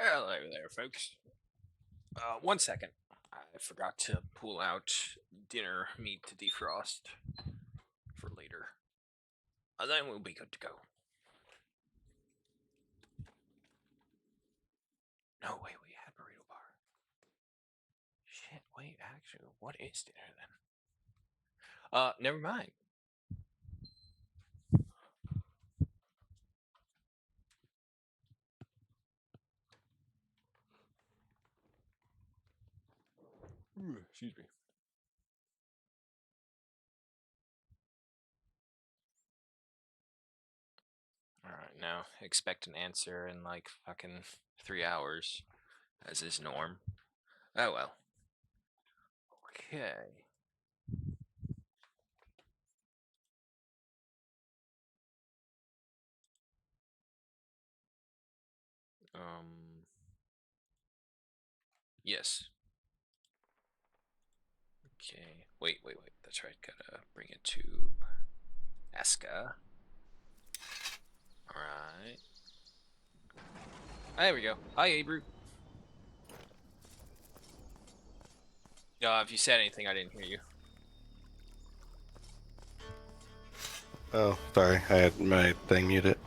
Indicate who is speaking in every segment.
Speaker 1: Hello there, folks. 1 second. I forgot to pull out dinner meat to defrost for later. Then we'll be good to go. No, wait, we had burrito bar. Shit, wait, actually, what is dinner then? Never mind. Ooh, excuse me. Alright, now expect an answer in like fucking 3 hours, as is norm. Oh well. Okay. Yes. Okay. Wait. That's right. Gotta bring it to ASKA. Alright. There we go. Hi, Abru. If you said anything, I didn't hear you.
Speaker 2: Oh, sorry, I had my thing muted.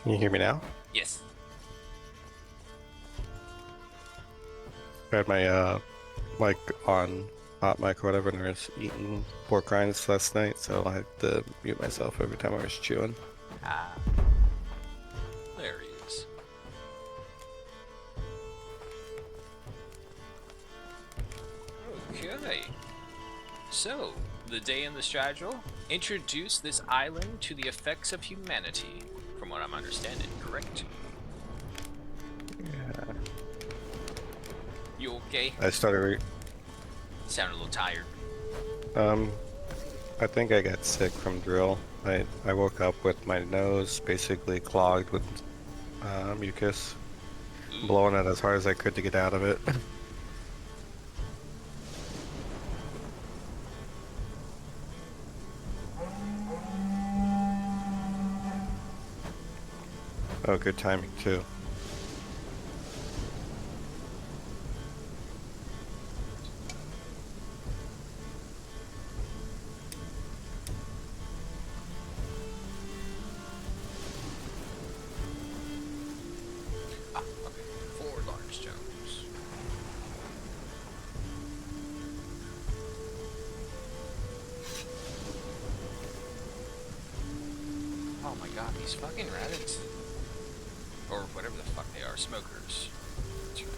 Speaker 2: Can you hear me now?
Speaker 1: Yes.
Speaker 2: I had my mic on hot mic or whatever, and I was eating pork rinds last night, so I had to mute myself every time I was chewing.
Speaker 1: Ah. There he is. Okay. So, the day in the straddle introduced this island to the effects of humanity, from what I'm understanding, correct?
Speaker 2: Yeah.
Speaker 1: You okay?
Speaker 2: I started.
Speaker 1: Sound a little tired.
Speaker 2: I think I got sick from drill. I woke up with my nose basically clogged with mucus,
Speaker 1: Ooh.
Speaker 2: blowing it as hard as I could to get out of it. Oh, good timing too.
Speaker 1: Ah, okay. 4 large stones. Oh my god, these fucking rabbits. Or whatever the fuck they are, smokers. That's right.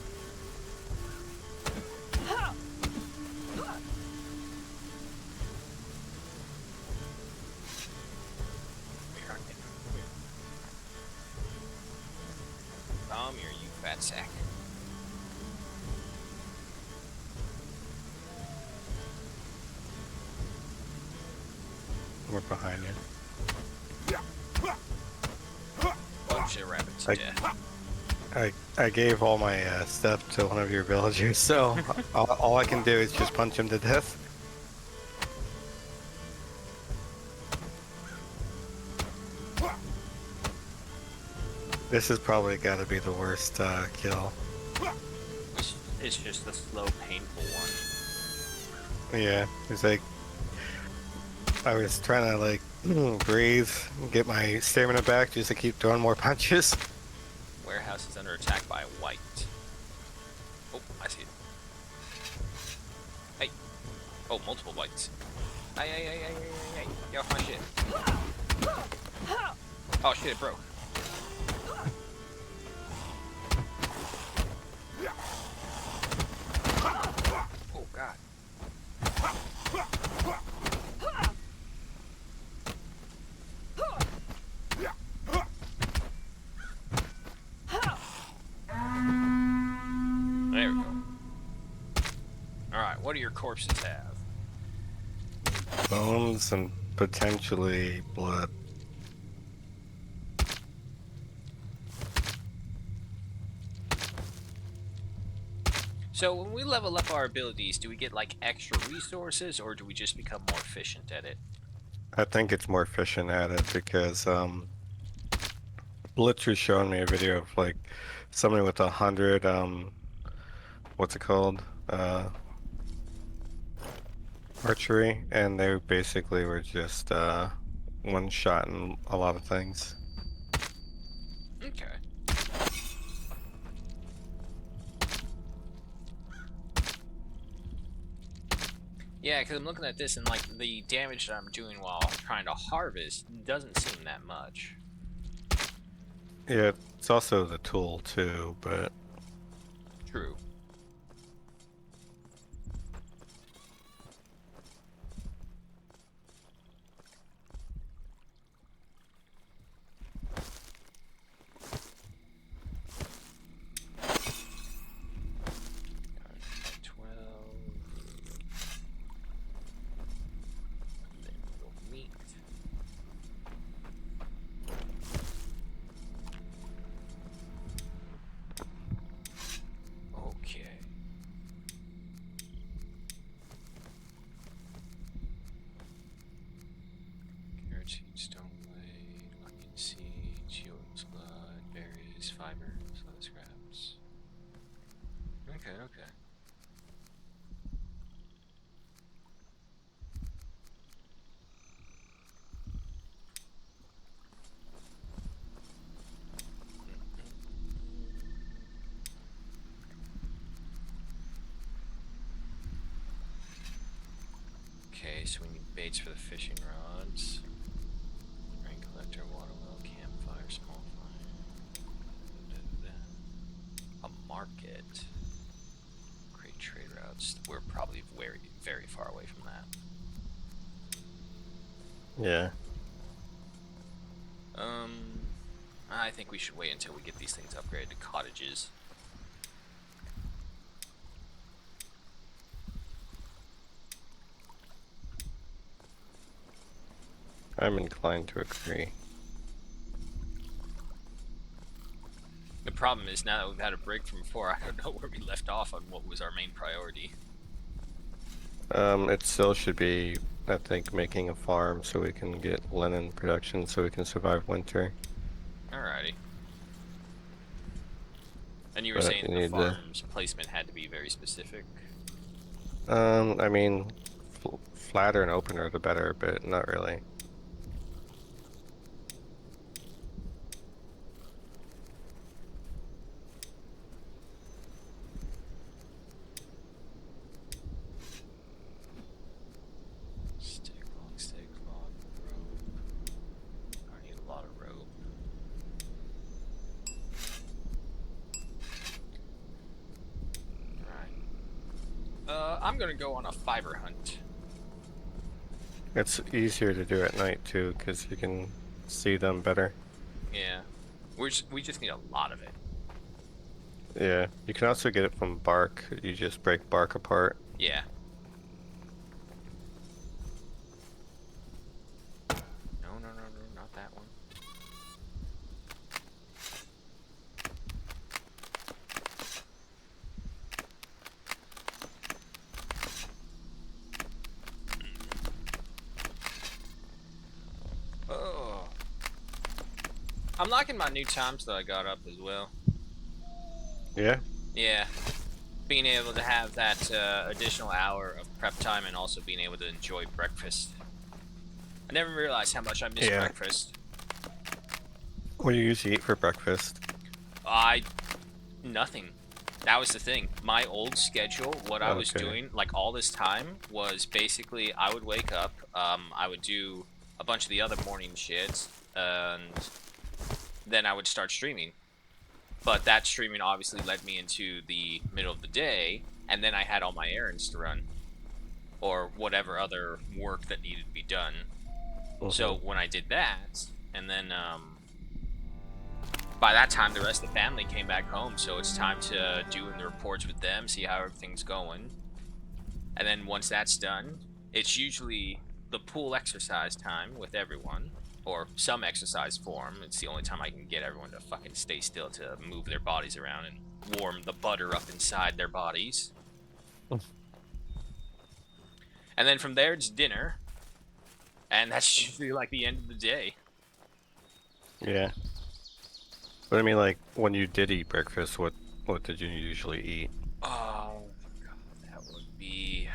Speaker 1: Come here, you fat sack.
Speaker 2: We're behind you.
Speaker 1: Bunch of rabbits
Speaker 2: I-
Speaker 1: dead.
Speaker 2: I gave all my stuff to one of your villagers, so all I can do is just punch him to death. This has probably got to be the worst kill.
Speaker 1: It's just the slow, painful one.
Speaker 2: Yeah, it's like I was trying to like breathe, get my stamina back just to keep throwing more punches.
Speaker 1: Warehouse is under attack by a white. Oh, I see it. Hey. Oh, multiple whites. Hey. Get off my shit. Oh shit, it broke. Oh god. There we go. Alright, what do your corpses have?
Speaker 2: Bones and potentially blood.
Speaker 1: So when we level up our abilities, do we get like extra resources or do we just become more efficient at it?
Speaker 2: I think it's more efficient at it because Blitz was showing me a video of like somebody with 100 what's it called? Archery, and they basically were just one shot in a lot of things.
Speaker 1: Okay. Yeah, because I'm looking at this and like the damage that I'm doing while trying to harvest doesn't seem that much.
Speaker 2: Yeah, it's also the tool too, but
Speaker 1: True. Got 12. Then we'll meat. Okay. Carrot seed, stone blade, onion seed, geo's blood, berries, fibers, other scraps. Okay, okay. Okay, so we need baits for the fishing rods. Rain collector, water well, campfire, small fire. A market. Great trade routes. We're probably very far away from that.
Speaker 2: yeah.
Speaker 1: I think we should wait until we get these things upgraded to cottages.
Speaker 2: I'm inclined to agree.
Speaker 1: The problem is now that we've had a break from before, I don't know where we left off on what was our main priority.
Speaker 2: It still should be, I think, making a farm so we can get linen production so we can survive winter.
Speaker 1: Alrighty. And you were
Speaker 2: But
Speaker 1: saying
Speaker 2: you
Speaker 1: the
Speaker 2: need to,
Speaker 1: farm's placement had to be very specific?
Speaker 2: I mean, flatter and opener the better, but not really.
Speaker 1: Stick log, rope. I need a lot of rope. Alright. I'm gonna go on a fiber hunt.
Speaker 2: It's easier to do at night too, because you can see them better.
Speaker 1: Yeah. We just need a lot of it.
Speaker 2: Yeah, you can also get it from bark. You just break bark apart.
Speaker 1: Yeah. No, not that one. Oh. I'm liking my new times that I got up as well.
Speaker 2: Yeah,
Speaker 1: Yeah. Being able to have that additional hour of prep time and also being able to enjoy breakfast. I never realized how much I miss
Speaker 2: Yeah.
Speaker 1: breakfast.
Speaker 2: What do you usually eat for breakfast?
Speaker 1: Nothing. That was the thing. My old schedule, what I was
Speaker 2: Okay.
Speaker 1: doing, like all this time, was basically I would wake up, I would do a bunch of the other morning shits, and then I would start streaming. But that streaming obviously led me into the middle of the day, and then I had all my errands to run, or whatever other work that needed to be done. So when I did that, and then by that time the rest of the family came back home, so it's time to do the reports with them, see how everything's going. And then once that's done, it's usually the pool exercise time with everyone, or some exercise form. It's the only time I can get everyone to fucking stay still to move their bodies around and warm the butter up inside their bodies. And then from there it's dinner. and that's usually like the end of the day.
Speaker 2: Yeah. But I mean, like, when you did eat breakfast, what did you usually eat?
Speaker 1: Oh god, that would be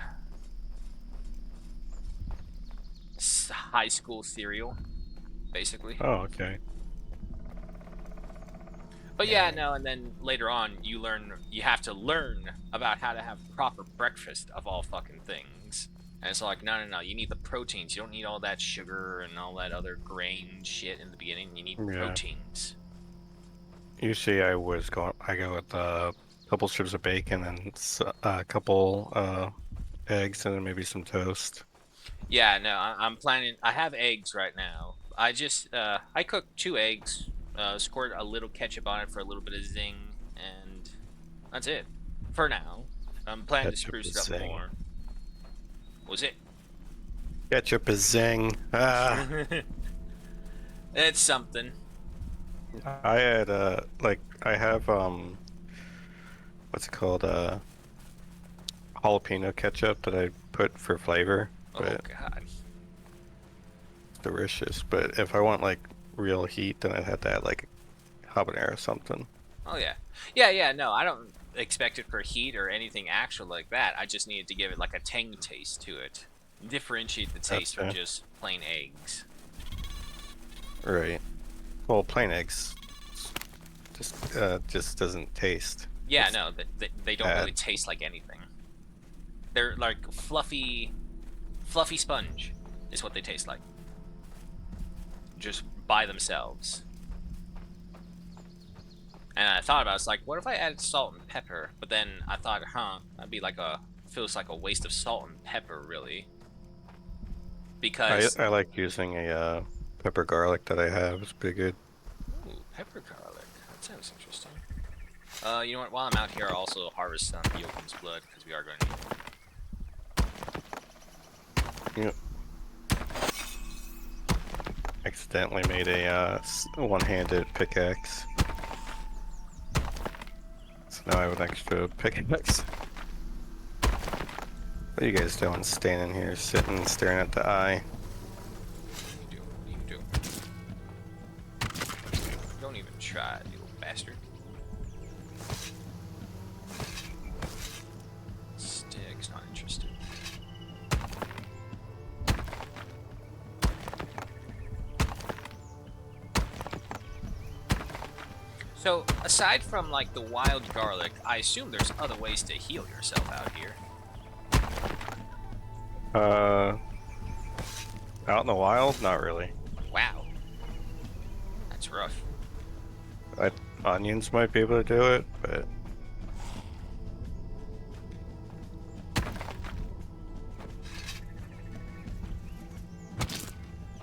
Speaker 1: high school cereal, basically.
Speaker 2: Oh, okay.
Speaker 1: But yeah,
Speaker 2: Yeah.
Speaker 1: no, and then later on, you have to learn about how to have proper breakfast of all fucking things. And it's like, no, no, no, you need the proteins. You don't need all that sugar and all that other grain shit in the beginning. You need
Speaker 2: Yeah.
Speaker 1: proteins.
Speaker 2: Usually I go with a couple strips of bacon and a couple eggs and then maybe some toast.
Speaker 1: Yeah, no, I'm planning. I have eggs right now. I cooked 2 eggs, squirt a little ketchup on it for a little bit of zing, and that's it for now. I'm planning to
Speaker 2: Ketchup
Speaker 1: spruce it
Speaker 2: is
Speaker 1: up
Speaker 2: zing.
Speaker 1: more. Was it?
Speaker 2: Ketchup is zing. Ah,
Speaker 1: It's something.
Speaker 2: I had like I have what's it called jalapeno ketchup that I put for flavor,
Speaker 1: Oh
Speaker 2: but
Speaker 1: god.
Speaker 2: it's delicious. But if I want like real heat, then I'd have to add like habanero or something.
Speaker 1: Oh yeah. Yeah, yeah, no, I don't expect it for heat or anything actual like that. I just needed to give it like a tang taste to it. Differentiate the taste from
Speaker 2: Gotcha.
Speaker 1: just plain eggs.
Speaker 2: Right. Well, plain eggs just doesn't taste.
Speaker 1: Yeah,
Speaker 2: It's
Speaker 1: no, they don't really
Speaker 2: bad.
Speaker 1: taste like anything. They're like fluffy sponge is what they taste like. Just by themselves. And I thought about it, it's like, what if I added salt and pepper? But then I thought, that'd be like feels like a waste of salt and pepper, really. Because
Speaker 2: I like using a pepper garlic that I have. It's pretty good.
Speaker 1: ooh, pepper garlic. That sounds interesting. You know what? While I'm out here, I'll also harvest some Yokun's blood because we are going to need it.
Speaker 2: You accidentally made a one-handed pickaxe. So now I have an extra pickaxe. What are you guys doing? Standing here, sitting, staring at the eye.
Speaker 1: You do. You do. Don't even try, you little bastard. Sticks, not interested. So, aside from like the wild garlic, I assume there's other ways to heal yourself out here.
Speaker 2: Uh, Out in the wild? Not really.
Speaker 1: Wow, that's rough.
Speaker 2: I, Onions might be able to do it, but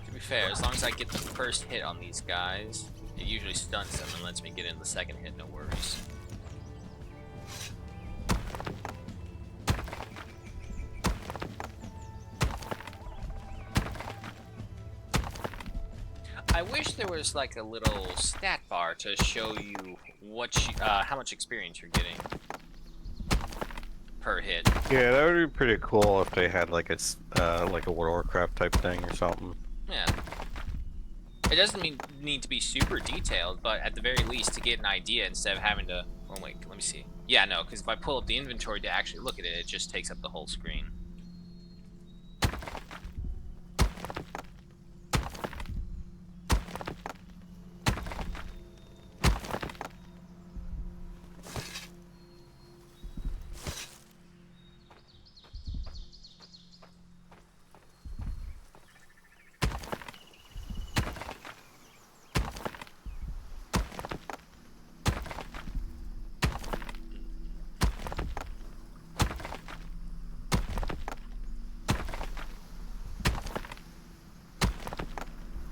Speaker 1: To be fair, as long as I get the first hit on these guys, it usually stuns them and lets me get in the second hit, no worries. I wish there was like a little stat bar to show you how much experience you're getting per hit.
Speaker 2: yeah, that would be pretty cool if they had like a World of Warcraft type thing or something.
Speaker 1: Yeah. It doesn't need to be super detailed, but at the very least to get an idea instead of having to. Oh wait, let me see. Yeah, no, because if I pull up the inventory to actually look at it, it just takes up the whole screen.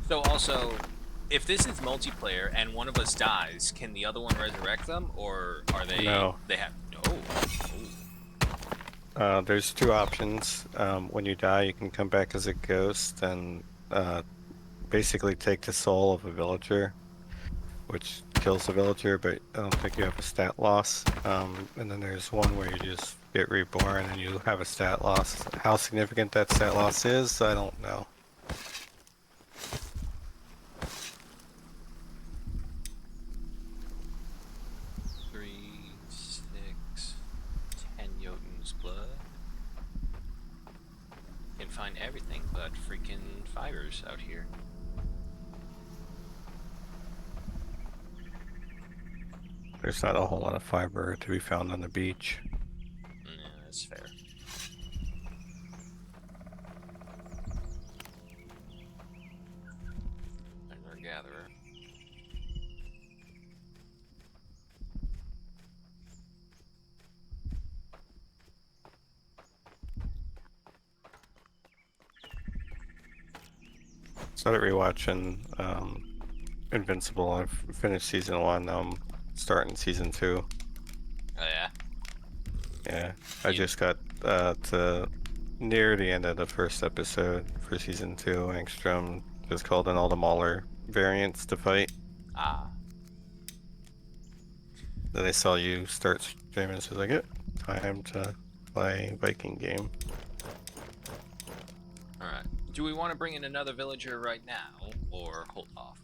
Speaker 1: So also, if this is multiplayer and one of us dies, can the other one resurrect them, or are
Speaker 2: No.
Speaker 1: they have no? Oh.
Speaker 2: There's two options. When you die, you can come back as a ghost and basically take the soul of a villager, which kills the villager, but I don't think you have a stat loss. And then there's one where you just get reborn and you have a stat loss. How significant that stat loss is, I don't know.
Speaker 1: find everything but freaking fibers out here.
Speaker 2: There's not a whole lot of fiber to be found on the beach.
Speaker 1: Yeah, that's fair. Hunter gatherer.
Speaker 2: Started rewatching Invincible. I've finished season 1. Now I'm starting season 2.
Speaker 1: Oh yeah.
Speaker 2: Yeah, I
Speaker 1: You-
Speaker 2: just got to near the end of the first episode for season 2. Angstrom just called in all the Mauler variants to fight.
Speaker 1: Ah.
Speaker 2: Then I saw you start streaming, so I was like, time to play Viking game.
Speaker 1: All right. Do we want to bring in another villager right now, or hold off?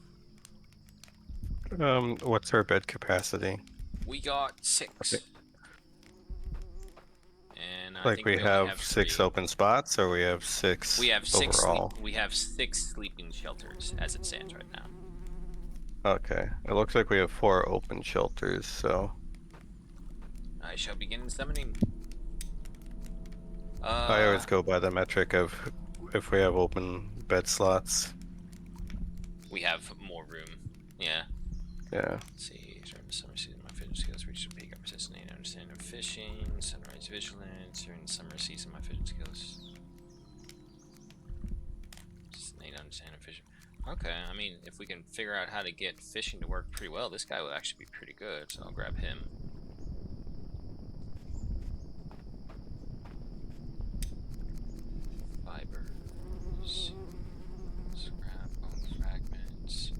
Speaker 2: What's our bed capacity?
Speaker 1: We got
Speaker 2: Okay.
Speaker 1: 6. And I
Speaker 2: Like
Speaker 1: think
Speaker 2: we
Speaker 1: we only
Speaker 2: have
Speaker 1: have
Speaker 2: 6
Speaker 1: 3.
Speaker 2: open spots, or we have 6
Speaker 1: We have 6
Speaker 2: overall?
Speaker 1: we have 6 sleeping shelters as it stands right now.
Speaker 2: Okay, it looks like we have 4 open shelters, so
Speaker 1: I shall begin summoning.
Speaker 2: I always go by the metric of if we have open bed slots.
Speaker 1: We have more room. Yeah.
Speaker 2: Yeah.
Speaker 1: Let's see. During the summer season, my fishing skills reach a peak. I possess an understanding of fishing. Sunrise vigilance. During the summer season, my fishing skills. Just an 8 understanding of fishing. Okay, I mean, if we can figure out how to get fishing to work pretty well, this guy will actually be pretty good, so I'll grab him. Fibers. Scrap, bone fragments.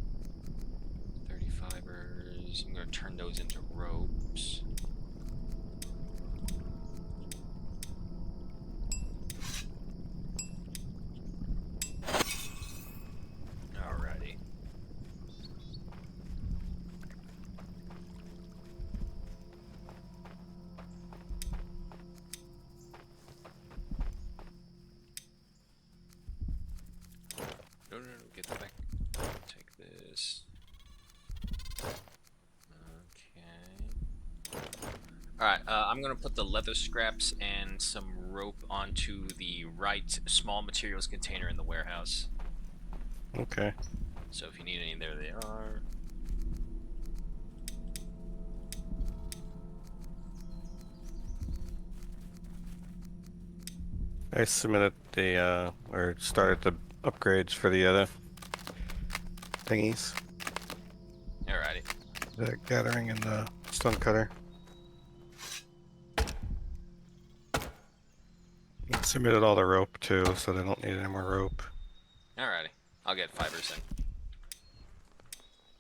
Speaker 1: 30 fibers. I'm gonna turn those into ropes. Alrighty. No, get that back. Take this. Okay. Alright, I'm gonna put the leather scraps and some rope onto the right small materials container in the warehouse.
Speaker 2: Okay.
Speaker 1: So if you need any, there they are.
Speaker 2: I submitted the or started the upgrades for the other thingies.
Speaker 1: Alrighty.
Speaker 2: The gathering and the stone cutter. I submitted all the rope too, so they don't need any more rope.
Speaker 1: Alrighty. I'll get fibers in.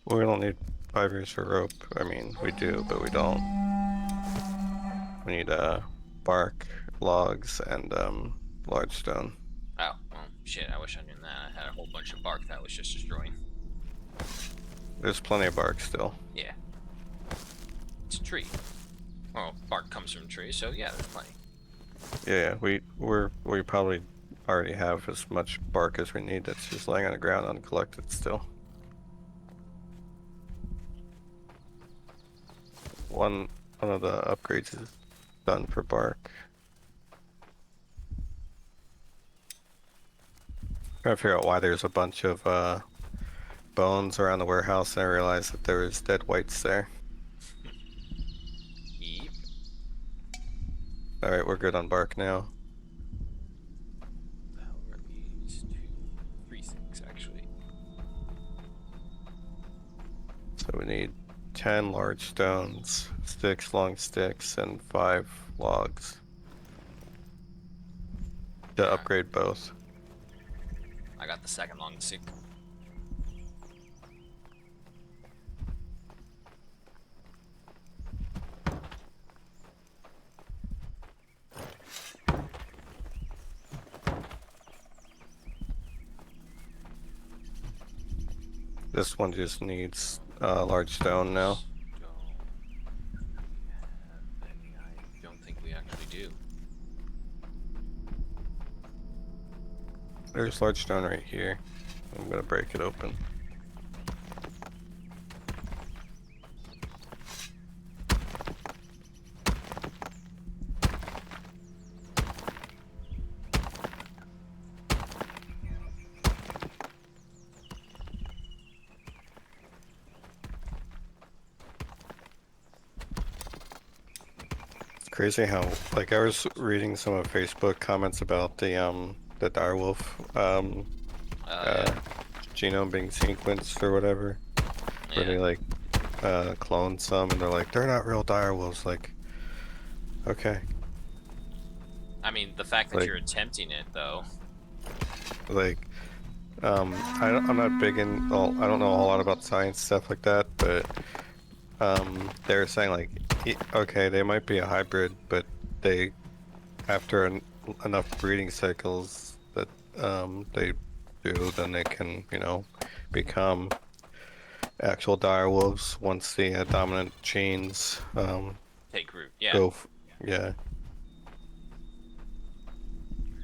Speaker 2: Well, we don't need fibers for rope. I mean, we do, but we don't. We need bark, logs, and large stone.
Speaker 1: Oh, well, shit, I wish I knew that. I had a whole bunch of bark that was just destroying.
Speaker 2: There's plenty of bark still.
Speaker 1: Yeah. It's a tree. Well, bark comes from a tree, so yeah, there's plenty.
Speaker 2: Yeah, we probably already have as much bark as we need that's just laying on the ground uncollected still. One of the upgrades is done for bark. Trying to figure out why there's a bunch of bones around the warehouse, and I realized that there was dead whites there.
Speaker 1: Yep.
Speaker 2: Alright, we're good on bark now.
Speaker 1: The hell are these? 2, 3 things, actually.
Speaker 2: So we need 10 large stones, 6 long sticks, and 5 logs to
Speaker 1: Alright.
Speaker 2: upgrade both.
Speaker 1: I got the second long stick.
Speaker 2: This one just needs large stone now.
Speaker 1: I don't think we actually do.
Speaker 2: There's large stone right here. I'm gonna break it open. It's crazy how, like, I was reading some of Facebook comments about the direwolf
Speaker 1: Yeah.
Speaker 2: uh genome being sequenced or whatever, where
Speaker 1: Yeah.
Speaker 2: they like cloned some and they're like, they're not real direwolves. Like, okay,
Speaker 1: I mean, the fact that
Speaker 2: like
Speaker 1: you're attempting it, though.
Speaker 2: like I'm not big in, well, I don't know a whole lot about science stuff like that, but they were saying like, okay, they might be a hybrid, but they after enough breeding cycles that they do, then they can, become actual dire wolves once the dominant chains
Speaker 1: Take root. Yeah.
Speaker 2: go. Yeah,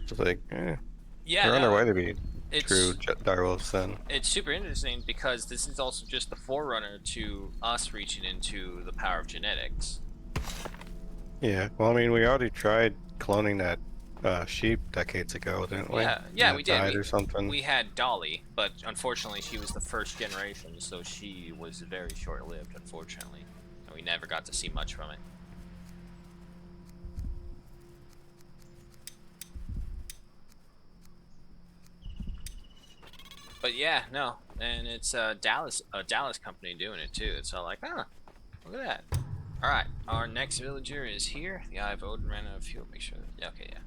Speaker 2: it's like,
Speaker 1: Yeah,
Speaker 2: they're on their
Speaker 1: no,
Speaker 2: way to be true
Speaker 1: it's
Speaker 2: dire wolves then.
Speaker 1: it's super interesting because this is also just the forerunner to us reaching into the power of genetics.
Speaker 2: Yeah, well, I mean, we already tried cloning that sheep decades ago, didn't we?
Speaker 1: Yeah,
Speaker 2: And
Speaker 1: yeah, we
Speaker 2: that
Speaker 1: did.
Speaker 2: died
Speaker 1: We
Speaker 2: or something.
Speaker 1: we had Dolly, but unfortunately, she was the first generation, so she was very short-lived. Unfortunately, and we never got to see much from it. But yeah, no, and it's a Dallas company doing it too. It's all like, huh, look at that. All right, our next villager is here. The Eye of Odin ran out of fuel. Make sure. Yeah, okay, yeah.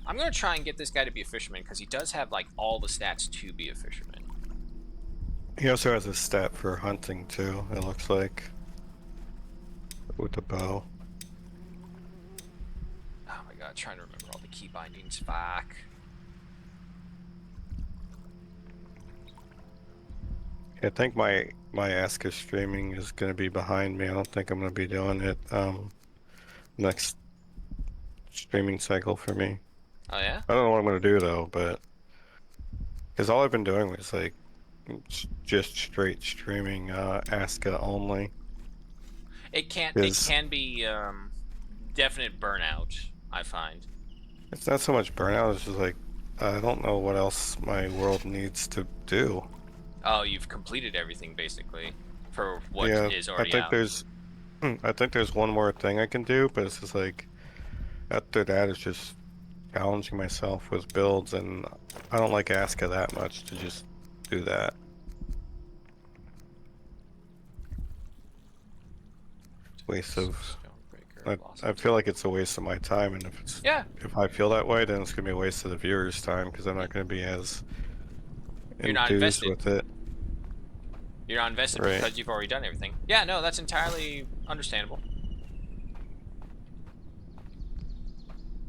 Speaker 1: I'm gonna try and get this guy to be a fisherman because he does have like all the stats to be a fisherman.
Speaker 2: He also has a stat for hunting too, it looks like, with the bow.
Speaker 1: Oh my god, trying to remember all the key bindings. Fuck.
Speaker 2: I think my ASKA streaming is gonna be behind me. I don't think I'm gonna be doing it next streaming cycle for me.
Speaker 1: Oh yeah.
Speaker 2: I don't know what I'm gonna do though, but because all I've been doing was like just straight streaming ASKA only.
Speaker 1: It
Speaker 2: Because
Speaker 1: can be definite burnout. I find.
Speaker 2: it's not so much burnout, it's just like I don't know what else my world needs to do.
Speaker 1: Oh, you've completed everything basically for what
Speaker 2: Yeah,
Speaker 1: is
Speaker 2: I
Speaker 1: already
Speaker 2: think
Speaker 1: out.
Speaker 2: there's I think there's one more thing I can do, but it's just like after that it's just challenging myself with builds, and I don't like ASCA that much to just do that. Waste of
Speaker 1: Stonebreaker,
Speaker 2: I
Speaker 1: Blossom
Speaker 2: feel
Speaker 1: Tip.
Speaker 2: like it's a waste of my time, and
Speaker 1: Yeah,
Speaker 2: if I feel that way, then it's gonna be a waste of the viewers' time because I'm not gonna be as
Speaker 1: you're not
Speaker 2: enthused
Speaker 1: invested.
Speaker 2: with it.
Speaker 1: You're not invested
Speaker 2: Right.
Speaker 1: because you've already done everything. Yeah, no, that's entirely understandable.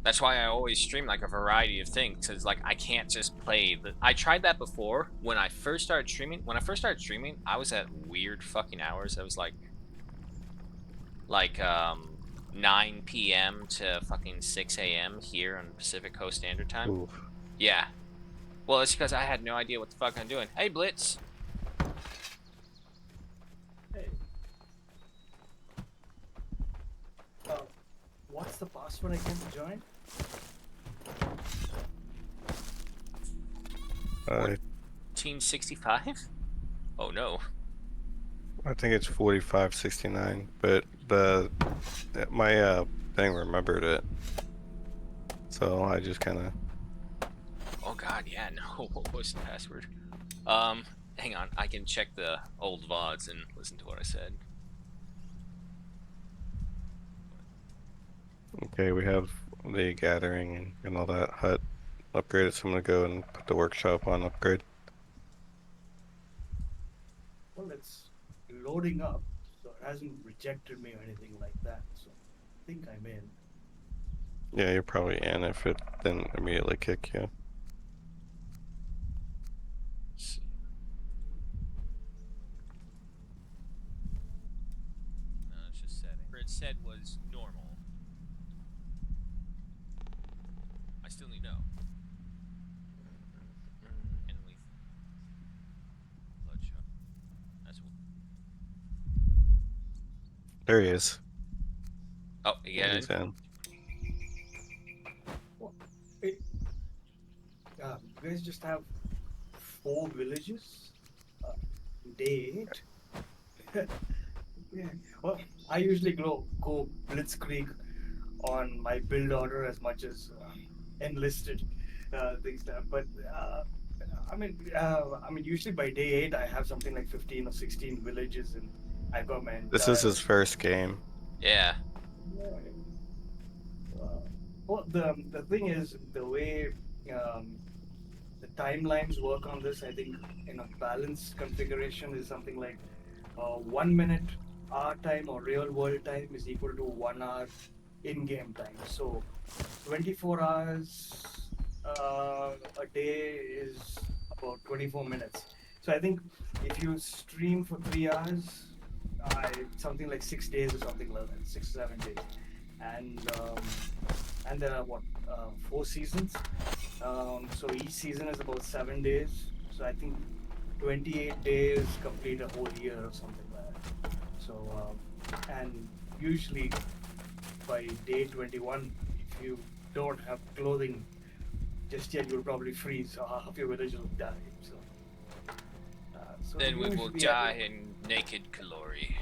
Speaker 1: That's why I always stream like a variety of things. Cause like I can't just play. I tried that before when I first started streaming. When I first started streaming, I was at weird fucking hours. I was like 9 p.m. to fucking 6 a.m. here on Pacific Coast Standard Time.
Speaker 2: Oof.
Speaker 1: Yeah. Well, it's because I had no idea what the fuck I'm doing. Hey, Blitz.
Speaker 3: Hey, uh, what's the password again to join?
Speaker 2: Uh,
Speaker 1: 1465? Oh no.
Speaker 2: I think it's 4569, but my thing remembered it, so I just kind of.
Speaker 1: Oh god, yeah, no. What was the password? Hang on. I can check the old VODs and listen to what I said.
Speaker 2: Okay, we have the gathering and all that hut upgraded, so I'm gonna go and put the workshop on upgrade.
Speaker 3: Well, it's loading up, so it hasn't rejected me or anything like that. So I think I'm in.
Speaker 2: Yeah, you're probably in if it didn't immediately kick you.
Speaker 1: Let's see. No, it's just setting. Where it said was normal. I still need to know. And we bloodshot. That's what.
Speaker 2: There he is.
Speaker 1: Oh, you get
Speaker 2: He's
Speaker 1: in?
Speaker 2: in.
Speaker 3: It, you guys just have 4 villages? Day 8? Yeah. Well, I usually go blitzkrieg on my build order as much as enlisted things there. But usually by day 8, I have something like 15 or 16 villages, and I got my
Speaker 2: This is
Speaker 3: entire.
Speaker 2: his first game.
Speaker 1: Yeah.
Speaker 3: Well, the thing is, the way um, the timelines work on this, I think in a balanced configuration is something like 1 minute our time or real world time is equal to 1 hour in-game time. So 24 hours a day is about 24 minutes. So I think if you stream for 3 hours, something like 6 days or something like that, 6 7 days, and and there are 4 seasons. So each season is about 7 days. So I think 28 days complete a whole year or something like that. So and usually by day 21, if you don't have clothing just yet, you'll probably freeze. So half your village will die. So
Speaker 1: Then we will
Speaker 3: usually
Speaker 1: die in naked glory.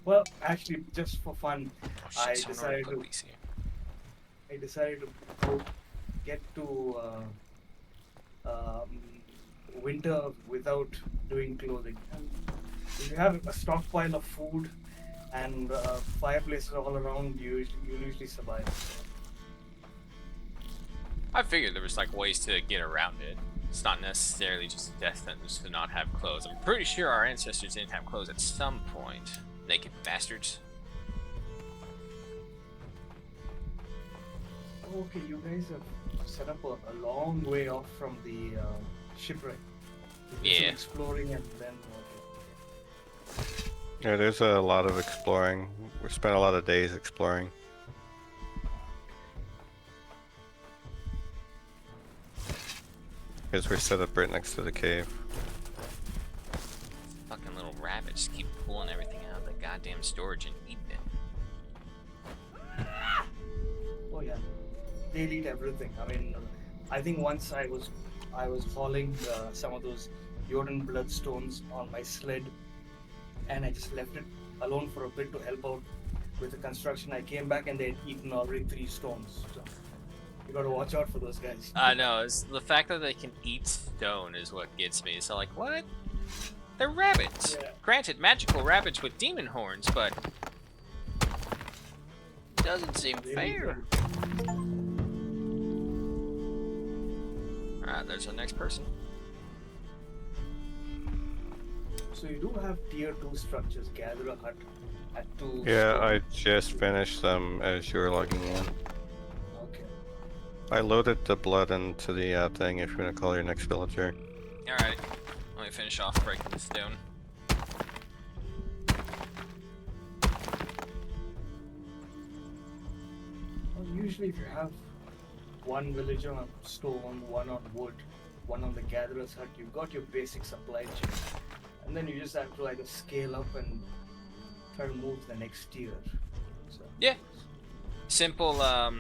Speaker 3: Well, actually, just for fun,
Speaker 1: Oh shit,
Speaker 3: I
Speaker 1: someone already
Speaker 3: decided
Speaker 1: put
Speaker 3: to
Speaker 1: these here.
Speaker 3: I decided to go get to um, winter without doing clothing. And if you have a stockpile of food and fireplaces all around, you usually survive.
Speaker 1: I figured there was like ways to get around it. It's not necessarily just a death sentence to not have clothes. I'm pretty sure our ancestors didn't have clothes at some point. Naked bastards.
Speaker 3: Okay, you guys have set up a long way off from the shipwreck. You did some
Speaker 1: Yeah.
Speaker 3: exploring and then. Okay.
Speaker 2: Yeah, there's a lot of exploring. We spent a lot of days exploring. Because we're set up right next to the cave.
Speaker 1: Fucking little rabbits keep pulling everything out of the goddamn storage and eating it.
Speaker 3: Oh yeah, they eat everything. I mean, I think once I was hauling some of those Jordan bloodstones on my sled, and I just left it alone for a bit to help out with the construction. I came back and they had eaten already 3 stones. So you got to watch out for those guys.
Speaker 1: I know, it's the fact that they can eat stone is what gets me. So like, what? They're rabbits.
Speaker 3: Yeah.
Speaker 1: Granted, magical rabbits with demon horns, but doesn't seem
Speaker 3: They eat
Speaker 1: fair.
Speaker 3: everything.
Speaker 1: Alright, there's our next person.
Speaker 3: So you do have tier 2 structures. Gather a hut at 2.
Speaker 2: Yeah,
Speaker 3: stone.
Speaker 2: I just finished them as you were logging in.
Speaker 3: Okay.
Speaker 2: I loaded the blood into the thing if you want to call your next villager.
Speaker 1: Alright, let me finish off breaking this down.
Speaker 3: Well, usually, if you have one villager on stone, one on wood, one on the gatherer's hut, you've got your basic supply chain. And then you just have to either scale up and try to move to the next tier. So,
Speaker 1: Yeah. Simple, I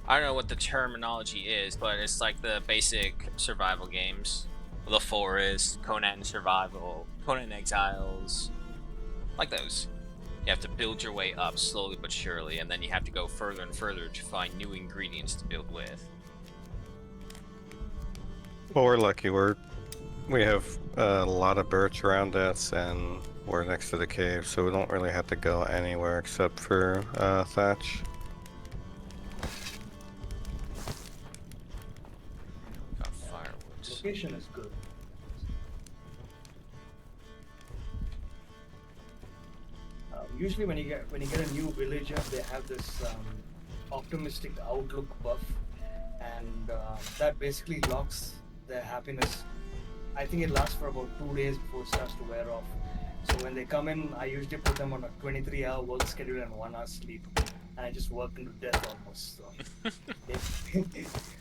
Speaker 1: don't know what the terminology is, but it's like the basic survival games. The Forest, Conan Survival, Conan Exiles, like those. You have to build your way up slowly but surely, and then you have to go further and further to find new ingredients to build with.
Speaker 2: Well, we're lucky. We have a lot of birch around us, and we're next to the cave, so we don't really have to go anywhere except for thatch.
Speaker 1: Got firewood.
Speaker 3: location is good. Usually, when you get a new villager, they have this optimistic outlook buff, and that basically locks their happiness. I think it lasts for about 2 days before it starts to wear off. So when they come in, I usually put them on a 23-hour work schedule and 1 hour sleep, and I just worked into death almost. So,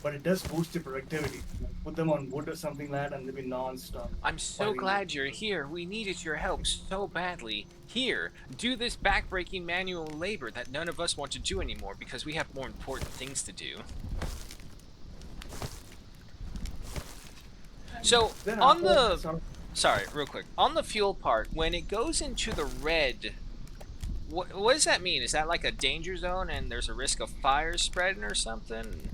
Speaker 3: but it does boost your productivity. Put them on wood or something like that, and they'll be non-stop.
Speaker 1: I'm so
Speaker 3: fighting
Speaker 1: glad
Speaker 3: with
Speaker 1: you're
Speaker 3: each other.
Speaker 1: here. We needed your help so badly. Here, do this backbreaking manual labor that none of us want to do anymore because we have more important things to do. So,
Speaker 3: Then
Speaker 1: on
Speaker 3: after that, I
Speaker 1: the...
Speaker 3: sort of
Speaker 1: Sorry, real quick. On the fuel part, when it goes into the red, what does that mean? Is that like a danger zone and there's a risk of fire spreading or something?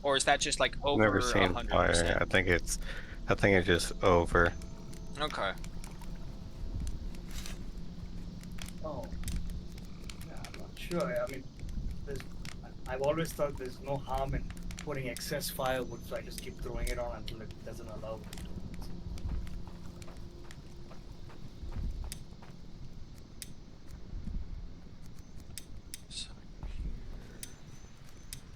Speaker 1: Or is that just like
Speaker 2: Never
Speaker 1: over
Speaker 2: seen fire.
Speaker 1: 100%?
Speaker 2: I think it's just over.
Speaker 1: Okay.
Speaker 3: oh, yeah, I'm not sure. I mean, there's, I've always thought there's no harm in putting excess firewood, so I just keep throwing it on until it doesn't allow me to.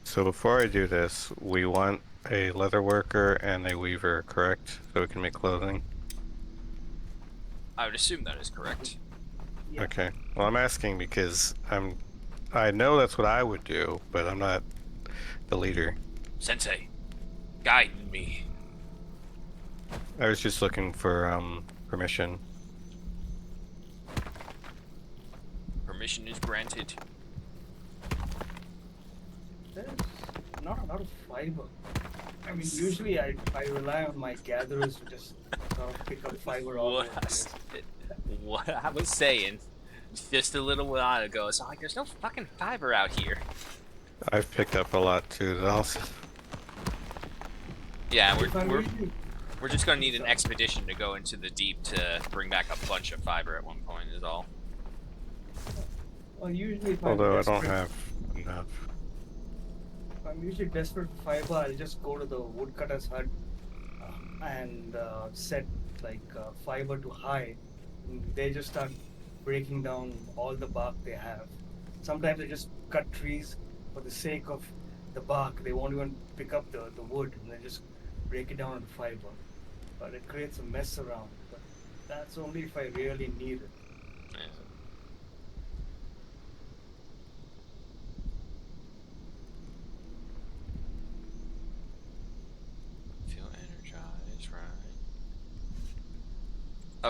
Speaker 2: So before I do this, we want a leather worker and a weaver, correct? So we can make clothing.
Speaker 1: I would assume that is correct.
Speaker 3: Yeah.
Speaker 2: Okay. Well, I'm asking because I know that's what I would do, but I'm not the leader.
Speaker 1: Sensei, guide me.
Speaker 2: I was just looking for permission.
Speaker 1: Permission is granted.
Speaker 3: There's not a lot of fiber. I mean, usually I rely on my gatherers to just sort of pick up fiber all over the place.
Speaker 1: What I was saying just a little while ago is like, there's no fucking fiber out here.
Speaker 2: I've picked up a lot too. Also,
Speaker 1: Yeah,
Speaker 3: If I'm usually,
Speaker 1: we're just gonna need an expedition to go into the deep to bring back a bunch of fiber at one point is all.
Speaker 3: well, usually if I'm
Speaker 2: although I don't
Speaker 3: desperate,
Speaker 2: have enough.
Speaker 3: if I'm usually desperate for fiber, I'll just go to the woodcutter's hut and set like fiber to high. And they just start breaking down all the bark they have. Sometimes they just cut trees for the sake of the bark. They won't even pick up the wood, and they just break it down into fiber. But it creates a mess around. But that's only if I really need it.
Speaker 1: Yeah. Feel energized, right?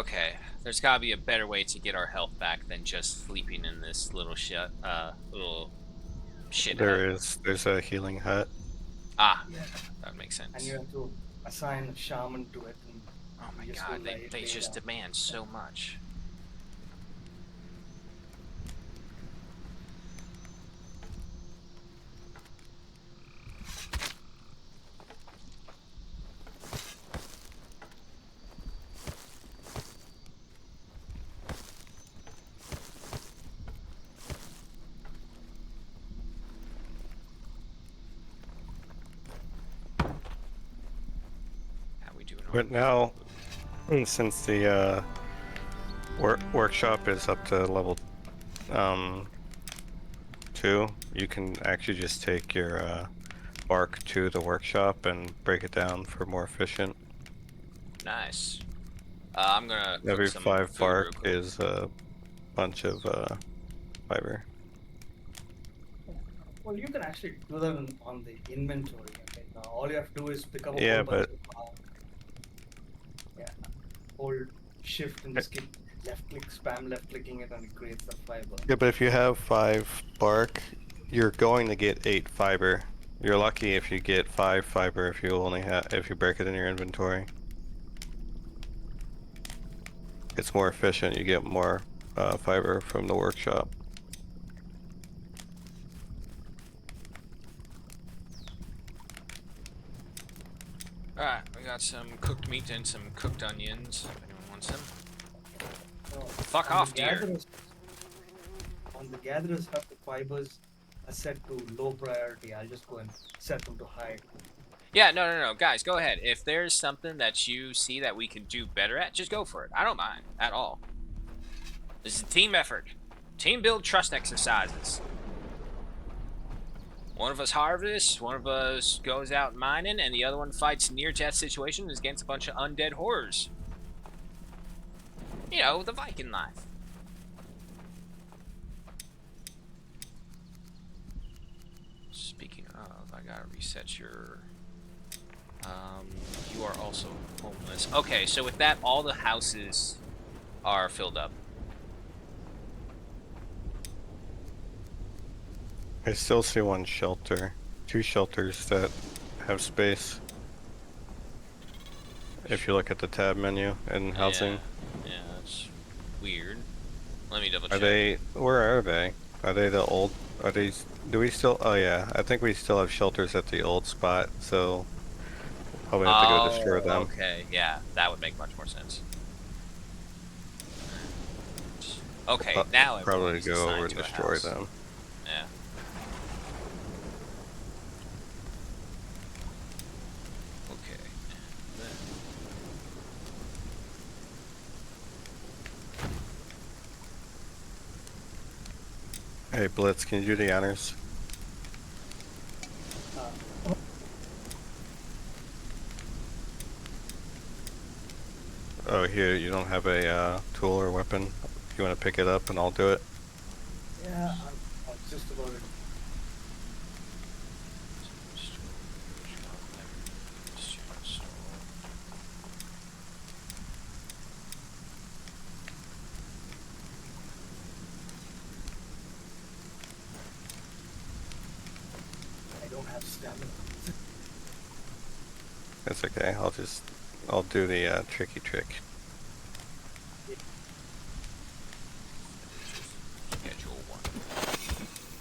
Speaker 1: Okay, there's gotta be a better way to get our health back than just sleeping in this little shit hut.
Speaker 2: There's a healing hut.
Speaker 1: Ah,
Speaker 3: Yeah.
Speaker 1: that makes
Speaker 3: And
Speaker 1: sense.
Speaker 3: you have to assign a shaman to it, and
Speaker 1: Oh my
Speaker 3: you just go
Speaker 1: god, they
Speaker 3: lay
Speaker 1: just
Speaker 3: down.
Speaker 1: demand so much. How we doing?
Speaker 2: But now, since the workshop is up to level 2, you can actually just take your bark to the workshop and break it down for more efficient.
Speaker 1: Nice. I'm gonna cook
Speaker 2: Every
Speaker 1: some
Speaker 2: 5
Speaker 1: food real
Speaker 2: bark
Speaker 1: quick.
Speaker 2: is a bunch of fiber.
Speaker 3: Well, you can actually do that on the inventory. Okay? Now, all you have to do is pick up a
Speaker 2: Yeah,
Speaker 3: whole bunch
Speaker 2: but
Speaker 3: of yeah, hold shift and just keep left click, spam left clicking it, and it creates the fiber.
Speaker 2: if you have 5 bark, you're going to get 8 fiber. You're lucky if you get 5 fiber if you break it in your inventory. It's more efficient. You get more fiber from the workshop.
Speaker 1: Alright, we got some cooked meat and some cooked onions. If anyone wants them.
Speaker 3: So,
Speaker 1: Fuck
Speaker 3: on
Speaker 1: off,
Speaker 3: the
Speaker 1: dear.
Speaker 3: gatherers- On the gatherers hut, the fibers are set to low priority. I'll just go and set them to high.
Speaker 1: Yeah, no, guys, go ahead. If there's something that you see that we can do better at, just go for it. I don't mind at all. This is a team effort. Team build trust exercises. One of us harvests, one of us goes out mining, and the other one fights near-death situations against a bunch of undead horrors. You know, the Viking life. Speaking of, I gotta reset your. You are also homeless. Okay, so with that, all the houses are filled up.
Speaker 2: I still see one shelter. 2 shelters that have space. If you look at the tab menu in housing.
Speaker 1: Yeah, that's weird. Let me double
Speaker 2: Are
Speaker 1: check.
Speaker 2: they, where are they? Are they the old, are these, do we still, oh yeah, I think we still have shelters at the old spot, so we'll probably have to go destroy
Speaker 1: Oh,
Speaker 2: them.
Speaker 1: okay, yeah, that would make much more sense. Okay, now
Speaker 2: Probably
Speaker 1: everyone's
Speaker 2: go over
Speaker 1: assigned
Speaker 2: and
Speaker 1: to a
Speaker 2: destroy
Speaker 1: house.
Speaker 2: them.
Speaker 1: Yeah. Okay. Then.
Speaker 2: Hey Blitz, can you do the honors?
Speaker 3: Uh,
Speaker 2: Oh, here, you don't have a tool or weapon? If you want to pick it up and I'll do it.
Speaker 3: yeah, I'm just about it. I don't have stamina.
Speaker 2: That's okay, I'll do the tricky trick.
Speaker 1: Schedule 1.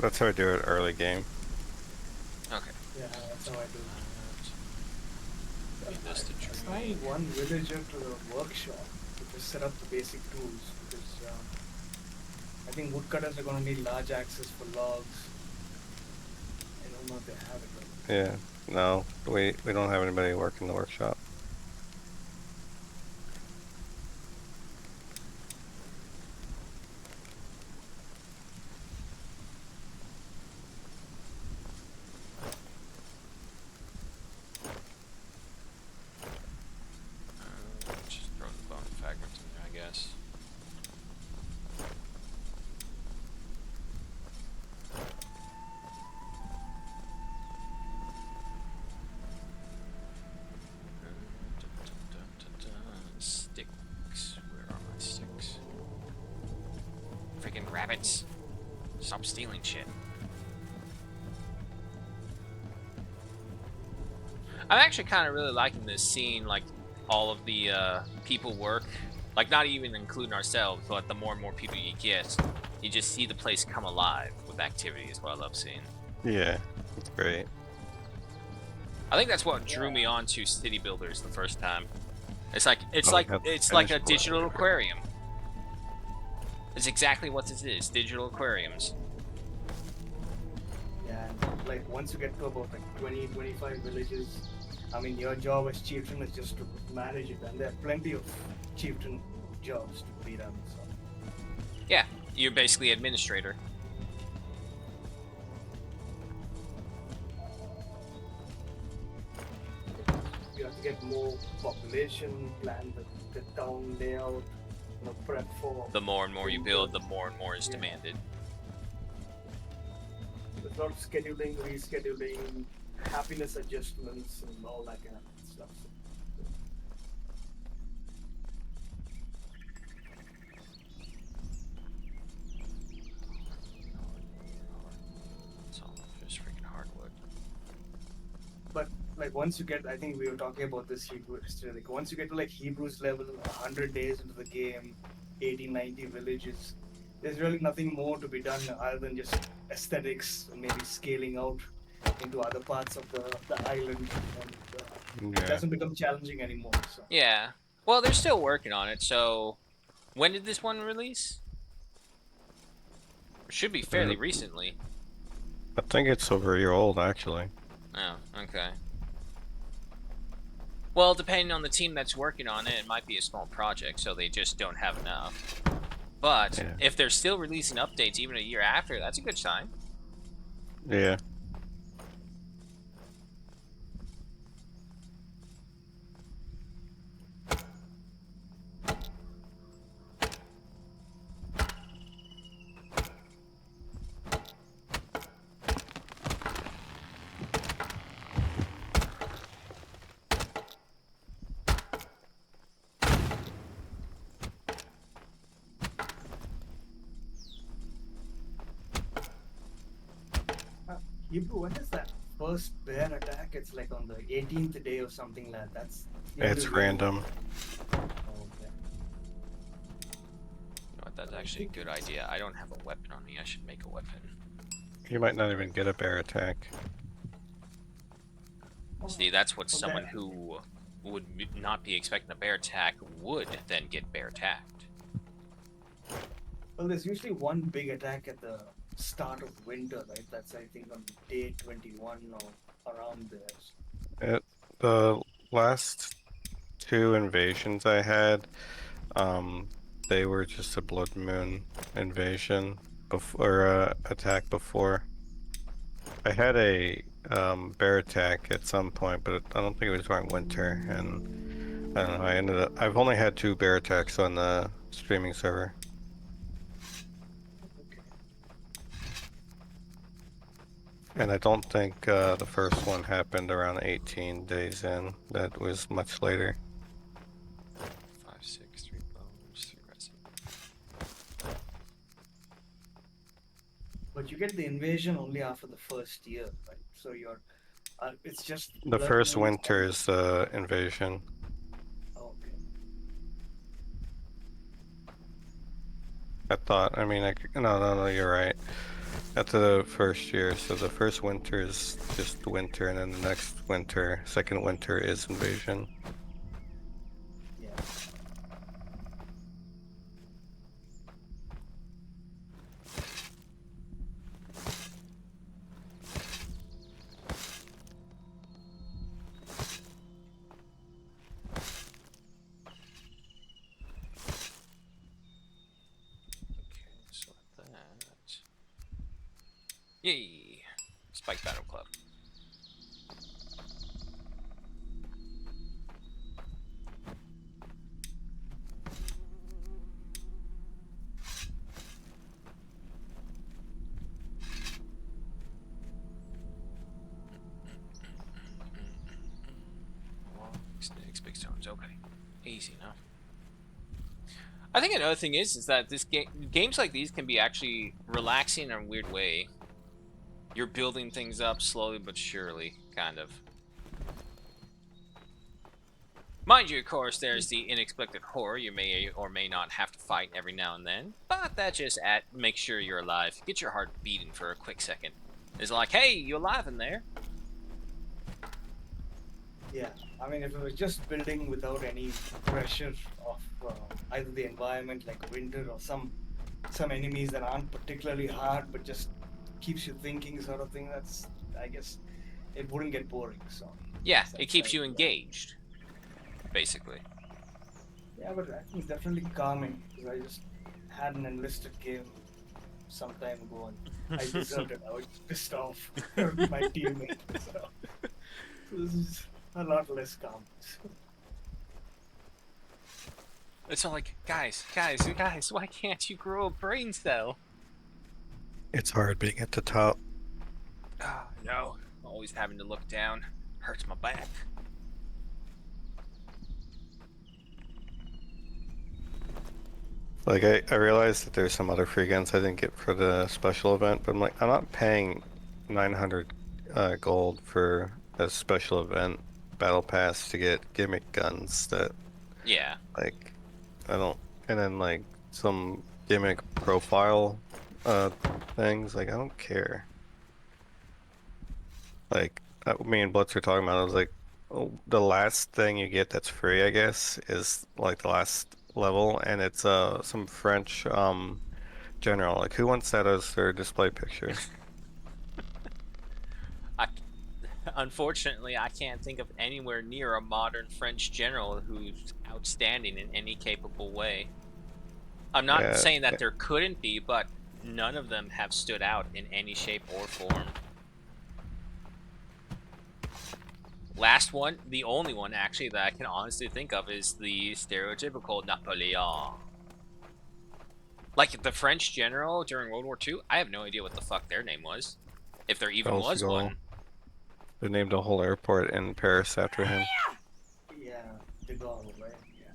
Speaker 2: That's how I do it early game.
Speaker 1: Okay.
Speaker 3: Yeah, that's how I do it.
Speaker 1: Need this to
Speaker 3: Assign
Speaker 1: train.
Speaker 3: one villager to the workshop to just set up the basic tools because I think woodcutters are going to need large axes for logs. I don't know if they have it. Right.
Speaker 2: Yeah, no, we don't have anybody working the workshop.
Speaker 1: Just throw the bone fragments in there, I guess. Sticks. Where are my sticks? Freaking rabbits. Stop stealing shit. I'm actually kind of really liking this, seeing like all of the people work. Like not even including ourselves, but the more and more people you get, you just see the place come alive with activity is what I love seeing.
Speaker 2: Yeah, that's great.
Speaker 1: I think that's what drew me on to city builders the first time. It's like
Speaker 2: Oh, we have to
Speaker 1: it's like
Speaker 2: finish
Speaker 1: a
Speaker 2: work.
Speaker 1: digital aquarium. It's exactly what this is, digital aquariums.
Speaker 3: Yeah, and like once you get to about like 20, 25 villages, I mean, your job as chieftain is just to manage it, and there are plenty of chieftain jobs to be done. So.
Speaker 1: Yeah, you're basically administrator.
Speaker 3: You have to get more population, plan the town layout, prep for.
Speaker 1: The more and more you build, the more and more is
Speaker 3: Yeah.
Speaker 1: demanded.
Speaker 3: There's a lot of scheduling, rescheduling, happiness adjustments, and all that kind of stuff.
Speaker 1: It's all just freaking hardwood.
Speaker 3: But like once you get, I think we were talking about this Hebrew history. Like once you get to like Hebrews level, 100 days into the game, 80, 90 villages, there's really nothing more to be done other than just aesthetics and maybe scaling out into other parts of the island, and it
Speaker 2: Yeah.
Speaker 3: doesn't become challenging anymore. So
Speaker 1: Yeah. Well, they're still working on it, so when did this one release? It should be fairly recently.
Speaker 2: I think it's over a year old actually.
Speaker 1: Oh, okay. Well, depending on the team that's working on it, it might be a small project, so they just don't have enough. But
Speaker 2: Yeah.
Speaker 1: if they're still releasing updates even a year after, that's a good sign.
Speaker 2: Yeah.
Speaker 3: Hebrew, when is that first bear attack? It's like on the 18th day or something like that. That's the only
Speaker 2: It's
Speaker 3: real one.
Speaker 2: random.
Speaker 3: Oh, okay.
Speaker 1: You know what? That's
Speaker 3: I
Speaker 1: actually a
Speaker 3: think
Speaker 1: good
Speaker 3: it's
Speaker 1: idea. I don't have a weapon on me. I should make a weapon.
Speaker 2: You might not even get a bear attack.
Speaker 1: See, that's what
Speaker 3: well,
Speaker 1: someone who would not be expecting a bear attack would then get bear attacked.
Speaker 3: well, there's usually one big attack at the start of winter, right? That's I think on day 21 or around there.
Speaker 2: It, the last two invasions I had, they were just a blood moon invasion before attack before. I had a bear attack at some point, but I don't think it was during winter, and I don't know. I've only had two bear attacks on the streaming server,
Speaker 3: Okay.
Speaker 2: and I don't think the first one happened around 18 days in. That was much later.
Speaker 1: 5, 6, 3 bones, 3 resin.
Speaker 3: But you get the invasion only after the first year, right? So it's just
Speaker 2: The
Speaker 3: blood
Speaker 2: first
Speaker 3: moons.
Speaker 2: winter is invasion.
Speaker 3: Okay.
Speaker 2: I thought. I mean, no, you're right. After the first year, so the first winter is just winter, and then the next winter, second winter is invasion.
Speaker 3: Yeah.
Speaker 1: Okay, so that. Yay! Spike Battle Club. Snakes, big stones. Okay, easy enough. I think another thing is that this games like these can be actually relaxing in a weird way. You're building things up slowly but surely, kind of. Mind you, of course, there's the inexplicable horror you may or may not have to fight every now and then, but that just makes sure you're alive. Get your heart beating for a quick second. It's like, hey, you alive in there?
Speaker 3: Yeah, I mean, if it was just building without any pressure of either the environment, like winter, or some enemies that aren't particularly hard, but just keeps you thinking, sort of thing. That's, I guess, it wouldn't get boring. So,
Speaker 1: Yeah,
Speaker 3: that's
Speaker 1: it
Speaker 3: that
Speaker 1: keeps
Speaker 3: side.
Speaker 1: you engaged, basically.
Speaker 3: Yeah, but I think it's definitely calming because I just had an enlisted game some time ago and I deserted. I was pissed off with my teammate. So this is a lot less calm.
Speaker 1: It's all like, guys, why can't you grow a brain cell?
Speaker 2: It's hard being at the top.
Speaker 1: Ah, no. Always having to look down. Hurts my back.
Speaker 2: Like I realized that there's some other free guns I didn't get for the special event, but I'm like, I'm not paying 900 gold for a special event battle pass to get gimmick guns that
Speaker 1: Yeah.
Speaker 2: like I don't, and then like some gimmick profile uh things. Like I don't care. Like me and Blitz were talking about, I was like, oh, the last thing you get that's free, I guess, is like the last level, and it's some French general. Like who wants that as their display picture?
Speaker 1: I, unfortunately, I can't think of anywhere near a modern French general who's outstanding in any capable way. I'm not
Speaker 2: Yeah,
Speaker 1: saying that there couldn't be, but none of them have stood out in any shape or form. Last one, the only one actually that I can honestly think of is the stereotypical Napoleon. Like the French general during World War II, I have no idea what the fuck their name was. If there even
Speaker 2: Charles de
Speaker 1: was
Speaker 2: Gaulle.
Speaker 1: one.
Speaker 2: They named a whole airport in Paris after him.
Speaker 3: Yeah, de Gaulle, right? Yeah.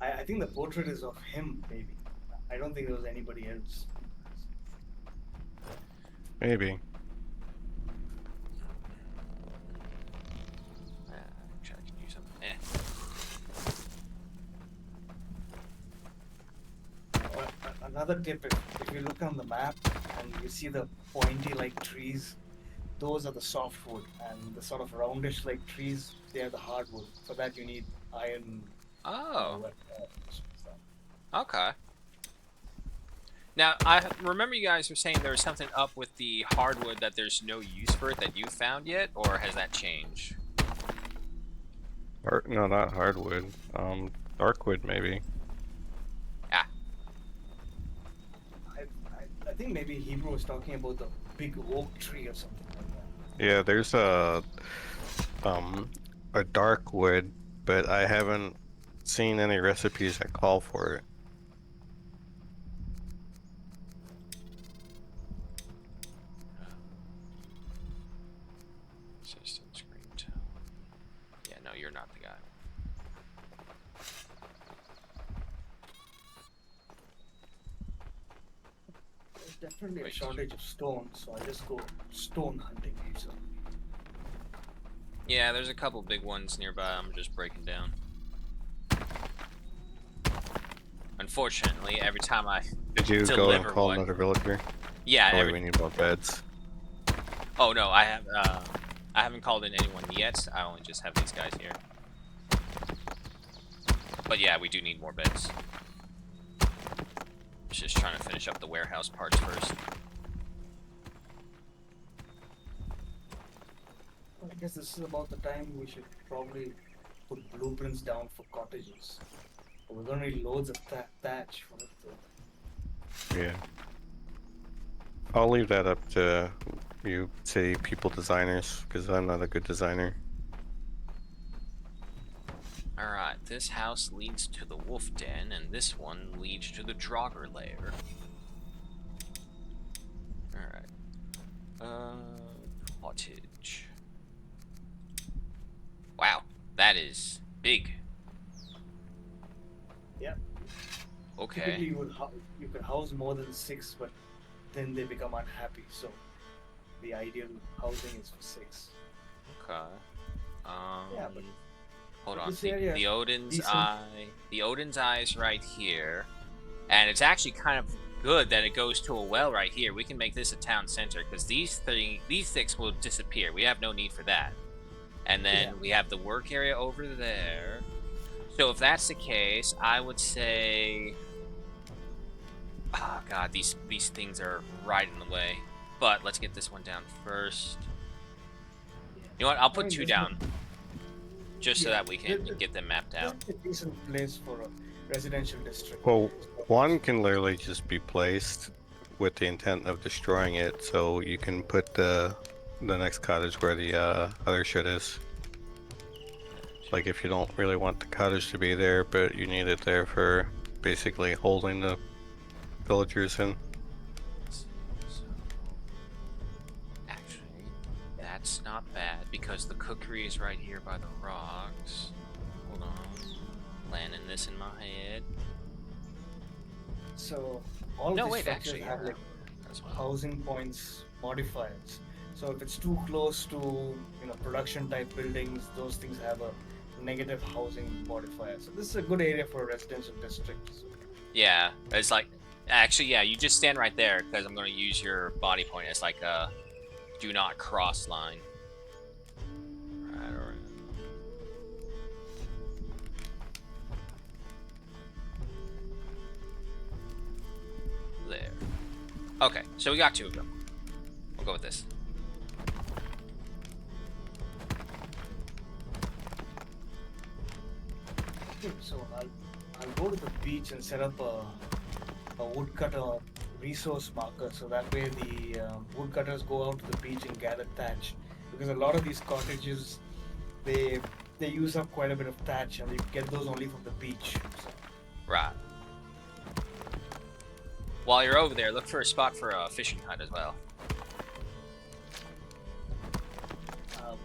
Speaker 3: I think the portrait is of him, maybe. I don't think there was anybody else.
Speaker 2: Maybe.
Speaker 1: Actually, I can use them.
Speaker 3: Another tip: if you look on the map and you see the pointy like trees, those are the softwood, and the sort of roundish like trees, they are the hardwood. For that, you need iron.
Speaker 1: Oh,
Speaker 3: So,
Speaker 1: okay. Now, I remember you guys were saying there was something up with the hardwood that there's no use for it that you found yet, or has that changed?
Speaker 2: No, not hardwood. Darkwood maybe.
Speaker 1: Ah,
Speaker 3: I think maybe Hebrew was talking about the big oak tree or something like that.
Speaker 2: Yeah, there's um a dark wood, but I haven't seen any recipes that call for it.
Speaker 1: system screen tone. Yeah, no, you're not the guy.
Speaker 3: There's definitely a
Speaker 1: Wait.
Speaker 3: shortage of stone, so I just go stone hunting usually.
Speaker 1: Yeah, there's a couple big ones nearby. I'm just breaking down. Unfortunately, every time I
Speaker 2: Did you go and
Speaker 1: deliver
Speaker 2: call
Speaker 1: one,
Speaker 2: another villager?
Speaker 1: yeah,
Speaker 2: Oh, wait, we need more beds.
Speaker 1: Oh no, I haven't called in anyone yet. I only just have these guys here. But yeah, we do need more beds. Just trying to finish up the warehouse parts first.
Speaker 3: I guess this is about the time we should probably put blueprints down for cottages. We're gonna need loads of thatch for it though.
Speaker 2: Yeah. I'll leave that up to you, say, people designers, because I'm not a good designer.
Speaker 1: Alright, this house leads to the wolf den, and this one leads to the Draugr lair. Alright. Cottage. Wow, that is big.
Speaker 3: Yeah.
Speaker 1: Okay.
Speaker 3: Typically, you could house more than 6, but then they become unhappy. So the ideal housing is for 6.
Speaker 1: Okay.
Speaker 3: Yeah, but
Speaker 1: hold
Speaker 3: but
Speaker 1: on.
Speaker 3: this area
Speaker 1: The Odin's
Speaker 3: decent.
Speaker 1: Eye. The Odin's Eye is right here, and it's actually kind of good that it goes to a well right here. We can make this a town center because these 6 will disappear. We have no need for that. And then
Speaker 3: Yeah.
Speaker 1: we have the work area over there. So if that's the case, I would say, oh god, these things are right in the way. But let's get this one down first. You know what? I'll put 2 down. Just so that we can get them mapped out.
Speaker 3: It's a decent place for a residential district.
Speaker 2: Well, one can literally just be placed with the intent of destroying it, so you can put the next cottage where the other shit is. Like if you don't really want the cottage to be there, but you need it there for basically holding the villagers in.
Speaker 1: Actually, that's not bad because the cookery is right here by the rocks. Hold on. Planning this in my head.
Speaker 3: So all
Speaker 1: No,
Speaker 3: these
Speaker 1: wait,
Speaker 3: structures
Speaker 1: actually,
Speaker 3: have
Speaker 1: yeah.
Speaker 3: like
Speaker 1: That's what
Speaker 3: housing points modifiers. So if it's too close to production type buildings, those things have a negative housing modifier. So this is a good area for a residential district. So,
Speaker 1: yeah, it's like, actually, yeah, you just stand right there because I'm going to use your body point as like a do not cross line. Alright. There. Okay, so we got 2 of them. We'll go with this.
Speaker 3: okay, so I'll go to the beach and set up a woodcutter resource marker, so that way the woodcutters go out to the beach and gather thatch, because a lot of these cottages they use up quite a bit of thatch, and you get those only from the beach. So,
Speaker 1: Right. While you're over there, look for a spot for a fishing hut as well.
Speaker 3: um,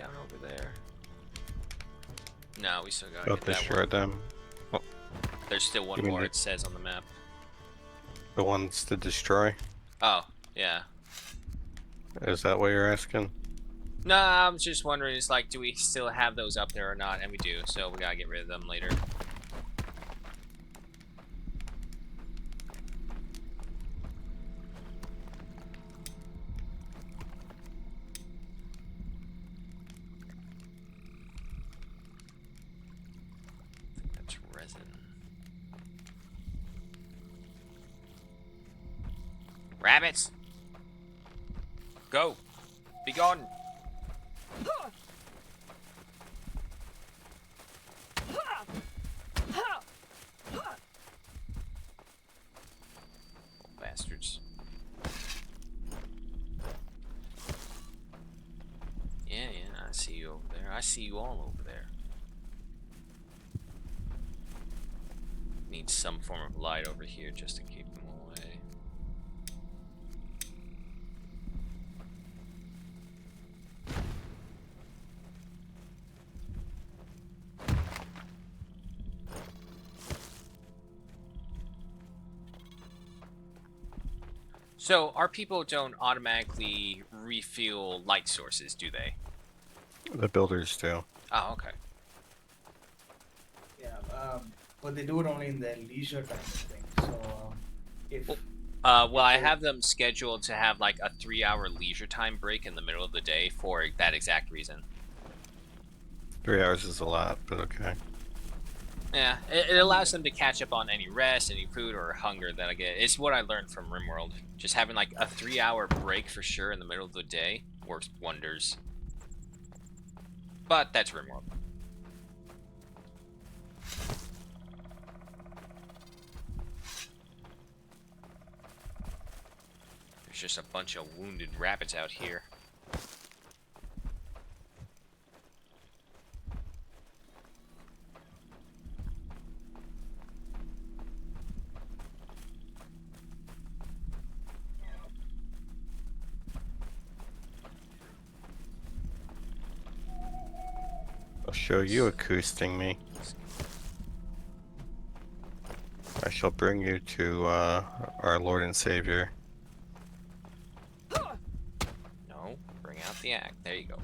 Speaker 1: down over there. No, we still gotta
Speaker 2: I'll
Speaker 1: get that
Speaker 2: destroy
Speaker 1: one.
Speaker 2: them.
Speaker 1: There's still one
Speaker 2: You mean
Speaker 1: more,
Speaker 2: the-
Speaker 1: it says on the map.
Speaker 2: The ones to destroy?
Speaker 1: Oh, yeah.
Speaker 2: Is that what you're asking?
Speaker 1: No, I'm just wondering, it's like, do we still have those up there or not? And we do, so we gotta get rid of them later. That's resin. Rabbits! Go! Be gone! Bastards. Yeah, I see you over there. I see you all over there. Need some form of light over here just to keep them away. So, our people don't automatically refuel light sources, do they?
Speaker 2: The builders do.
Speaker 1: Oh, okay.
Speaker 3: Yeah, but they do it only in their leisure time, I think. So if
Speaker 1: Well, I
Speaker 3: Okay.
Speaker 1: have them scheduled to have like a 3-hour leisure time break in the middle of the day for that exact reason.
Speaker 2: 3 hours is a lot, but okay.
Speaker 1: Yeah, it allows them to catch up on any rest, any food, or hunger that I get. It's what I learned from RimWorld. Just having like a 3-hour break for sure in the middle of the day works wonders. But that's RimWorld. There's just a bunch of wounded rabbits out here.
Speaker 2: I'll show you acousting me. I shall bring you to our Lord and Savior.
Speaker 1: No, bring out the axe. There you go.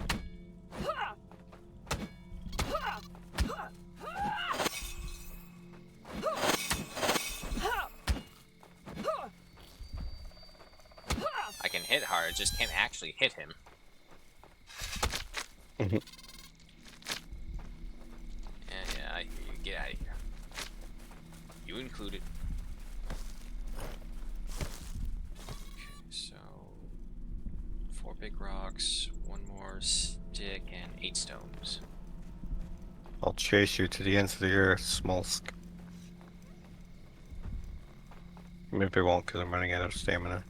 Speaker 1: I can hit hard, just can't actually hit him.
Speaker 2: Mhm.
Speaker 1: Yeah, I hear you. Get out of here. You included. Okay, so 4 big rocks, 1 more stick, and 8 stones.
Speaker 2: I'll chase you to the ends of the earth, Smolsk. Maybe I won't because I'm running out of stamina.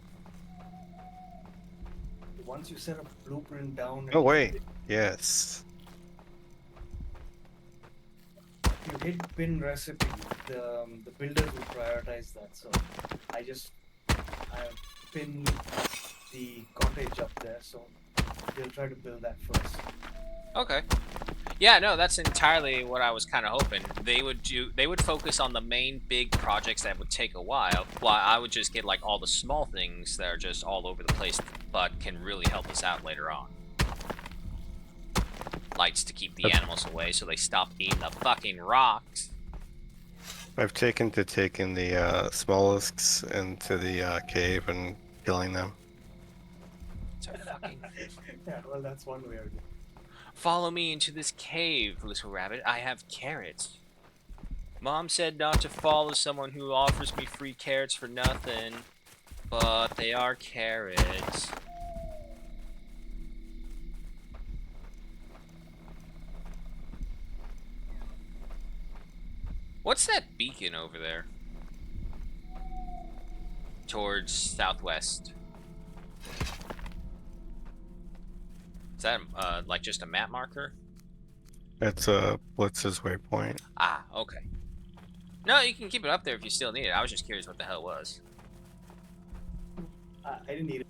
Speaker 3: once you set a blueprint down,
Speaker 2: Oh
Speaker 3: and
Speaker 2: wait, yes.
Speaker 3: you hit pin recipe, the builders will prioritize that. So I pinned the cottage up there, so they'll try to build that first.
Speaker 1: Okay. Yeah, no, that's entirely what I was kind of hoping. They would focus on the main big projects that would take a while I would just get like all the small things that are just all over the place but can really help us out later on. Lights to keep the animals away so they stop eating the fucking rocks.
Speaker 2: I've taken the mollusks into the cave and killing them.
Speaker 1: So fucking
Speaker 3: Yeah, well, that's one way of it.
Speaker 1: follow me into this cave, little rabbit. I have carrots. Mom said not to follow someone who offers me free carrots for nothing, but they are carrots. What's that beacon over there? Towards southwest. Is that like just a map marker?
Speaker 2: It's Blitz's waypoint.
Speaker 1: Ah, okay. No, you can keep it up there if you still need it. I was just curious what the hell it was.
Speaker 3: I didn't need it.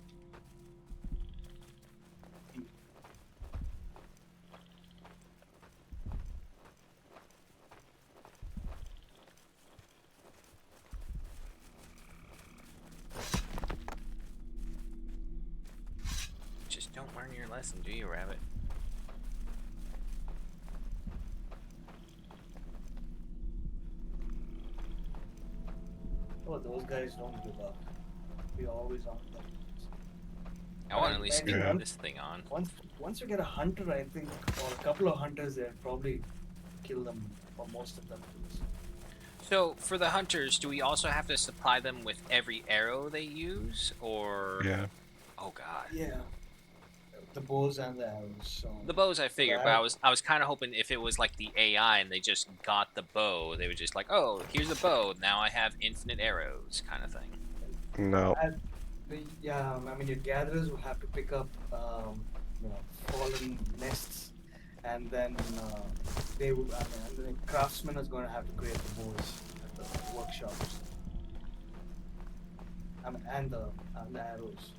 Speaker 1: lesson, do you, Rabbit?
Speaker 3: Oh, those guys don't give up. We always on them.
Speaker 1: I want to at least
Speaker 3: think
Speaker 2: Yeah.
Speaker 1: get this thing on.
Speaker 3: once you get a hunter, I think, or a couple of hunters, they'll probably kill them, or most of them.
Speaker 1: So, for the hunters, do we also have to supply them with every arrow they use, or?
Speaker 2: Yeah.
Speaker 1: Oh God.
Speaker 3: Yeah, the bows and the arrows. So
Speaker 1: The bows I
Speaker 3: for the
Speaker 1: figured, but I was kind of hoping if it was like the AI and they just got the bow, they would just like, oh, here's a bow, now I have infinite arrows, kind of thing.
Speaker 2: No.
Speaker 3: yeah, I mean, your gatherers will have to pick up, fallen nests, and then they will. I mean, and the craftsman is going to have to create the bows at the workshops. I mean, and the arrows.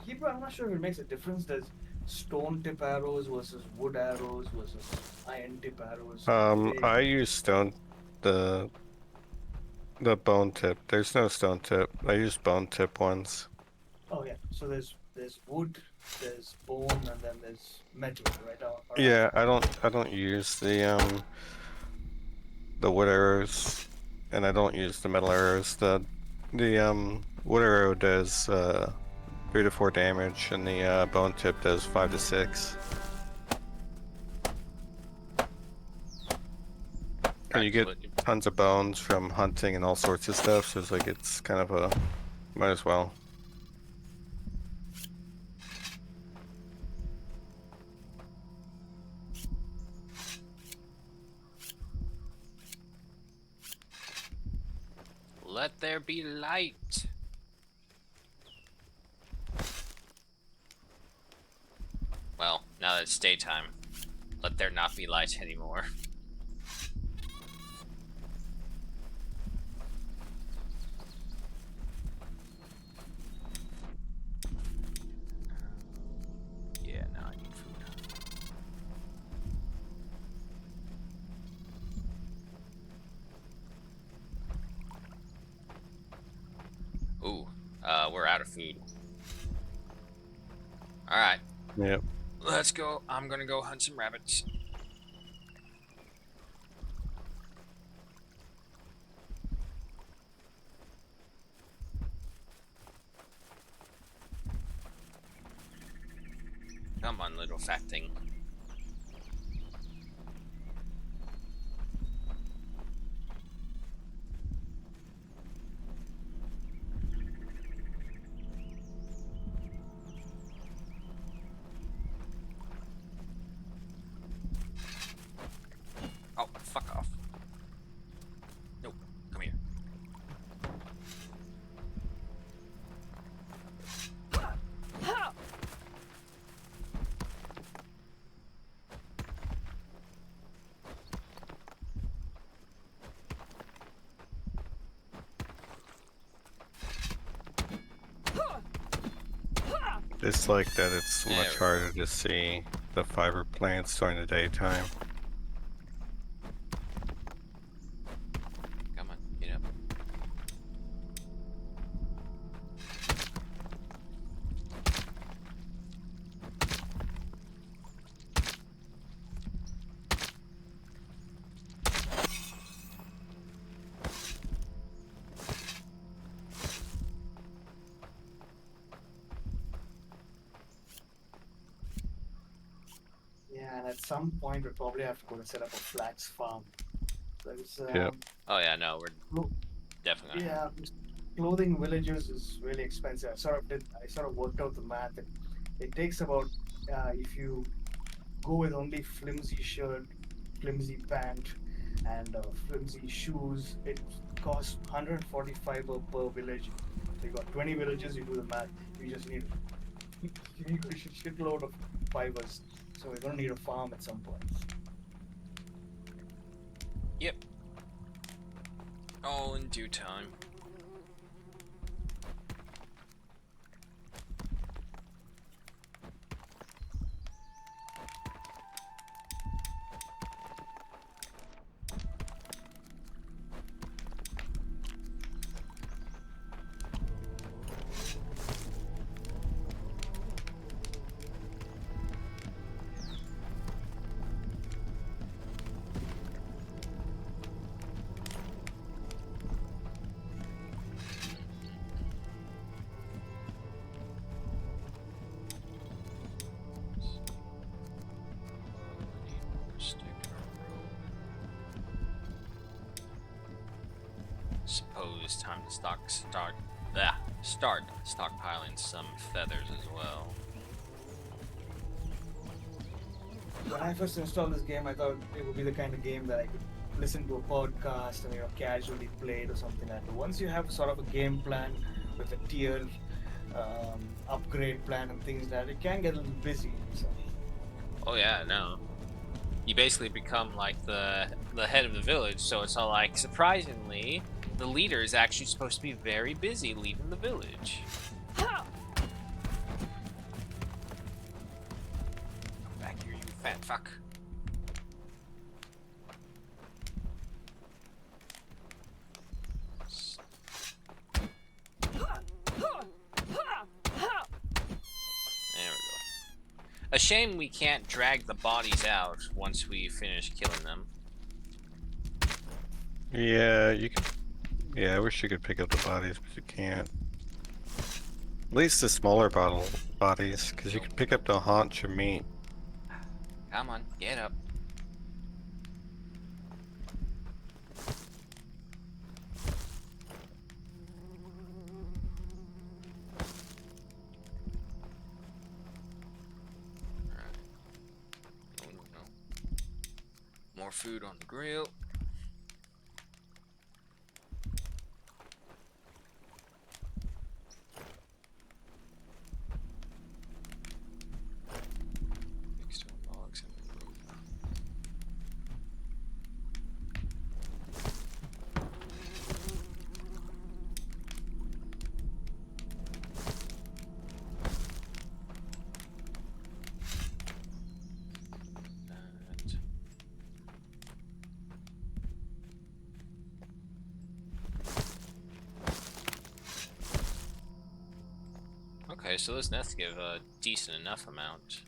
Speaker 3: Hebrew, I'm not sure if it makes a difference. There's stone tip arrows versus wood arrows versus iron tip arrows.
Speaker 2: I use the the bone tip. There's no stone tip. I use bone tip ones.
Speaker 3: Oh yeah, so there's wood, there's bone, and then there's metal, right? Or
Speaker 2: Yeah,
Speaker 3: iron.
Speaker 2: I don't use the wood arrows, and I don't use the metal arrows. The wood arrow does 3 to 4 damage, and the bone tip does 5 to 6. And you get tons of bones from hunting and all sorts of stuff, so it's like it's kind of a might as well.
Speaker 1: Let there be light. Well, now that it's daytime, let there not be light anymore. Yeah, now I need food. Ooh, we're out of food. Alright,
Speaker 2: Yep.
Speaker 1: let's go. I'm gonna go hunt some rabbits. Come on, little fat thing. Oh, fuck off. Nope, come here.
Speaker 2: It's like that it's
Speaker 1: There
Speaker 2: much
Speaker 1: we
Speaker 2: harder to see the fiber plants during the daytime.
Speaker 1: Come on, get up.
Speaker 3: Yeah, and at some point we probably have to go to set up a flax farm. There's
Speaker 2: Yep.
Speaker 1: Oh yeah, no, we're
Speaker 3: clo-
Speaker 1: definitely gonna have.
Speaker 3: yeah, clothing villages is really expensive. I sort of worked out the math. It takes about if you go with only flimsy shirt, flimsy pant, and flimsy shoes, it costs 145 per village. So you got 20 villages. You do the math. You just need you need a shitload of fibers. So we're gonna need a farm at some point.
Speaker 1: Yep. All in due time. suppose time to start stockpiling some feathers as well.
Speaker 3: When I first installed this game, I thought it would be the kind of game that I could listen to a podcast and casually play it or something like that. But once you have sort of a game plan with a tier upgrade plan and things like that, it can get a little busy. So
Speaker 1: Oh yeah, no. You basically become like the head of the village, so it's all like, surprisingly, the leader is actually supposed to be very busy leading the village. Come back here, you fat fuck. There we go. A shame we can't drag the bodies out once we finish killing them.
Speaker 2: Yeah, you can. Yeah, I wish you could pick up the bodies, but you can't. At least the smaller bodies, because you can pick up the haunch or meat.
Speaker 1: Come on, get up. Alright. No. More food on the grill. Fixed logs and the rope. That. Okay, so this nest give a decent enough amount.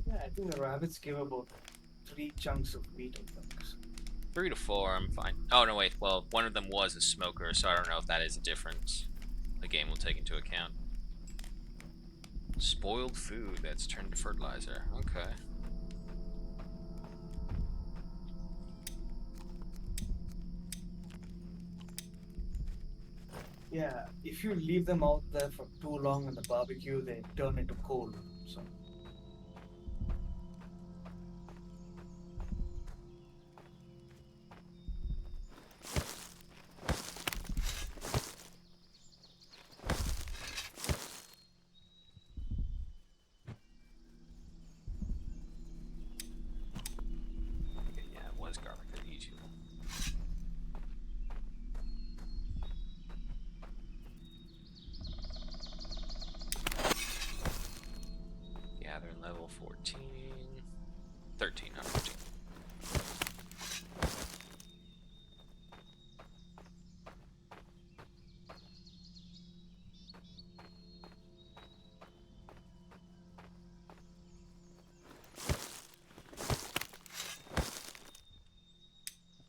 Speaker 3: yeah, I think the rabbits give about 3 chunks of meat of them.
Speaker 1: 3 to 4, I'm fine. Oh no, wait. Well, one of them was a smoker, so I don't know if that is a difference. The game will take into account. Spoiled food that's turned to fertilizer. Okay.
Speaker 3: Yeah, if you leave them out there for too long in the barbecue, they turn into coal. So
Speaker 1: Okay, yeah, it was garlic. I'd eat you. Gathering level 14. 13, not 14.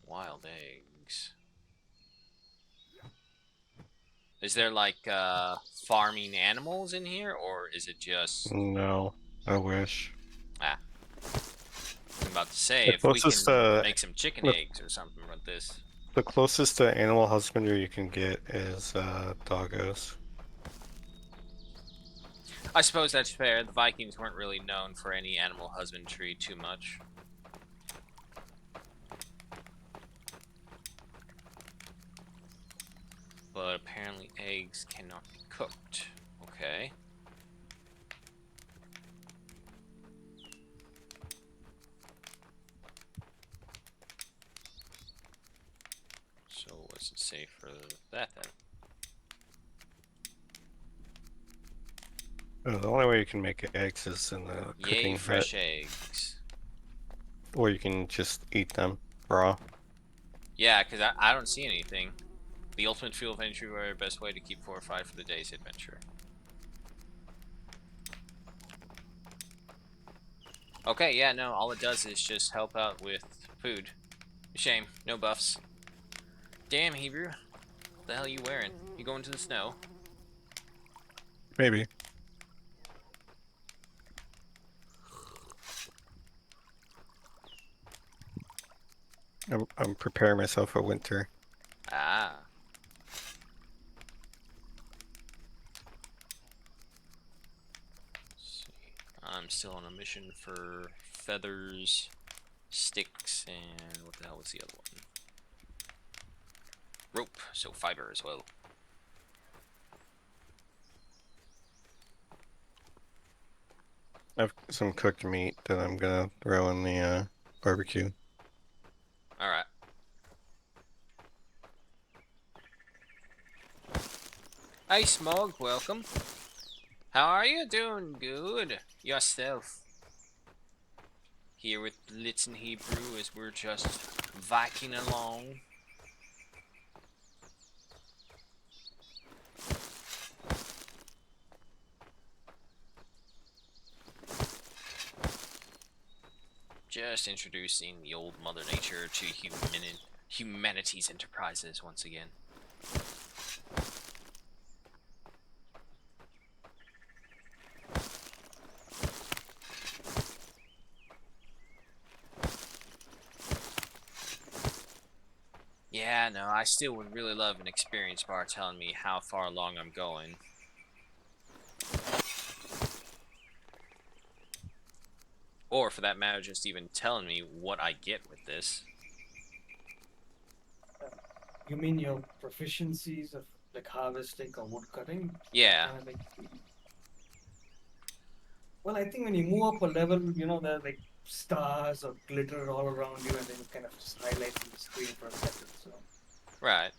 Speaker 1: Wild eggs. Is there like farming animals in here, or is it just
Speaker 2: No, I wish.
Speaker 1: ah? I'm about to say
Speaker 2: The
Speaker 1: if we can
Speaker 2: closest,
Speaker 1: make some chicken
Speaker 2: the,
Speaker 1: eggs or something with this.
Speaker 2: the closest to animal husbandry you can get is doggos.
Speaker 1: I suppose that's fair. The Vikings weren't really known for any animal husbandry too much. But apparently eggs cannot be cooked. Okay. So what's it say for that then?
Speaker 2: Oh, the only way you can make eggs is in the
Speaker 1: Yay,
Speaker 2: cooking hut,
Speaker 1: fresh eggs.
Speaker 2: or you can just eat them raw.
Speaker 1: Yeah, because I don't see anything. The ultimate fuel of entry were best way to keep fortified for the day's adventure. Okay, yeah, no, all it does is just help out with food. Shame, no buffs. Damn, Hebrew. What the hell are you wearing? You going to the snow?
Speaker 2: Maybe. I'm preparing myself for winter.
Speaker 1: Ah. Let's see. I'm still on a mission for feathers, sticks, and what the hell was the other one? Rope, so fiber as well.
Speaker 2: I've some cooked meat that I'm gonna throw in the barbecue.
Speaker 1: Alright. Hey Smog, welcome. How are you doing? Good. Yourself. Here with Blitz and Hebrew as we're just Viking along. Just introducing the old Mother Nature to humanity's enterprises once again. Yeah, no, I still would really love an experience bar telling me how far along I'm going. Or, for that matter, just even telling me what I get with this.
Speaker 3: You mean your proficiencies of like harvesting or wood cutting?
Speaker 1: Yeah,
Speaker 3: Kind of like. Well, I think when you move up a level, there are like stars or glitter all around you, and then it kind of just highlights on the screen for a second. So.
Speaker 1: right.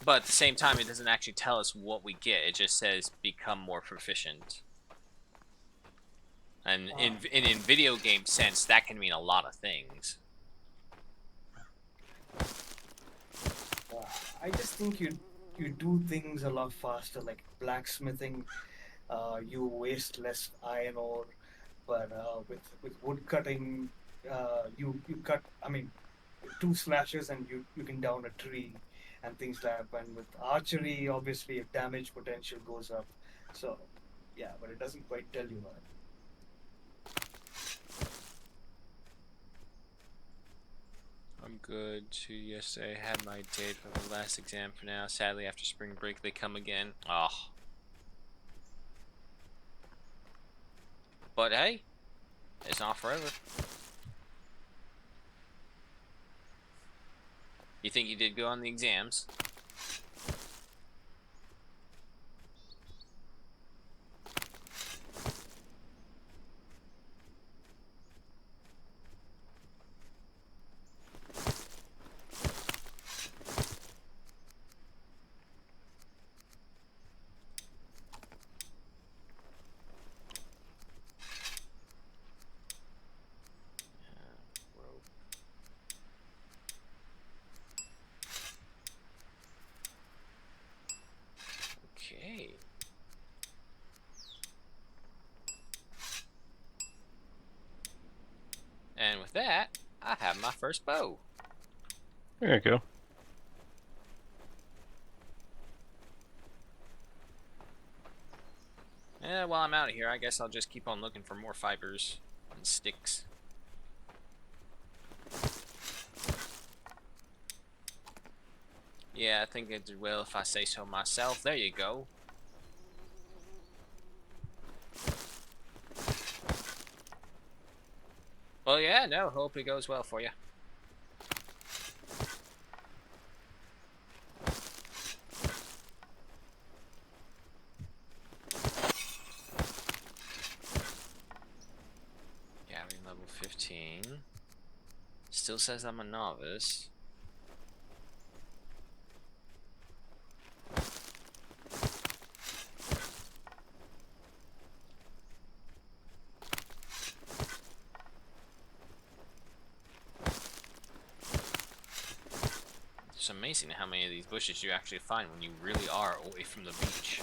Speaker 1: But at the same time, it doesn't actually tell us what we get. It just says become more proficient. And in video game sense, that can mean a lot of things.
Speaker 3: I just think you do things a lot faster, like blacksmithing. You waste less iron ore, but with wood cutting, you cut. I mean, two slashes and you can down a tree and things like that. And with archery, obviously, your damage potential goes up. So, yeah, but it doesn't quite tell you that.
Speaker 1: I'm good to yesterday. I had my date for the last exam for now. Sadly, after spring break, they come again. Oh. But hey, it's not forever. You think you did good on the exams? Rope. Okay. And with that, I have my first bow.
Speaker 2: There you go.
Speaker 1: Yeah, while I'm out of here, I guess I'll just keep on looking for more fibers and sticks. Yeah, I think it did well if I say so myself. There you go. Well, yeah, no, hope it goes well for you. Gathering level 15. Still says I'm a novice. It's amazing how many of these bushes you actually find when you really are away from the beach.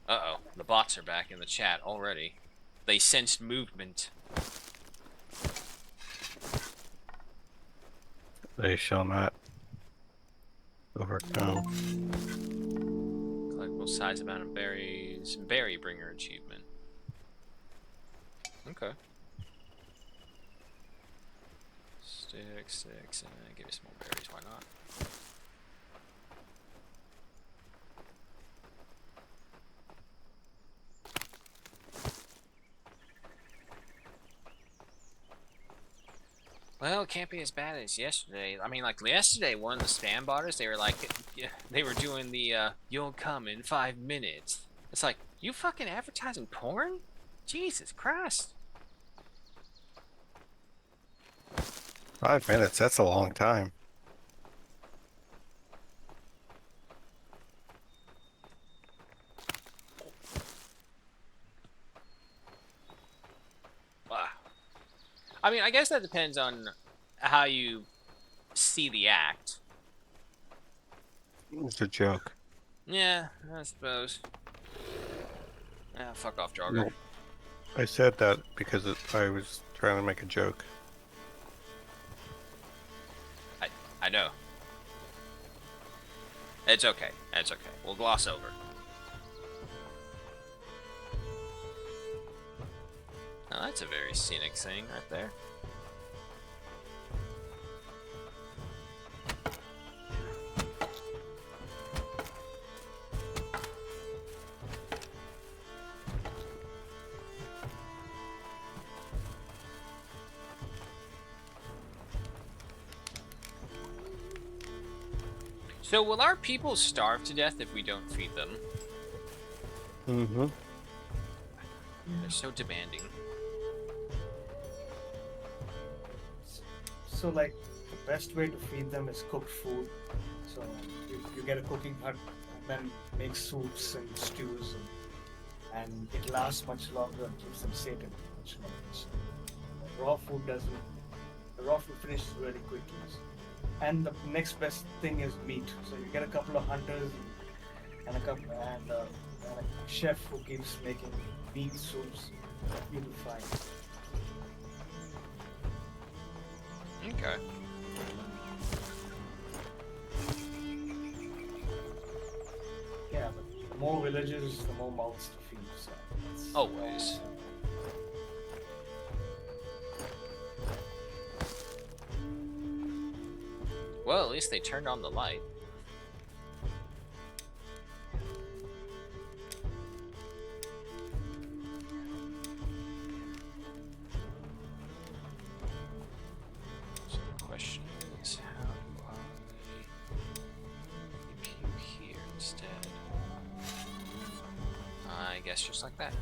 Speaker 1: Uh-oh, the bots are back in the chat already. They sensed movement.
Speaker 2: They shall not overcome.
Speaker 1: Collectible size amount of berries. Berry bringer achievement. Okay. Sticks, and give me some more berries. Why not? Well, it can't be as bad as yesterday. I mean, like yesterday, one of the spam botters, they were like, they were doing the, you'll come in 5 minutes. It's like, you fucking advertising porn? Jesus Christ.
Speaker 2: 5 minutes, that's a long time.
Speaker 1: Wow. I mean, I guess that depends on how you see the act.
Speaker 2: It's a joke.
Speaker 1: Yeah, I suppose. Ah, fuck off, Draugr.
Speaker 2: No, I said that because I was trying to make a joke.
Speaker 1: I know. It's okay. It's okay. We'll gloss over. Oh, that's a very scenic thing right there. So will our people starve to death if we don't feed them?
Speaker 2: Mm-hmm.
Speaker 1: They're so demanding.
Speaker 3: So like the best way to feed them is cooked food. So you get a cooking hut and then make soups and stews and it lasts much longer and keeps them sated much longer. So raw food doesn't. The raw food finishes really quickly. And the next best thing is meat. So you get a couple of hunters and a chef who keeps making meat soups. You'll be fine.
Speaker 1: Okay.
Speaker 3: Yeah, but the more villages, the more mouths to feed. So that's
Speaker 1: Always. Well, at least they turned on the light. So the question is, how do I keep you here instead? I guess just like that.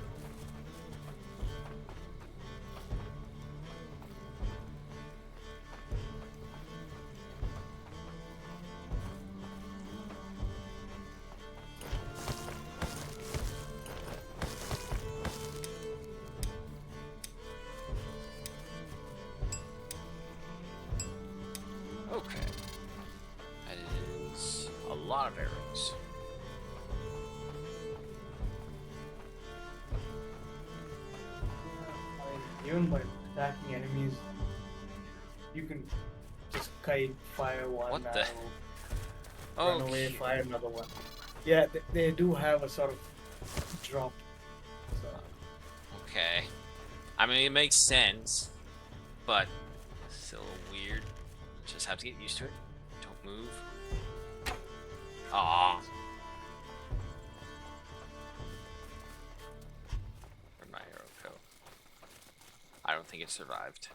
Speaker 1: Okay. That is a lot of arrows.
Speaker 3: I mean, even by attacking enemies, you can just kite, fire one
Speaker 1: What the-
Speaker 3: arrow, run away,
Speaker 1: Okay.
Speaker 3: fire another one. Yeah, they do have a sort of drop. So,
Speaker 1: Okay. I mean, it makes sense, but still a little weird. Just have to get used to it. Don't move. Ah. Where'd my arrow go? I don't think it survived.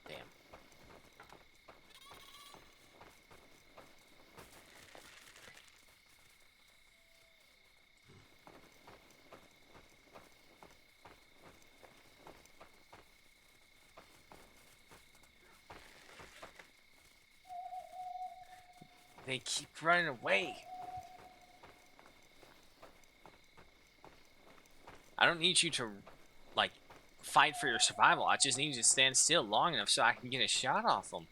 Speaker 1: Damn. They keep running away. I don't need you to, like, fight for your survival. I just need you to stand still long enough so I can get a shot off them.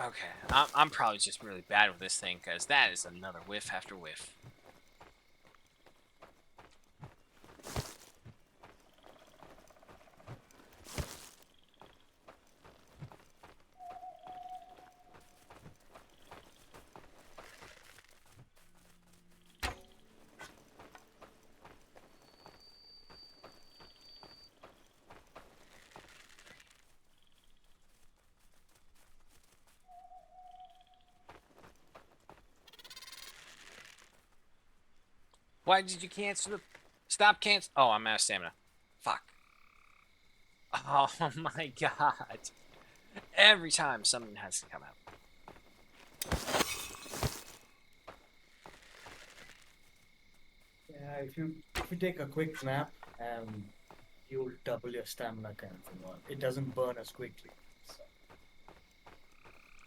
Speaker 1: Okay, I'm probably just really bad with this thing, because that is another whiff after whiff. Why did you cancel the... Stop cancel... Oh, I'm out of stamina. Fuck. Oh my god. Every time something has to come out.
Speaker 3: Yeah, if you take a quick nap, you'll double your stamina kind of thing. Or it doesn't burn as quickly. So.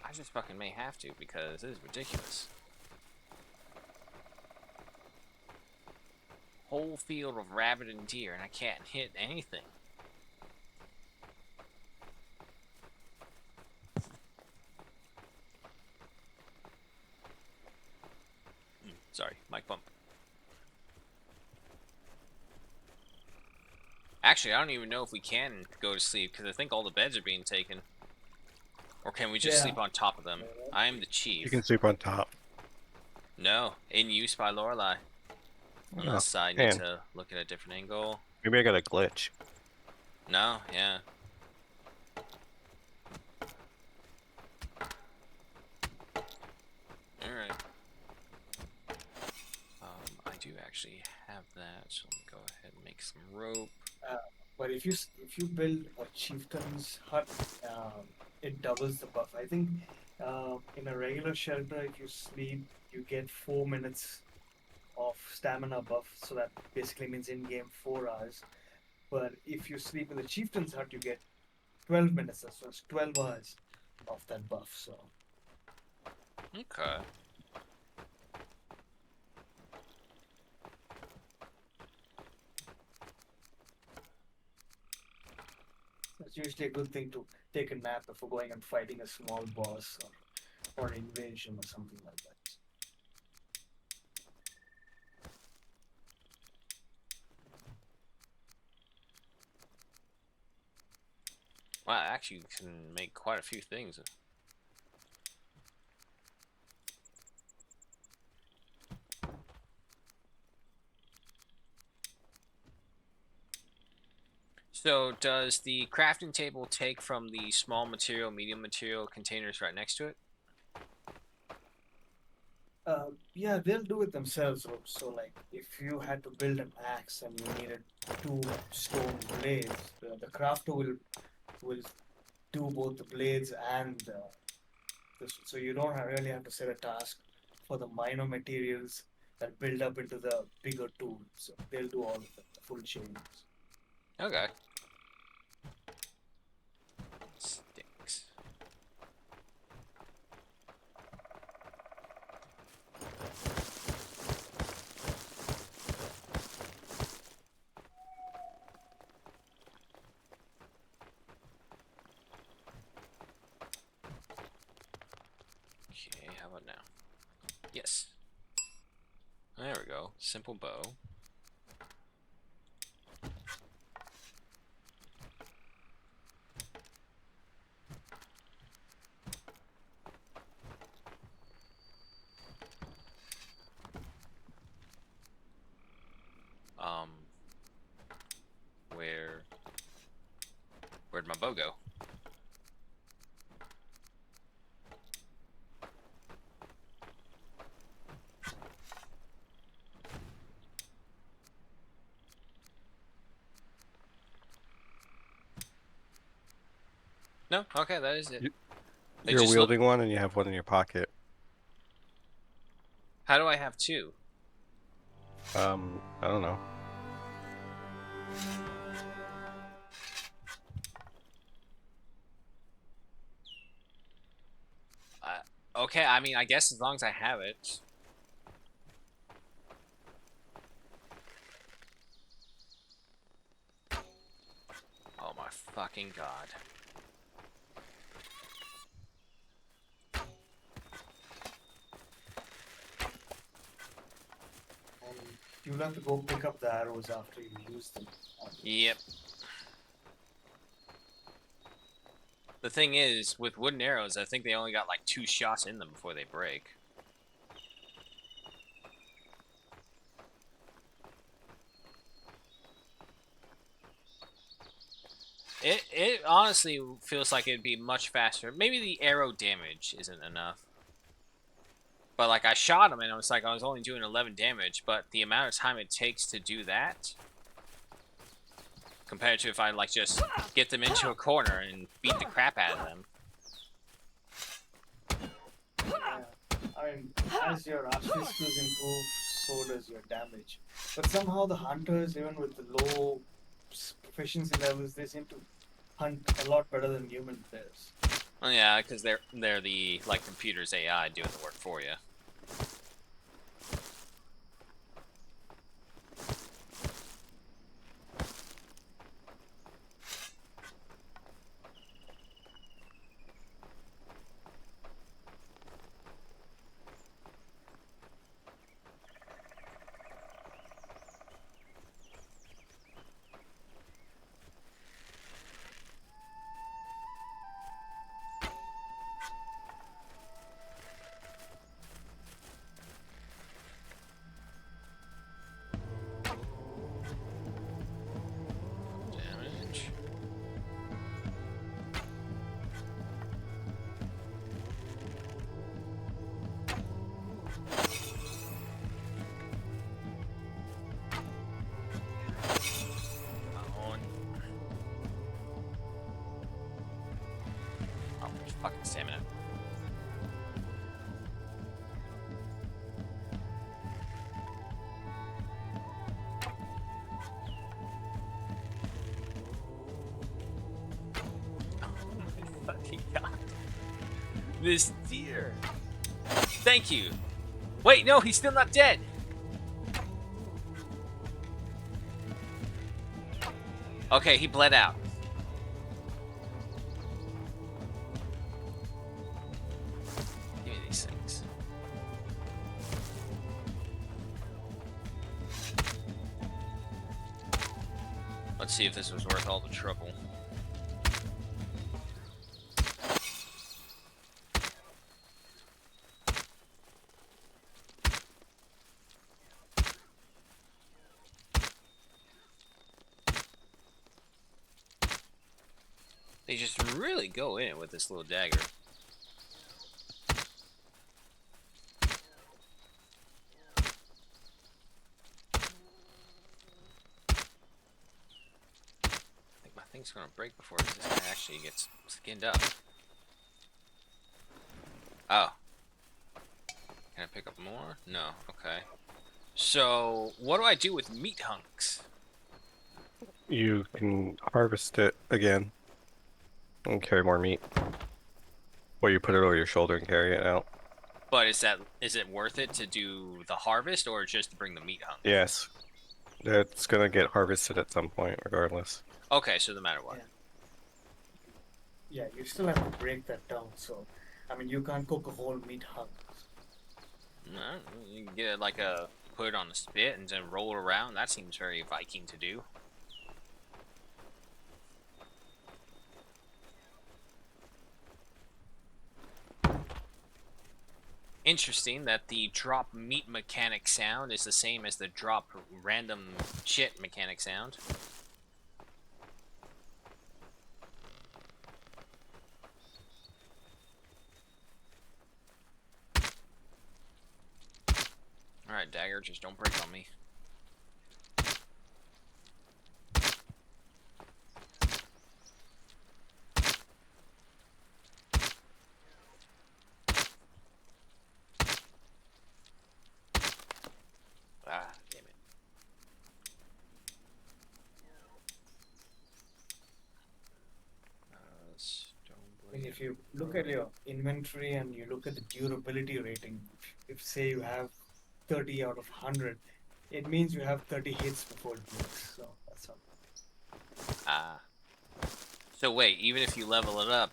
Speaker 1: I just fucking may have to, because this is ridiculous. Whole field of rabbit and deer, and I can't hit anything. Sorry, mic bump. Actually, I don't even know if we can go to sleep, because I think all the beds are being taken. Or can we just
Speaker 3: Yeah.
Speaker 1: sleep on top of them? I am the
Speaker 2: You
Speaker 1: chief.
Speaker 2: can sleep on top.
Speaker 1: No, in use by Lorelei.
Speaker 2: Oh,
Speaker 1: Unless I need
Speaker 2: man,
Speaker 1: to look at a different angle.
Speaker 2: maybe I got a glitch.
Speaker 1: No, yeah. Alright. I do actually have that, so let me go ahead and make some rope.
Speaker 3: But if you build a chieftain's hut, it doubles the buff. I think in a regular shelter, if you sleep, you get 4 minutes of stamina buff. So that basically means in game 4 hours. But if you sleep in the chieftain's hut, you get 12 minutes. So it's 12 hours of that buff. So
Speaker 1: Okay.
Speaker 3: it's usually a good thing to take a nap before going and fighting a small boss or invasion or something like that.
Speaker 1: Well, actually, you can make quite a few things. So, does the crafting table take from the small material, medium material containers right next to it?
Speaker 3: Yeah, they'll do it themselves. So, like, if you had to build an axe and you needed 2 stone blades, the crafter will do both the blades and this. So you don't really have to set a task for the minor materials that build up into the bigger tool. So they'll do all of it, the full chains.
Speaker 1: Okay. Sticks. Okay, how about now? Yes. There we go. Simple bow. Um, where'd my bow go? No? Okay, that is it.
Speaker 2: You-
Speaker 1: They
Speaker 2: You're
Speaker 1: just look...
Speaker 2: wielding one and you have one in your pocket.
Speaker 1: How do I have two?
Speaker 2: I don't know.
Speaker 1: Okay, I mean, I guess as long as I have it. Oh my fucking god.
Speaker 3: You'll have to go pick up the arrows after you use them.
Speaker 1: Yep. The thing is, with wooden arrows, I think they only got like 2 shots in them before they break. It honestly feels like it'd be much faster. Maybe the arrow damage isn't enough. But like I shot him and I was like I was only doing 11 damage, but the amount of time it takes to do that compared to if I like just get them into a corner and beat the crap out of them.
Speaker 3: Yeah. I mean, as your archery skills improve, so does your damage. But somehow the hunters, even with the low proficiency levels, they seem to hunt a lot better than human players.
Speaker 1: Well, yeah, because they're the like computer's AI doing the work for you. Damage. Oh, fucking stamina. Fucking god. This deer. Thank you. Wait, no, he's still not dead. Okay, he bled out. Give me these things. Let's see if this was worth all the trouble. They just really go in with this little dagger. I think my thing's gonna break before this guy actually gets skinned up. Oh. Can I pick up more? No. Okay. So, what do I do with meat hunks?
Speaker 2: You can harvest it again and carry more meat. Or you put it over your shoulder and carry it out.
Speaker 1: But is it worth it to do the harvest or just to bring the meat hunk?
Speaker 2: Yes. It's gonna get harvested at some point, regardless.
Speaker 1: Okay, so no matter what.
Speaker 3: Yeah, you still have to break that down. So, I mean, you can't cook a whole meat hunk.
Speaker 1: No, you can get like a put it on the spit and then roll it around. That seems very Viking to do. Interesting that the drop meat mechanic sound is the same as the drop random shit mechanic sound. Alright, dagger, just don't break on me. Ah, damn it.
Speaker 3: I mean, if you look at your inventory and you look at the durability rating, if say you have 30 out of 100, it means you have 30 hits before it breaks. So that's all.
Speaker 1: Ah. So wait, even if you level it up,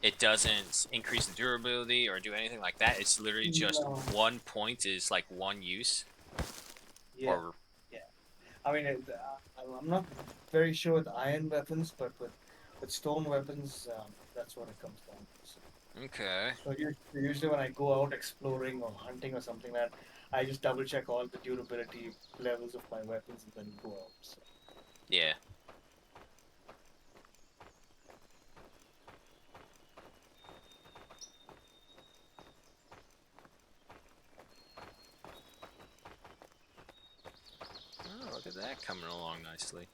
Speaker 1: it doesn't increase the durability or do anything like that. It's literally just
Speaker 3: No.
Speaker 1: 1 point is like 1 use.
Speaker 3: Yeah,
Speaker 1: Or
Speaker 3: yeah. I mean, I'm not very sure with iron weapons, but with stone weapons, that's what it comes down to. So,
Speaker 1: okay.
Speaker 3: usually when I go out exploring or hunting or something like that, I just double check all the durability levels of my weapons and then go out. So.
Speaker 1: Yeah. Oh, look at that coming along nicely.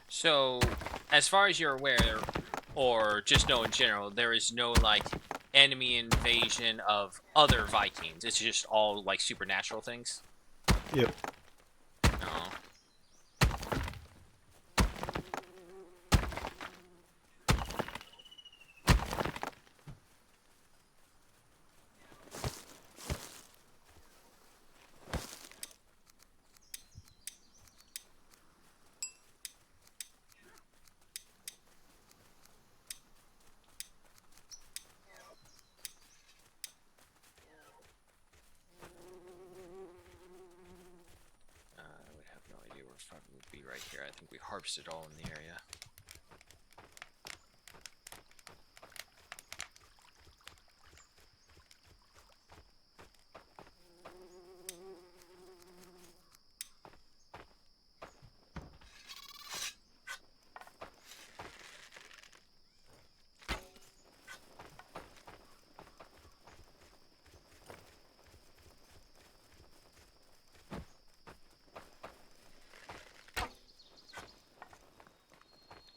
Speaker 1: So, as far as you're aware, or just know in general, there is no like enemy invasion of other Vikings. It's just all like supernatural things.
Speaker 2: Yep.
Speaker 1: Oh. I would have no idea where front would be right here. I think we harvested all in the area.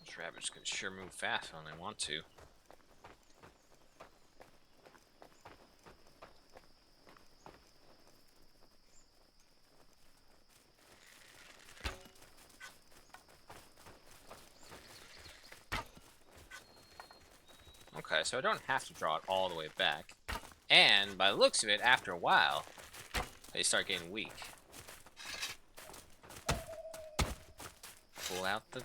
Speaker 1: Those rabbits can sure move fast when they want to. Okay, so I don't have to draw it all the way back. And by the looks of it, after a while, they start getting weak. Pull out the...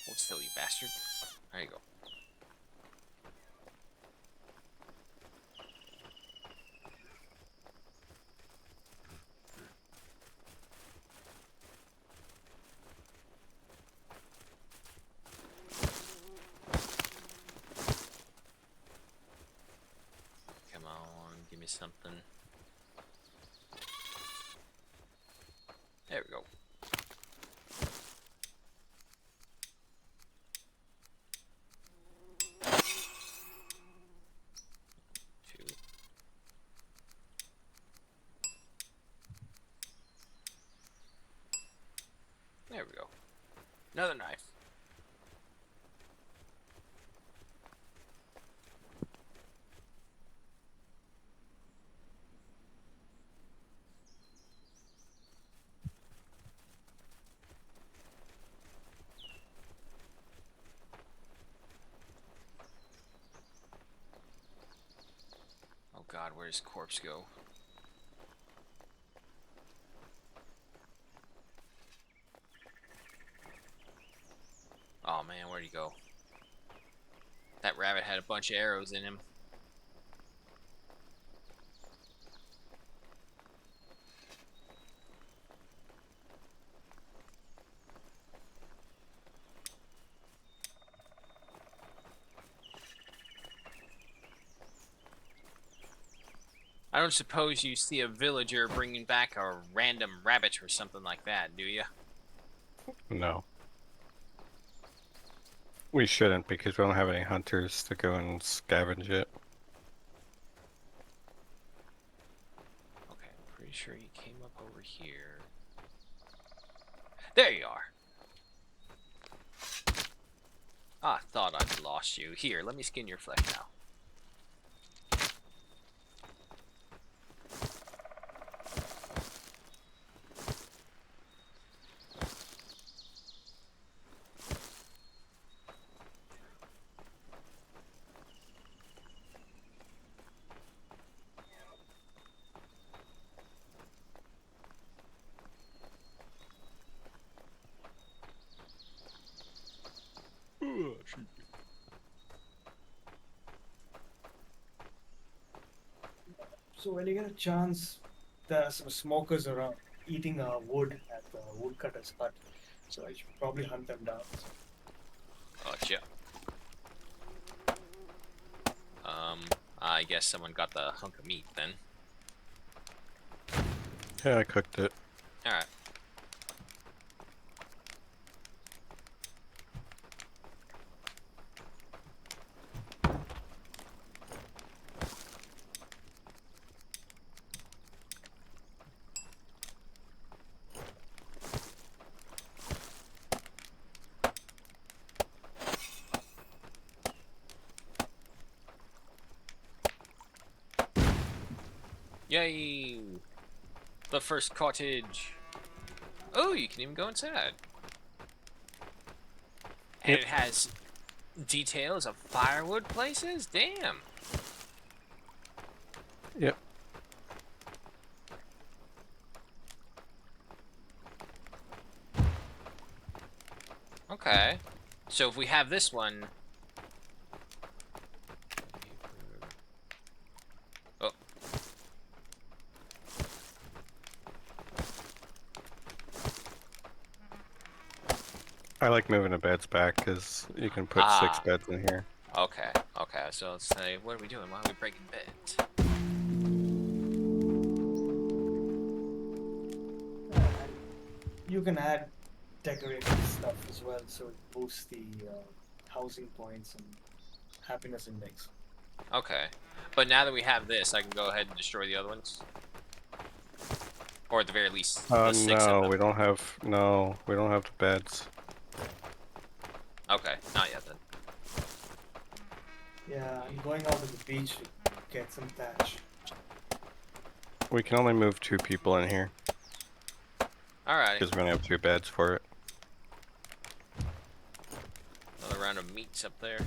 Speaker 1: Hold still, you bastard. There you go. Come on, give me something. There we go. Two. There we go. Another knife. Oh god, where does corpse go? Oh man, where'd he go? That rabbit had a bunch of arrows in him. I don't suppose you see a villager bringing back a random rabbit or something like that, do you?
Speaker 2: No. We shouldn't because we don't have any hunters to go and scavenge it.
Speaker 1: Okay, I'm pretty sure he came up over here. There you are. I thought I'd lost you. Here, let me skin your flesh now.
Speaker 3: So when you get a chance, there are some smokers around eating wood at the woodcutter's hut. So I should probably hunt them down.
Speaker 1: Gotcha. I guess someone got the hunk of meat then.
Speaker 2: Yeah, I cooked it.
Speaker 1: Alright. Yay! The first cottage. Oh, you can even go inside. And
Speaker 2: Yep.
Speaker 1: it has details of firewood places? Damn.
Speaker 2: Yep.
Speaker 1: Okay. So if we have this one... Oh.
Speaker 2: I like moving the beds back because you can put 6
Speaker 1: Ah.
Speaker 2: beds in here.
Speaker 1: Okay. Okay, so let's say, what are we doing? Why are we breaking beds?
Speaker 3: You can add decorated stuff as well, so it boosts the housing points and happiness index.
Speaker 1: Okay. But now that we have this, I can go ahead and destroy the other ones? Or at the very least, the 6 of
Speaker 2: No,
Speaker 1: them.
Speaker 2: we don't have the beds.
Speaker 1: Okay, not yet then.
Speaker 3: Yeah, I'm going out to the beach to get some thatch.
Speaker 2: We can only move 2 people in here
Speaker 1: Alrighty.
Speaker 2: because we only have 2 beds for it.
Speaker 1: Another round of meats up there.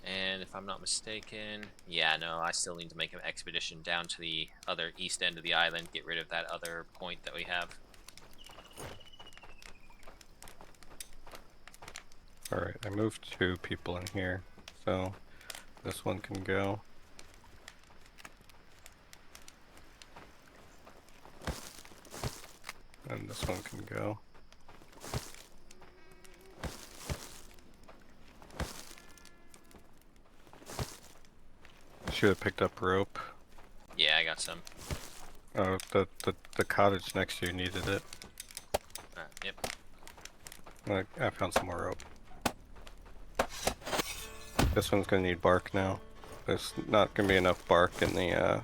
Speaker 1: And if I'm not mistaken, yeah, no, I still need to make an expedition down to the other east end of the island, get rid of that other point that we have.
Speaker 2: Alright, I moved 2 people in here, so this one can go. And this one can go. Should have picked up rope.
Speaker 1: Yeah, I got some.
Speaker 2: Oh, the cottage next to you needed it.
Speaker 1: Yep.
Speaker 2: I found some more rope. This one's gonna need bark now. There's not gonna be enough bark in the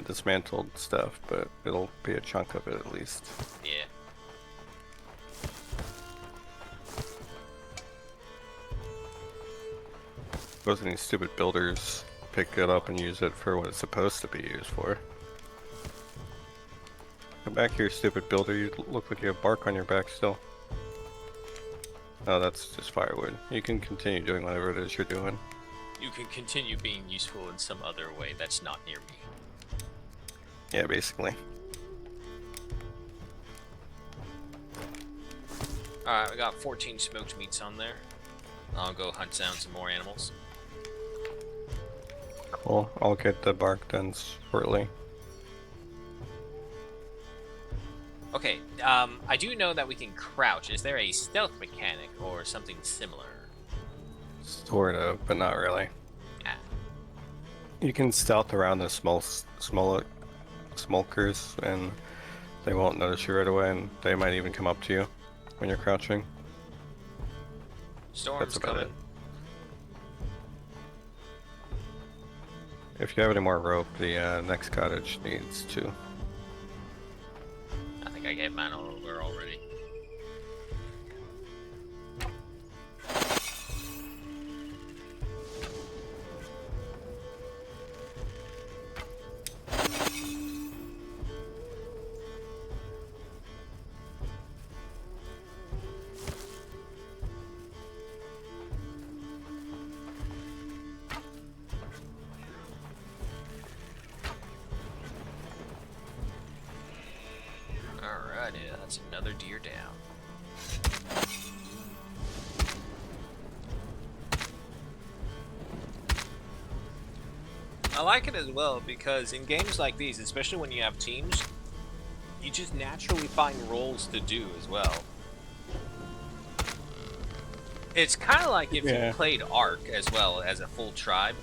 Speaker 2: dismantled stuff, but it'll be a chunk of it at least.
Speaker 1: Yeah.
Speaker 2: Those any stupid builders pick it up and use it for what it's supposed to be used for. Come back here, stupid builder. You look like you have bark on your back still. Oh, that's just firewood. You can continue doing whatever it is you're doing.
Speaker 1: You can continue being useful in some other way that's not near me.
Speaker 2: Yeah, basically.
Speaker 1: Alright, we got 14 smoked meats on there. I'll go hunt down some more animals.
Speaker 2: Cool. I'll get the bark done shortly.
Speaker 1: Okay, I do know that we can crouch. Is there a stealth mechanic or something similar?
Speaker 2: Sort of, but not really.
Speaker 1: Ah.
Speaker 2: You can stealth around the smokers, and they won't notice you right away, and they might even come up to you when you're crouching.
Speaker 1: Storm's
Speaker 2: That's about
Speaker 1: coming.
Speaker 2: it. If you have any more rope, the next cottage needs 2.
Speaker 1: I think I gave mine all over already. Alright, yeah, that's another deer down. I like it as well because in games like these, especially when you have teams, you just naturally find roles to do as well. It's kind of like if you
Speaker 2: Yeah.
Speaker 1: played Ark as well as a full tribe.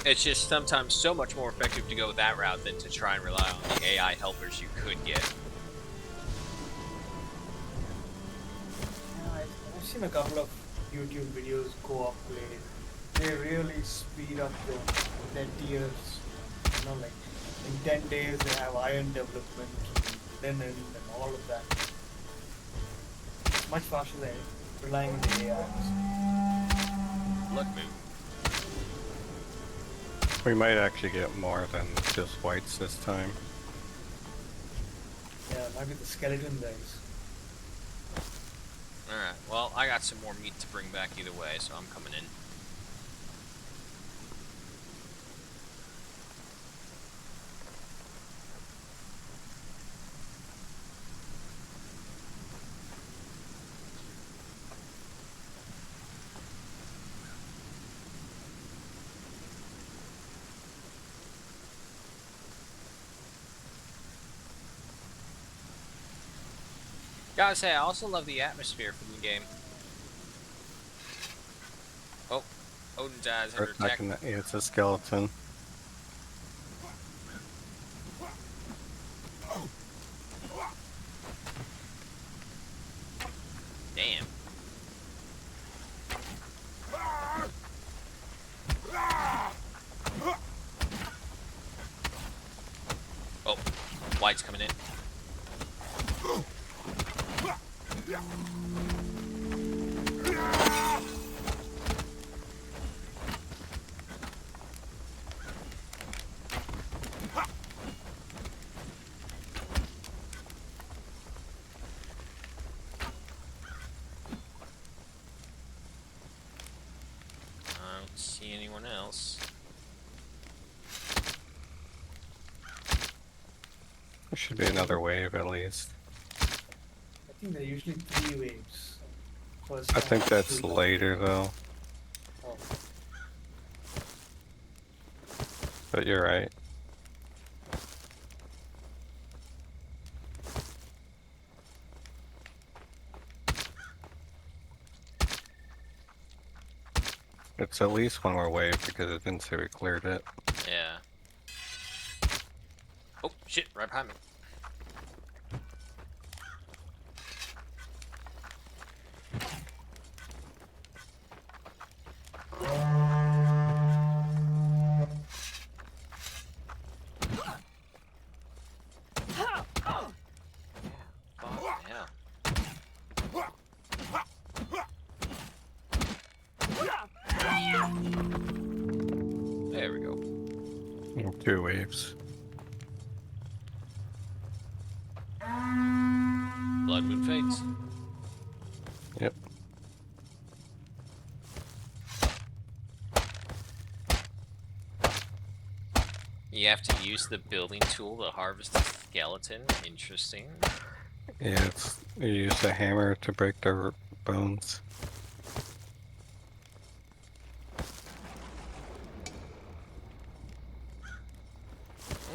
Speaker 1: It's just sometimes so much more effective to go that route than to try and rely on the AI helpers you could get.
Speaker 3: Yeah, I've seen a couple of YouTube videos co-op play. They really speed up their tiers. You know, like in 10 days they have iron development, linen, and all of that. It's much faster than relying on the AI.
Speaker 1: Look move.
Speaker 2: We might actually get more than just whites this time.
Speaker 3: Yeah, might be the skeleton guys.
Speaker 1: Alright, well, I got some more meat to bring back either way, so I'm coming in. Gotta say, I also love the atmosphere from the game. Oh, Odin's eyes
Speaker 2: Or
Speaker 1: under attack.
Speaker 2: attacking yeah, it's a skeleton.
Speaker 1: Damn. Oh, White's coming in. I don't see anyone else.
Speaker 2: There should be another wave at least.
Speaker 3: I think there are usually 3 waves. First
Speaker 2: I
Speaker 3: one,
Speaker 2: think that's
Speaker 3: 2.
Speaker 2: later though,
Speaker 3: Oh.
Speaker 2: but you're right. It's at least one more wave because it didn't say we cleared it.
Speaker 1: Yeah. Oh, shit, right behind me. Fuck, yeah. There we go.
Speaker 2: 2 waves.
Speaker 1: Blood moon fades.
Speaker 2: Yep.
Speaker 1: You have to use the building tool to harvest the skeleton. Interesting.
Speaker 2: Yeah, it's you use a hammer to break their bones.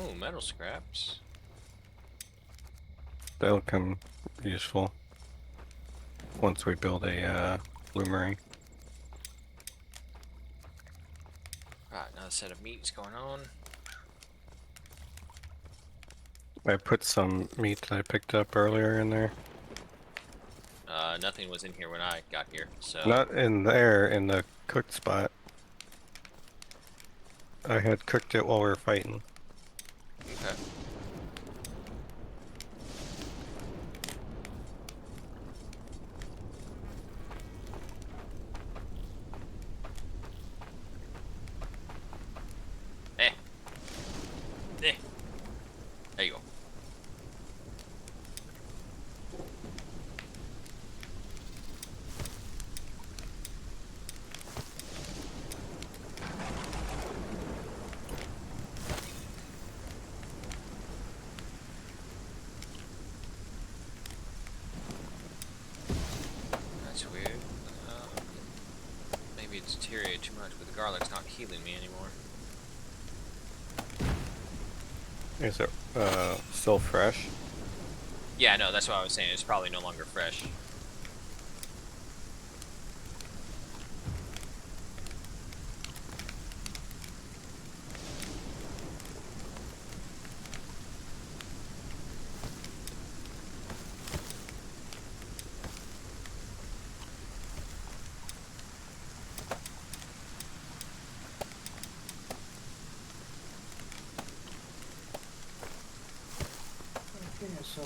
Speaker 1: Oh, metal scraps.
Speaker 2: That'll come useful once we build a bloomery.
Speaker 1: Right, another set of meats going on.
Speaker 2: I put some meat that I picked up earlier in there.
Speaker 1: Nothing was in here when I got here, so...
Speaker 2: Not in there, in the cooked spot. I had cooked it while we were fighting.
Speaker 1: Okay. Eh. Eh. There you go. healing me anymore.
Speaker 2: Is it still fresh?
Speaker 1: Yeah, no, that's what I was saying. It's probably no longer fresh.
Speaker 3: Okay, so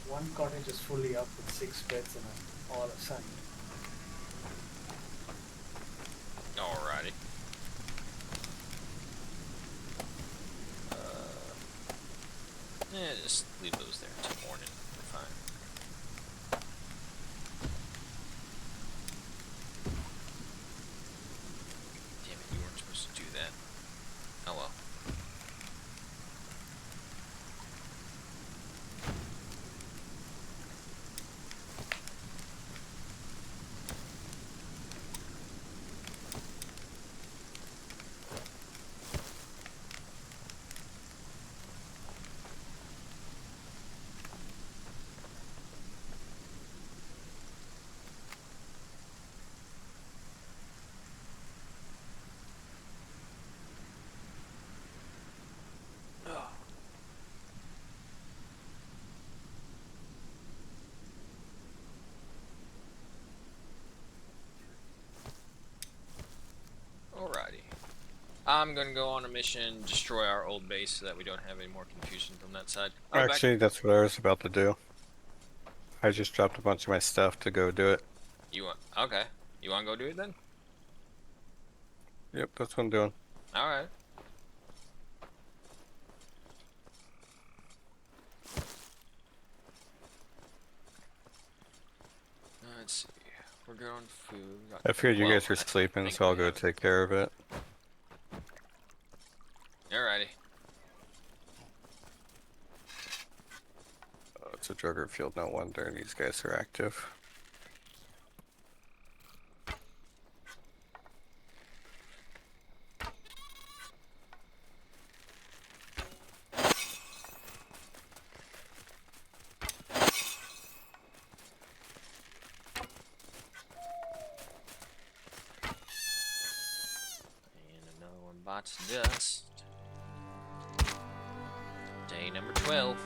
Speaker 3: one cottage is fully up with 6 beds and all assigned.
Speaker 1: Alrighty. Just leave those there until morning. We're fine. Damn it, you weren't supposed to do that. Oh well. Alrighty. I'm gonna go on a mission, destroy our old base so that we don't have any more confusion from that side. Oh, back.
Speaker 2: Actually, that's what I was about to do. I just dropped a bunch of my stuff to go do it.
Speaker 1: You want? Okay. You want to go do it then?
Speaker 2: Yep, that's what I'm doing.
Speaker 1: All right. Let's see. We're good on food.
Speaker 2: I figured you
Speaker 1: Well,
Speaker 2: guys were
Speaker 1: I
Speaker 2: sleeping,
Speaker 1: think
Speaker 2: so I'll
Speaker 1: we
Speaker 2: go
Speaker 1: have-
Speaker 2: take care of it.
Speaker 1: Alrighty.
Speaker 2: Oh, it's a drugger field, no wonder these guys are active.
Speaker 1: And another one bites dust. Day number 12.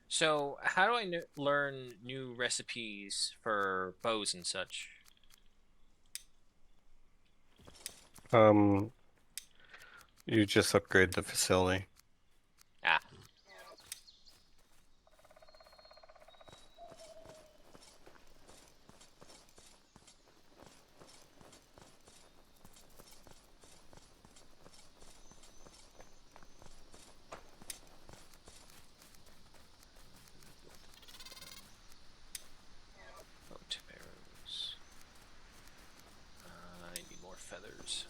Speaker 1: So, how do I learn new recipes for bows and such?
Speaker 2: You just upgrade the facility.
Speaker 1: Ah. Boat arrows. I need more feathers.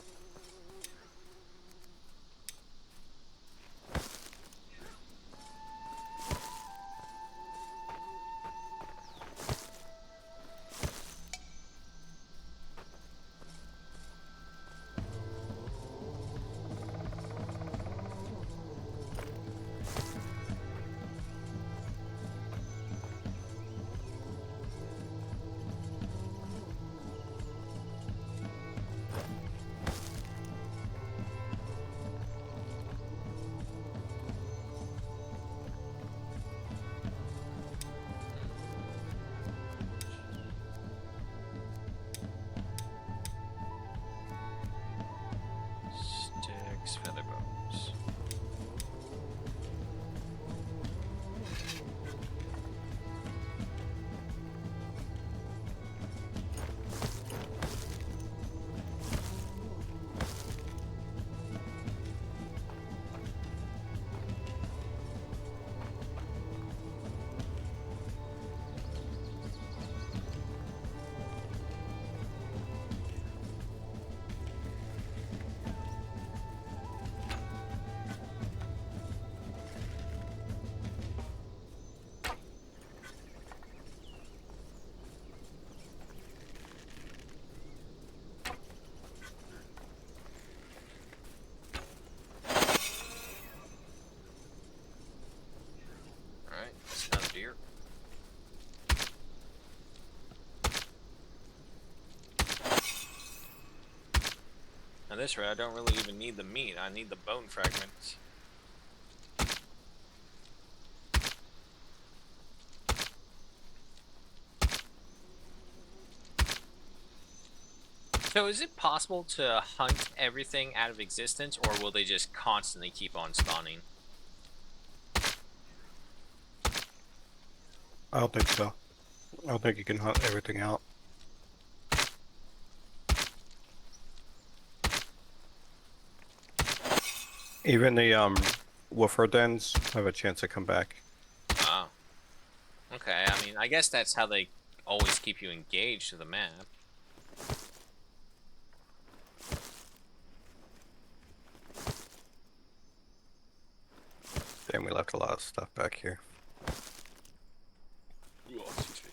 Speaker 1: At this rate, I don't really even need the meat. I need the bone fragments. So is it possible to hunt everything out of existence, or will they just constantly keep on spawning?
Speaker 2: I don't think so. I don't think you can hunt everything out. Even the woofer dens have a chance to come back.
Speaker 1: Oh. Okay, I mean, I guess that's how they always keep you engaged to the map.
Speaker 2: Damn, we left a lot of stuff back here.
Speaker 1: Oh, excuse me.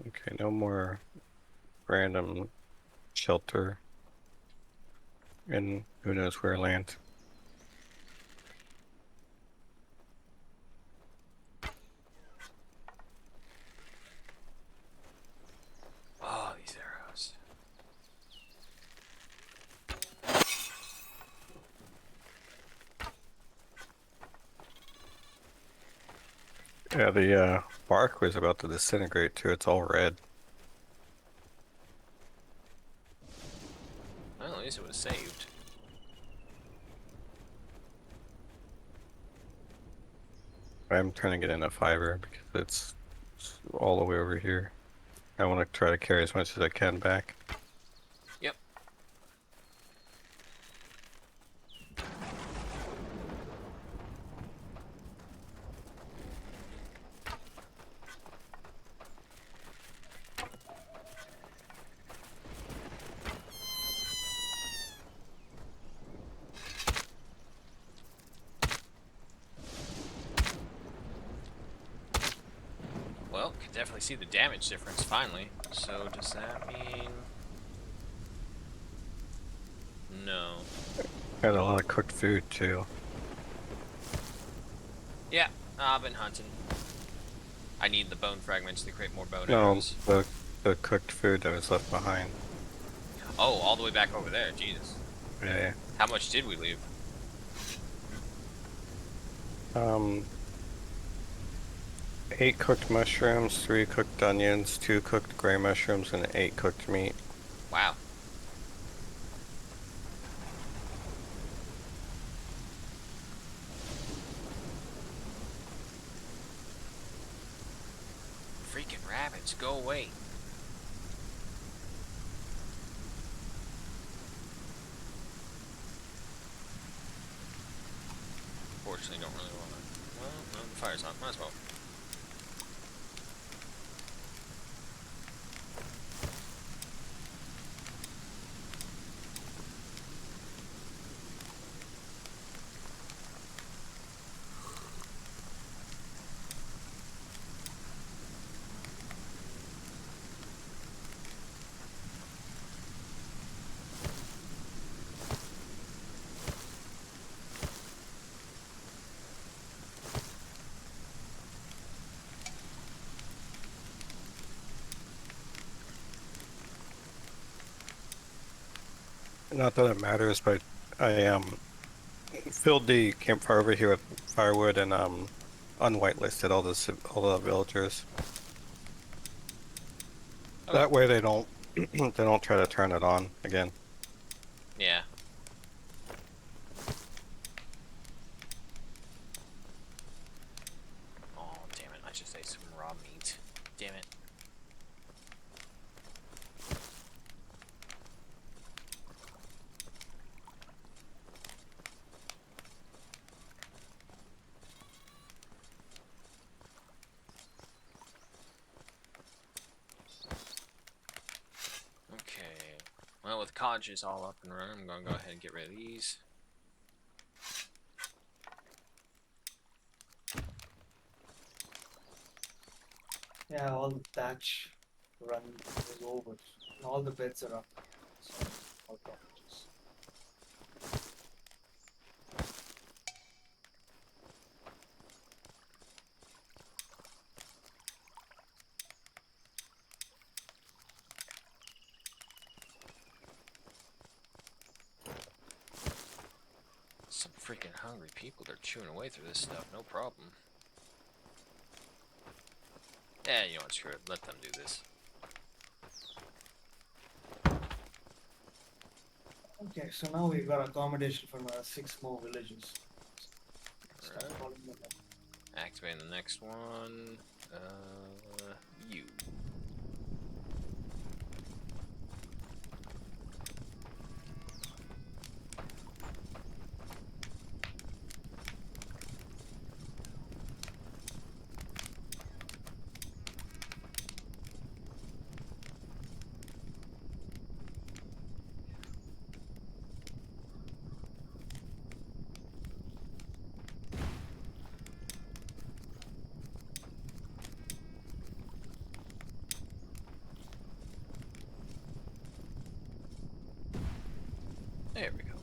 Speaker 2: Okay, no more random shelter in who knows where land.
Speaker 1: Oh, these arrows.
Speaker 2: Yeah, the bark was about to disintegrate too. It's all red.
Speaker 1: Well, at least it was saved.
Speaker 2: I'm trying to get into fiber because it's all the way over here. I want to try to carry as much as I can back.
Speaker 1: Yep. Well, can definitely see the damage difference finally. So does that mean... No.
Speaker 2: Got a lot of cooked food too.
Speaker 1: Yeah, I've been hunting. I need the bone fragments to create more bone
Speaker 2: No,
Speaker 1: arrows.
Speaker 2: the cooked food that was left behind.
Speaker 1: Oh, all the way back over there. Jesus.
Speaker 2: Yeah.
Speaker 1: How much did we leave?
Speaker 2: Um, 8 cooked mushrooms, 3 cooked onions, 2 cooked gray mushrooms, and 8 cooked meat.
Speaker 1: Wow. Freaking rabbits, go away. Fortunately, don't really want to. Well, no, the fire's on. Might as well.
Speaker 2: Not that it matters, but I filled the campfire over here with firewood and unwhitelisted all the villagers.
Speaker 1: Okay.
Speaker 2: That way they don't they don't try to turn it on again.
Speaker 1: Yeah. Oh, damn it. I just ate some raw meat. Damn it. Okay. Well, with cottages all up and running, I'm going to go ahead and get rid of these.
Speaker 3: Yeah, all the thatch run is over. And all the beds are up. So small cottages.
Speaker 1: Some freaking hungry people. They're chewing away through this stuff. No problem. Yeah, you know what? Screw it. Let them do this.
Speaker 3: Okay, so now we've got accommodation for 6 more villages. Start
Speaker 1: Alright.
Speaker 3: calling them up.
Speaker 1: Activating the next one. You. There we go.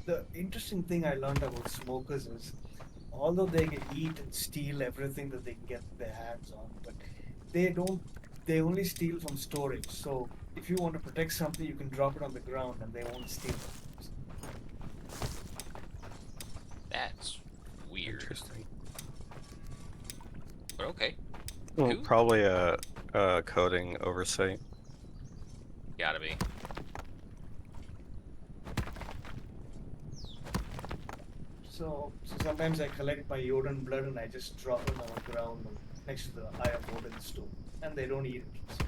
Speaker 3: The interesting thing I learned about smokers is, although they can eat and steal everything that they can get their hands on, but they don't. They only steal from storage. So if you want to protect something, you can drop it on the ground and they won't steal it.
Speaker 1: That's weird.
Speaker 2: Interesting.
Speaker 1: But okay.
Speaker 2: Well,
Speaker 1: Cool.
Speaker 2: probably a coding oversight.
Speaker 1: Gotta be.
Speaker 3: So sometimes I collect my Yoden blood and I just drop it on the ground next to the Eye of Odin stone, and they don't eat it. So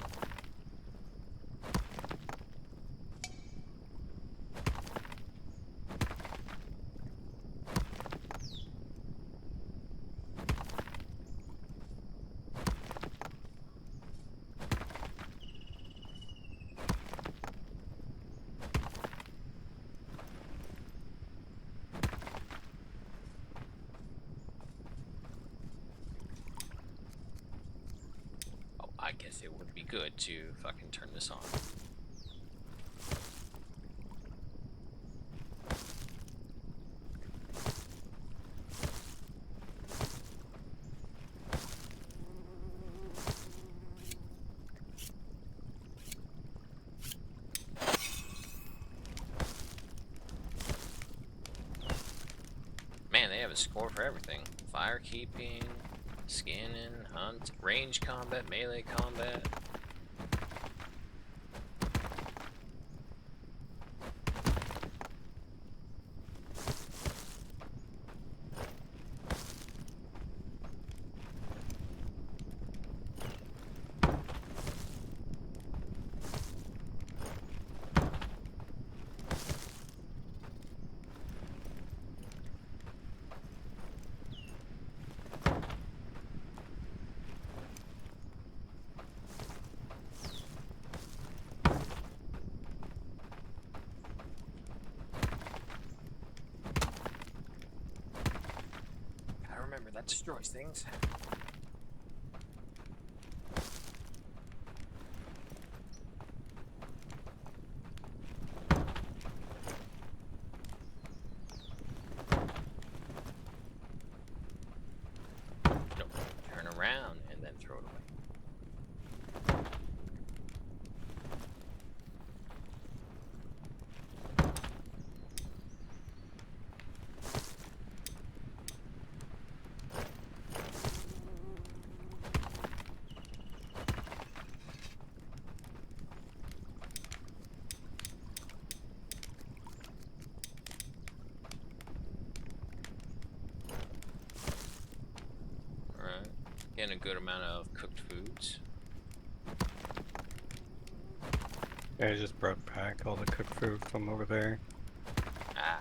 Speaker 1: Oh, I guess it would be good to fucking turn this on. Man, they have a score for everything. Firekeeping, scanning, hunt, range combat, melee combat. Gotta remember, that destroys things. No, turn around and then throw it away. Alright. Getting a good amount of cooked foods.
Speaker 2: Yeah, I just brought back all the cooked food from over there.
Speaker 1: Ah.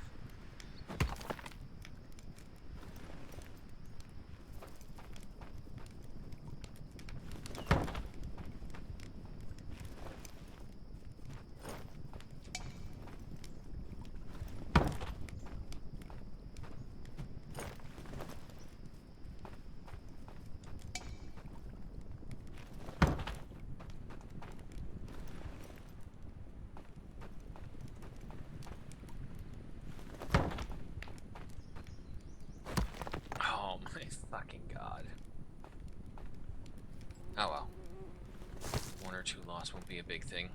Speaker 1: a big thing.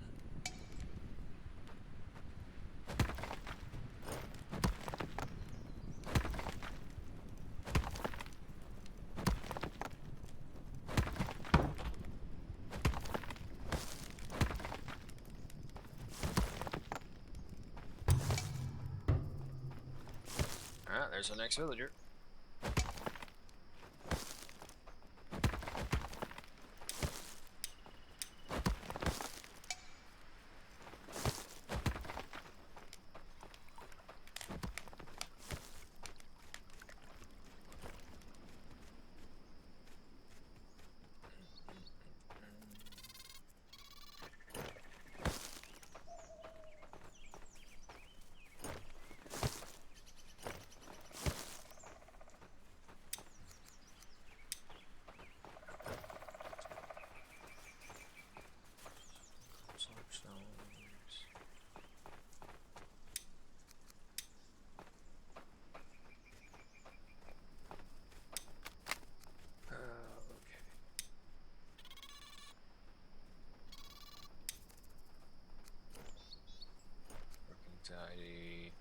Speaker 1: Alright, there's our next villager. Anxiety.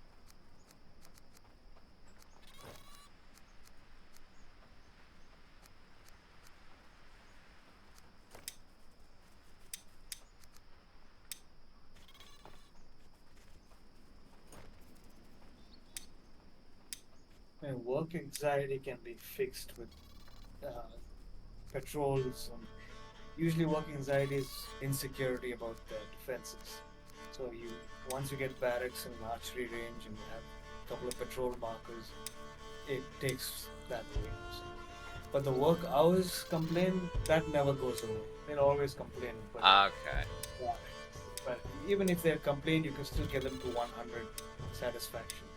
Speaker 3: And work anxiety can be fixed with patrols. Usually, work anxiety is insecurity about the defenses. So once you get barracks and an archery range and you have a couple of patrol markers, it takes that away. So. But the work hours complaint, that never goes away. They'll always complain. But,
Speaker 1: Okay.
Speaker 3: yeah, but even if they complain, you can still get them to 100 satisfaction.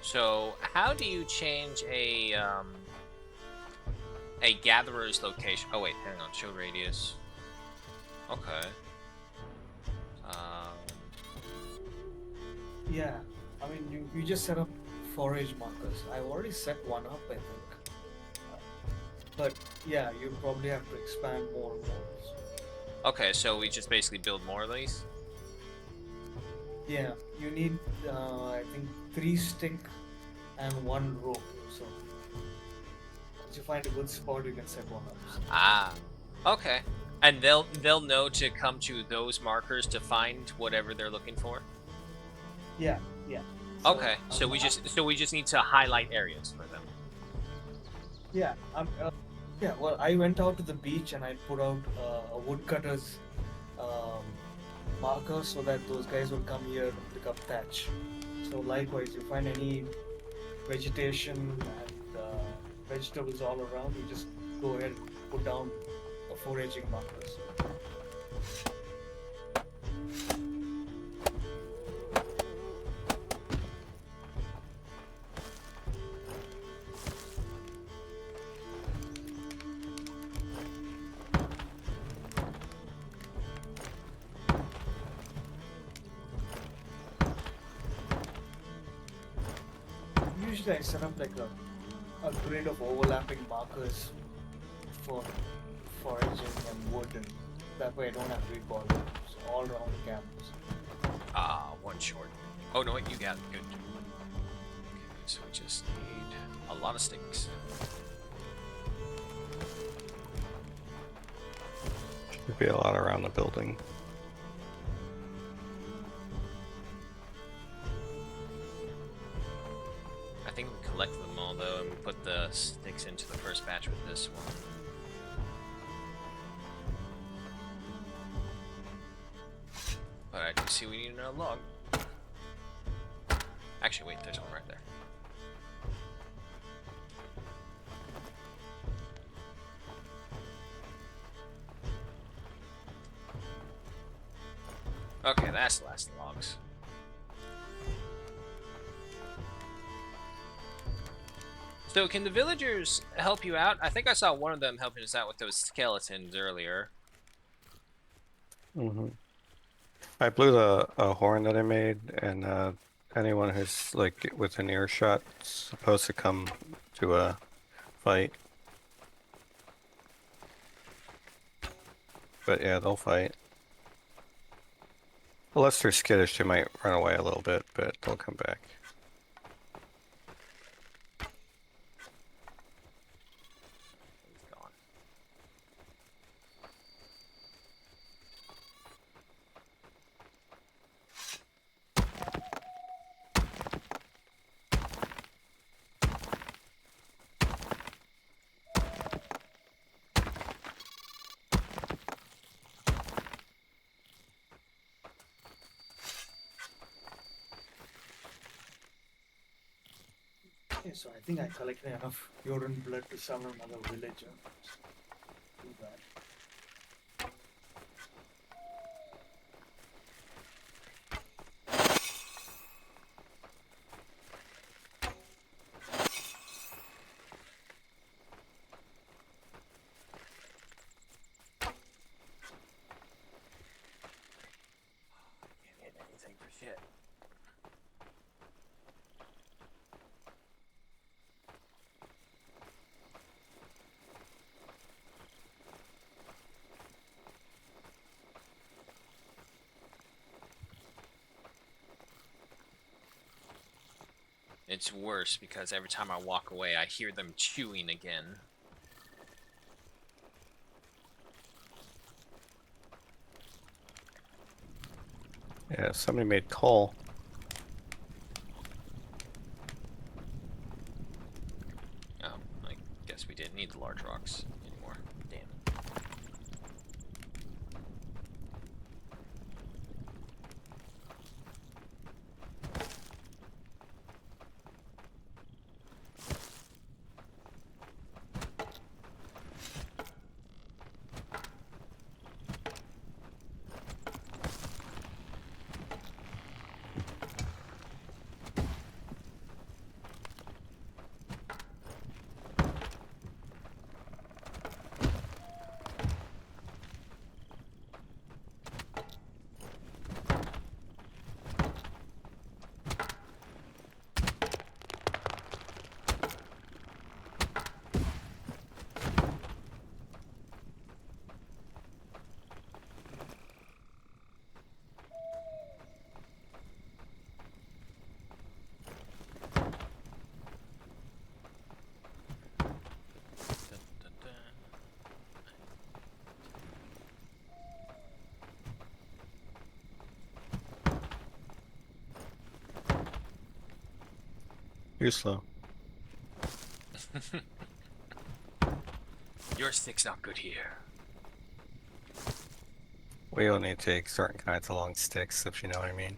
Speaker 1: So how do you change a gatherer's location? Oh wait, hang on. Show radius. Okay.
Speaker 3: Yeah, I mean, you just set up forage markers. I've already set one up, I think. But yeah, you probably have to expand more and more.
Speaker 1: Okay, so we just basically build more of these?
Speaker 3: Yeah, you need, I think, 3 stick and 1 rope. So once you find a good spot, you can set one up. So.
Speaker 1: Ah, okay. And they'll know to come to those markers to find whatever they're looking for.
Speaker 3: Yeah.
Speaker 1: Okay, so we just need to highlight areas for them.
Speaker 3: Yeah, well, I went out to the beach and I put out a woodcutter's marker so that those guys will come here and pick up thatch. So likewise, you find any vegetation and vegetables all around, you just go ahead and put down a foraging markers. Usually I set up like a grid of overlapping markers for foraging and wood, and that way I don't have to be bothered. So all around the campus.
Speaker 1: Ah, one short. Oh no, wait, you got it. Good. Okay, so we just need a lot of sticks.
Speaker 2: Should be a lot around the building.
Speaker 1: I think we collect them all though, and we put the sticks into the first batch with this one. But I do see we need another log. Actually, wait, there's one right there. Okay, that's the last logs. So can the villagers help you out? I think I saw one of them helping us out with those skeletons earlier.
Speaker 2: Mm-hmm. I blew a horn that I made, and anyone who's like within earshot is supposed to come to a fight. But yeah, they'll fight. Unless they're skittish, they might run away a little bit, but they'll come back.
Speaker 1: He's gone.
Speaker 3: Okay, so I think I collected enough urine blood to summon another villager. Do that.
Speaker 1: Can't hit anything for shit. It's worse because every time I walk away, I hear them chewing again.
Speaker 2: Yeah, somebody made coal.
Speaker 1: Oh, I guess we didn't need the large rocks anymore. Damn. Dun, dun, dun.
Speaker 2: You're slow.
Speaker 1: Your stick's not good here.
Speaker 2: We only take certain kinds of long sticks, if you know what I mean.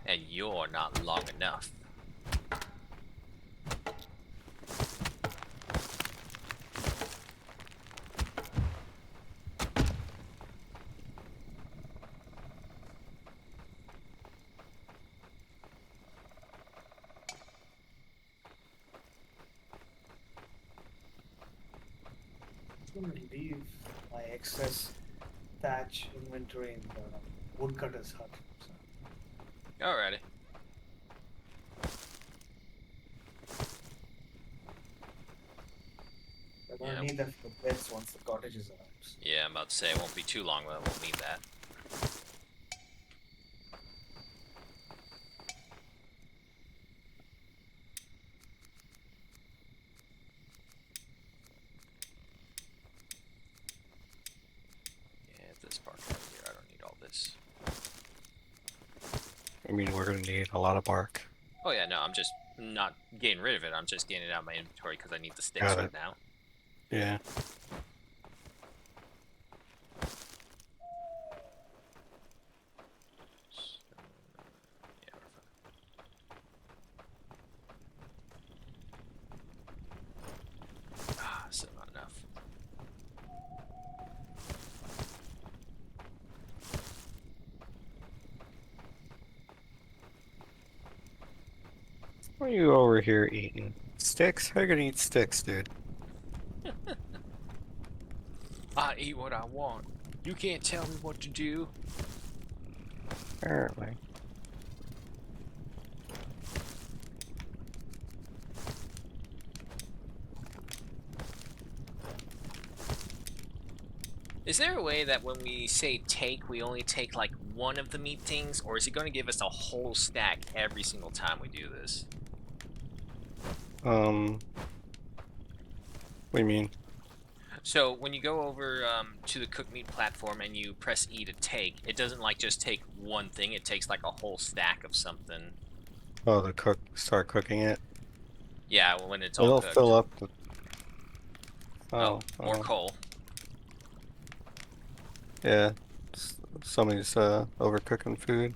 Speaker 1: And you're not long enough.
Speaker 3: I'm gonna leave my excess thatch inventory in the woodcutter's hut. So,
Speaker 1: Alrighty.
Speaker 3: we're gonna
Speaker 1: Yeah.
Speaker 3: need that for the beds once the cottages arrives.
Speaker 1: Yeah, I'm about to say it won't be too long, but we'll need that. Yeah, this part right here, I don't need all this.
Speaker 2: I mean, we're gonna need a lot of bark.
Speaker 1: Oh yeah, no, I'm just not getting rid of it. I'm just getting it out of my inventory because I need the sticks
Speaker 2: Got
Speaker 1: right
Speaker 2: it.
Speaker 1: now.
Speaker 2: Yeah.
Speaker 1: Yeah, we're fine. Ah, still not enough.
Speaker 2: What are you over here eating? Sticks? How are you gonna eat sticks, dude?
Speaker 1: I eat what I want. You can't tell me what to do.
Speaker 2: Apparently.
Speaker 1: Is there a way that when we say take, we only take like one of the meat things, or is it going to give us a whole stack every single time we do this?
Speaker 2: What do you mean?
Speaker 1: So when you go over to the cooked meat platform and you press E to take, it doesn't like just take one thing, it takes like a whole stack of something.
Speaker 2: Oh, start cooking it.
Speaker 1: Yeah, when it's all
Speaker 2: It'll fill
Speaker 1: cooked.
Speaker 2: up.
Speaker 1: Oh,
Speaker 2: Oh,
Speaker 1: more coal.
Speaker 2: yeah. Somebody's overcooking food.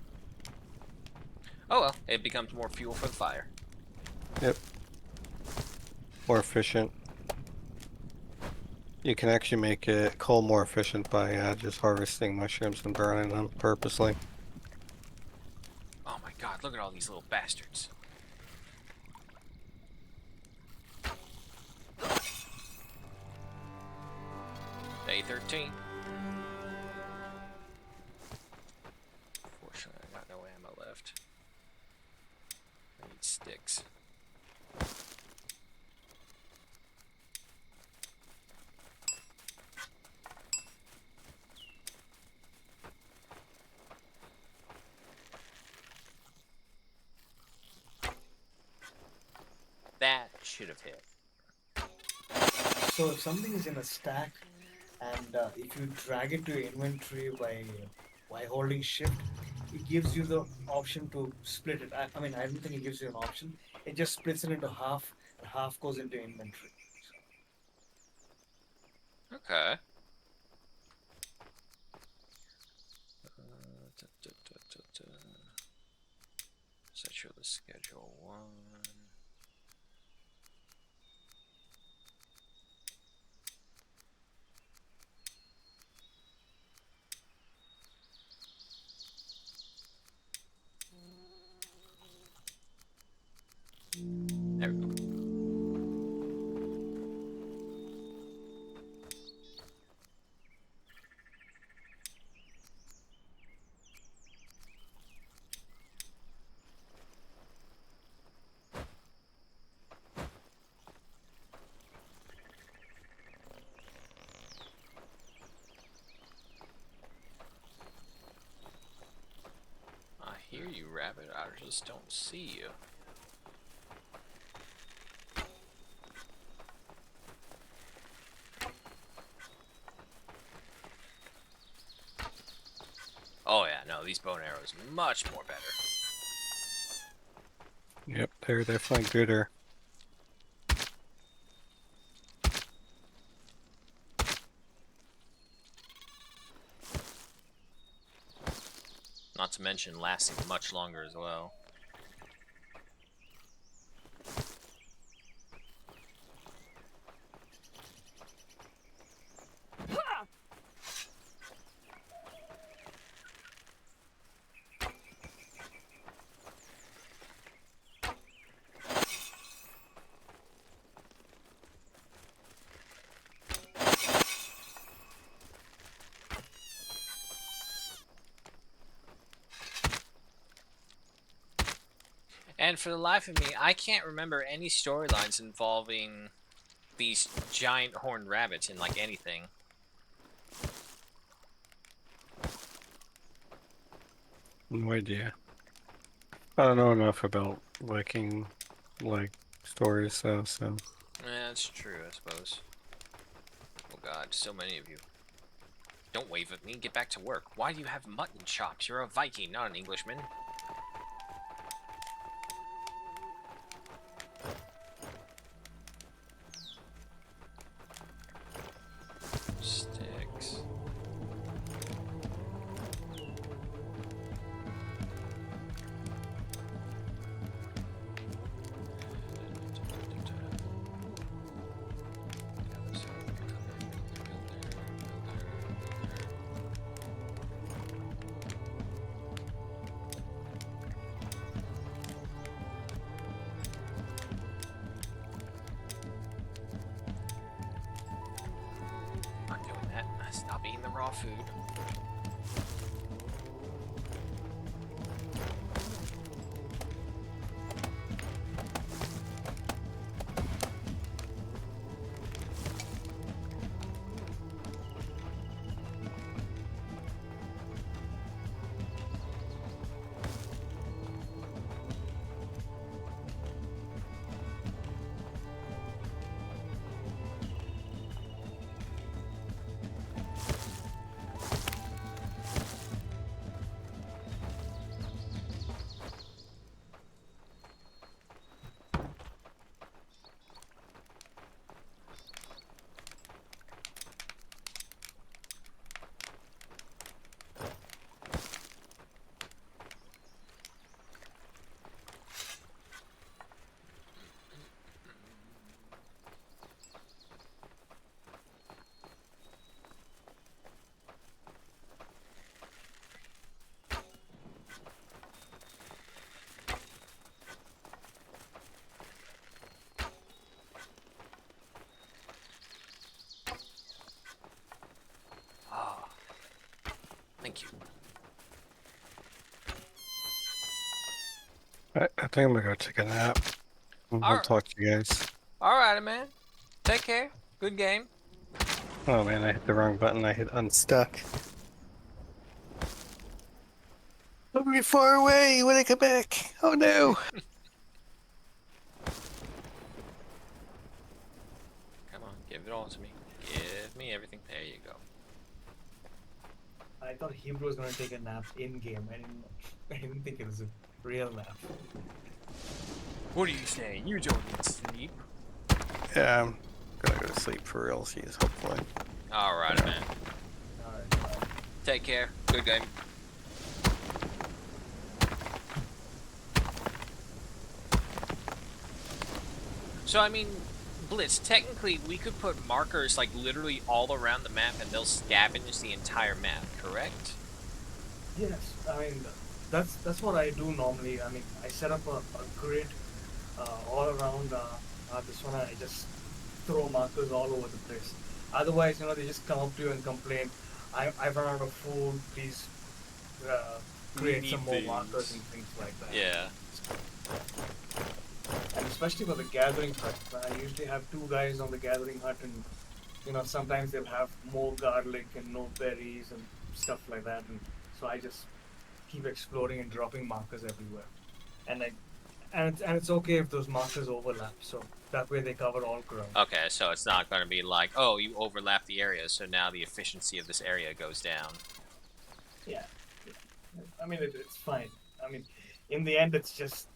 Speaker 1: Oh well, it becomes more fuel for the fire.
Speaker 2: Yep. More efficient. You can actually make it coal more efficient by just harvesting mushrooms and burning them purposely.
Speaker 1: Oh my god, look at all these little bastards. Day 13. Fortunately, I got no ammo left. I need sticks. That should have hit.
Speaker 3: So if something is in a stack, and if you drag it to your inventory by holding shift, it gives you the option to split it. I mean, I don't think it gives you an option. It just splits it into half, and half goes into inventory.
Speaker 1: Okay. Set you the schedule 1. There we go. I hear you, rabbit. I just don't see you. Oh yeah, no, these bow and arrows much more better.
Speaker 2: Yep, they're definitely gooder.
Speaker 1: Not to mention lasting much longer as well. And for the life of me, I can't remember any storylines involving these giant horned rabbits in like anything.
Speaker 2: No idea. I don't know enough about Viking like stories though, so
Speaker 1: Yeah, that's true, I suppose. Oh god, so many of you. Don't wave at me, get back to work. Why do you have mutton chops? You're a Viking, not an Englishman. Sticks. Not doing that. Stop eating the raw food. Thank you.
Speaker 2: I think I'm gonna go take a nap.
Speaker 1: All
Speaker 2: I'll
Speaker 1: right.
Speaker 2: talk to you guys.
Speaker 1: All right, man. Take care. Good game.
Speaker 2: Oh man, I hit the wrong button. I hit unstuck. I'm really far away when I come back. Oh no.
Speaker 1: Come on, give it all to me. Give me everything. There you go.
Speaker 3: I thought Hebrew was gonna take a nap in game. I didn't think it was a real nap.
Speaker 1: What are you saying? You don't need sleep.
Speaker 2: Yeah, I'm gonna go to sleep for real. Hopefully.
Speaker 1: All right, man.
Speaker 3: Alright.
Speaker 1: Take care. Good game. So, I mean, Blitz, technically, we could put markers, like, literally all around the map, and they'll scavenge the entire map, correct?
Speaker 3: Yes, I mean that's what I do normally. I mean I set up a grid all around this one. I just throw markers all over the place. Otherwise, they just come up to you and complain. I've run out of food. Please
Speaker 1: We
Speaker 3: create
Speaker 1: need
Speaker 3: some more markers
Speaker 1: things.
Speaker 3: and things like that.
Speaker 1: Yeah.
Speaker 3: And especially for the gathering hut, I usually have two guys on the gathering hut, and sometimes they'll have more garlic and no berries and stuff like that, and so I just keep exploring and dropping markers everywhere. And it's okay if those markers overlap, so that way they cover all ground.
Speaker 1: Okay, so it's not going to be like, oh, you overlap the area, so now the efficiency of this area goes down.
Speaker 3: Yeah. I mean it's fine. I mean, in the end, it's just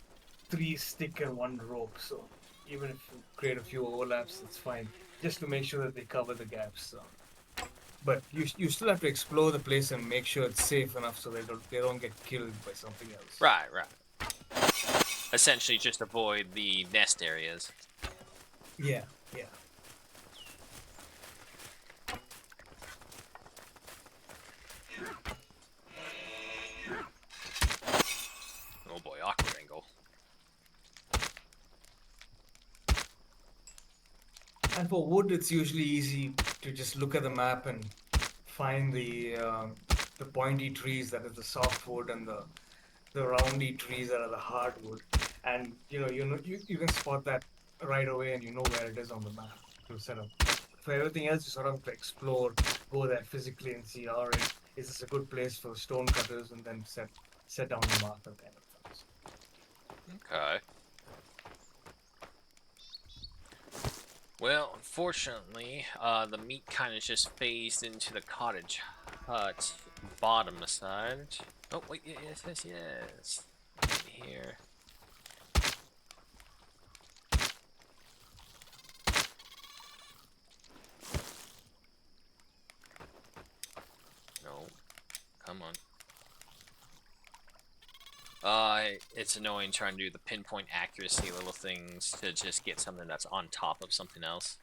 Speaker 3: 3 stick and 1 rope, so even if you create a few overlaps, it's fine. Just to make sure that they cover the gaps. So. But you still have to explore the place and make sure it's safe enough so they don't get killed by something else.
Speaker 1: Right. Essentially, just avoid the nest areas.
Speaker 3: Yeah.
Speaker 1: Oh boy, awkward angle.
Speaker 3: And for wood, it's usually easy to just look at the map and find the pointy trees that is the softwood and the roundy trees that are the hardwood. And you can spot that right away, and you know where it is on the map to set up. For everything else, you sort of have to explore, go there physically and see, all right, is this a good place for stone cutters, and then set down the marker kind of things.
Speaker 1: Okay. Well, unfortunately, the meat kind of just phased into the cottage hut bottom side. Oh, wait, yes. Right here. No. Come on. It's annoying trying to do the pinpoint accuracy little things to just get something that's on top of something else.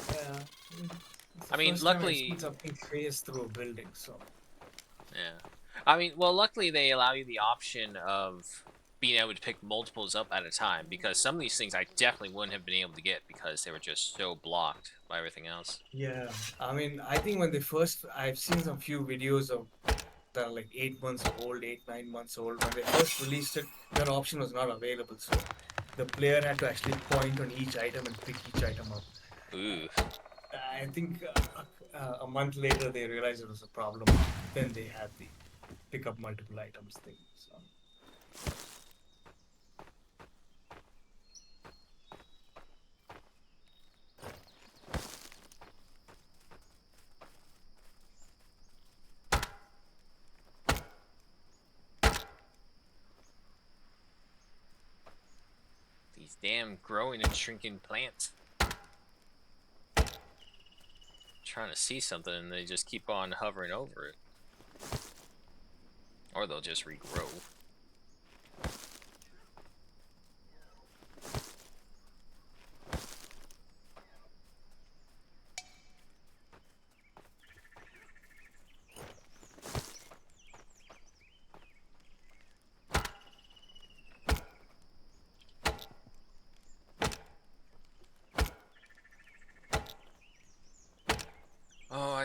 Speaker 3: Yeah.
Speaker 1: I mean,
Speaker 3: First time I've
Speaker 1: luckily,
Speaker 3: seen something phase through a building, so.
Speaker 1: yeah. I mean, well, luckily they allow you the option of being able to pick multiples up at a time, because some of these things I definitely wouldn't have been able to get because they were just so blocked by everything else.
Speaker 3: Yeah, I mean, I think I've seen some few videos of that are like 8 months old, 8, 9 months old. When they first released it, that option was not available, so the player had to actually point on each item and pick each item up.
Speaker 1: Ooh.
Speaker 3: I think a month later they realized it was a problem. Then they had the pick up multiple items thing. So.
Speaker 1: These damn growing and shrinking plants. Trying to see something and they just keep on hovering over it. Or they'll just regrow.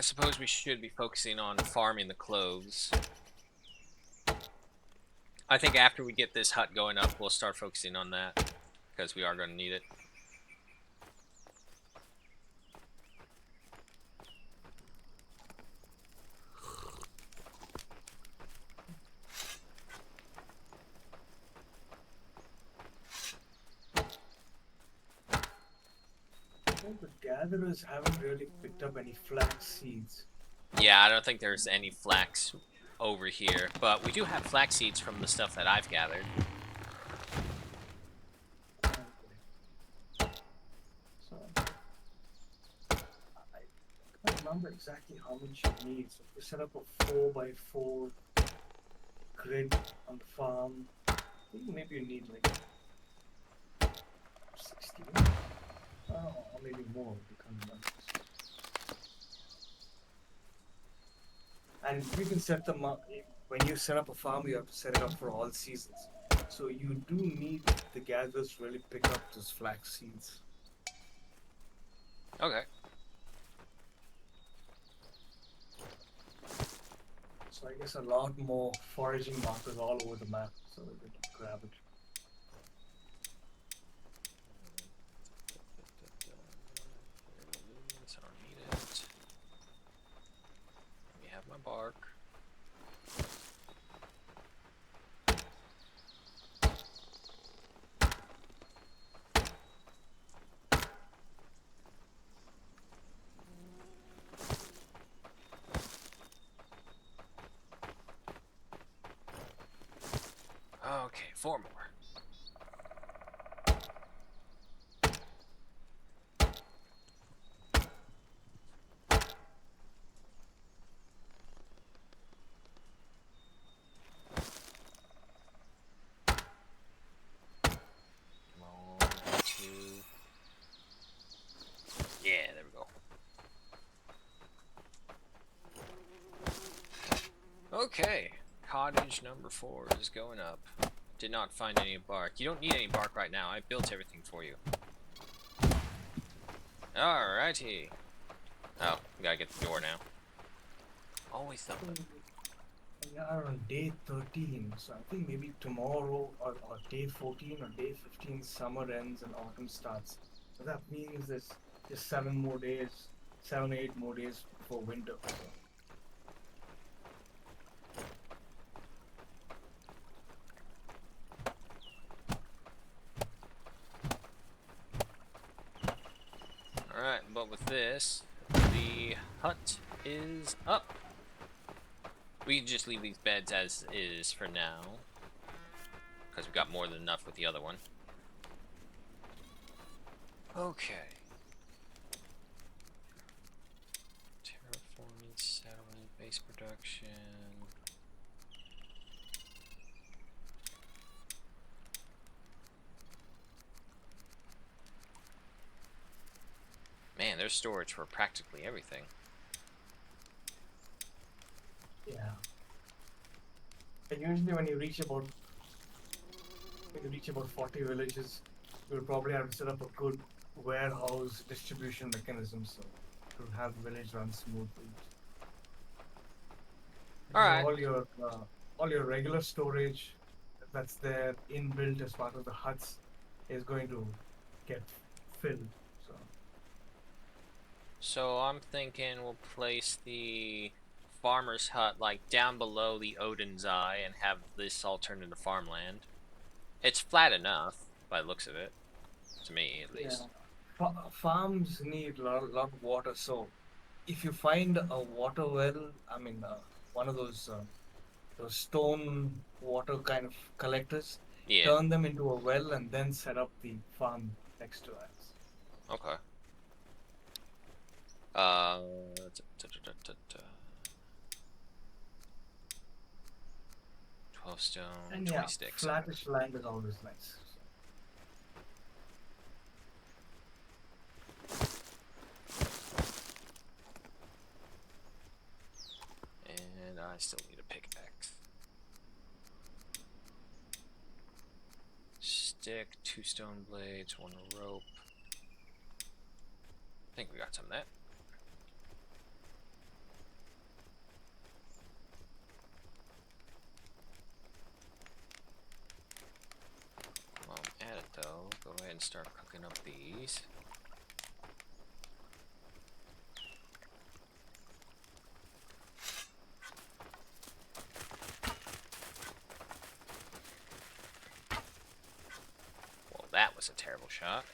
Speaker 1: suppose we should be focusing on farming the cloves. I think after we get this hut going up, we'll start focusing on that, because we are going to need it.
Speaker 3: The gatherers haven't really picked up any flax seeds.
Speaker 1: Yeah, I don't think there's any flax over here, but we do have flax seeds from the stuff that I've gathered.
Speaker 3: Okay. So I can't remember exactly how much you need. So if you set up a 4x4 grid on the farm, I think maybe you need like 16. Or maybe more. You can't remember. And you can set them up. When you set up a farm, you have to set it up for all seasons. So you do need the gatherers to really pick up those flax seeds.
Speaker 1: Okay.
Speaker 3: So I guess a lot more foraging markers all over the map, so we can grab it.
Speaker 1: I don't need it. Let me have my bark. Okay, 4 more. Come on, 2. Yeah, there we go. Okay, cottage number 4 is going up. Did not find any bark. You don't need any bark right now. I built everything for you. Alrighty. Oh, we gotta get the door now. Always something.
Speaker 3: We are on day 13, so I think maybe tomorrow or day 14 or day 15, summer ends and autumn starts. So that means there's just 7 more days, 7 or 8 more days before winter. So.
Speaker 1: Alright, but with this, the hut is up. We can just leave these beds as is for now, because we've got more than enough with the other one. Okay. Terraforming, settlement, base production. Man, there's storage for practically everything.
Speaker 3: Yeah. And usually when you reach about 40 villages, you'll probably have to set up a good warehouse distribution mechanism so to have the village run smoothly.
Speaker 1: Alright.
Speaker 3: All your regular storage that's there inbuilt as part of the huts is going to get filled.
Speaker 1: So I'm thinking we'll place the farmer's hut like down below the Odin's Eye and have this all turned into farmland. It's flat enough by the looks of it, to me at least.
Speaker 3: Yeah. Farms need a lot of water, so if you find a water well, I mean one of those stone water kind of collectors,
Speaker 1: Yeah.
Speaker 3: turn them into a well and then set up the farm next to it.
Speaker 1: Okay. 12 stone,
Speaker 3: And
Speaker 1: 20
Speaker 3: yeah,
Speaker 1: sticks.
Speaker 3: flattish land is always nice.
Speaker 1: And I still need a pickaxe. Stick, 2 stone blades, 1 rope. I think we got some of that. start cooking up these. Well, that was a terrible shot.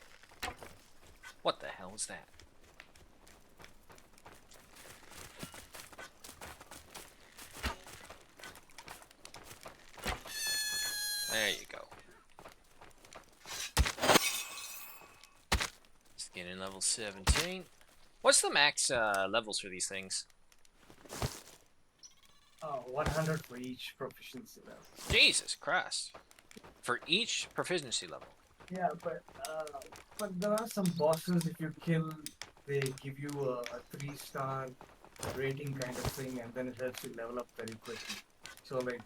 Speaker 1: What the hell is that? There you go. Skin in level 17. What's the max levels for these things?
Speaker 3: 100 for each proficiency level.
Speaker 1: Jesus Christ. For each proficiency level.
Speaker 3: Yeah, but there are some bosses, if you kill, they give you a 3-star rating kind of thing, and then it helps you level up very quickly. So like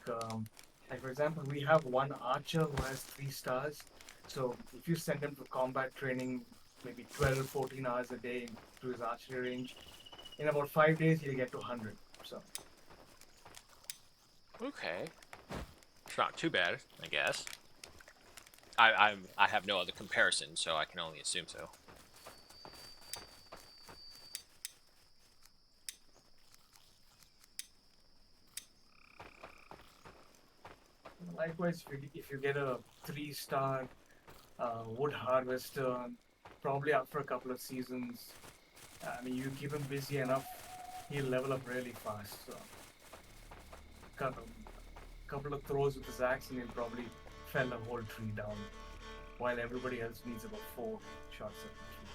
Speaker 3: for example, we have one archer who has 3 stars. So if you send him for combat training, maybe 12, 14 hours a day to his archery range, in about 5 days he'll get to 100. So
Speaker 1: Okay. It's not too bad, I guess. I have no other comparison, so I can only assume so.
Speaker 3: likewise, if you get a 3-star wood harvester, probably after a couple of seasons, I mean, you keep him busy enough, he'll level up really fast. So, couple of throws with his axe, and he'll probably fell a whole tree down, while everybody else needs about 4 shots at the trees.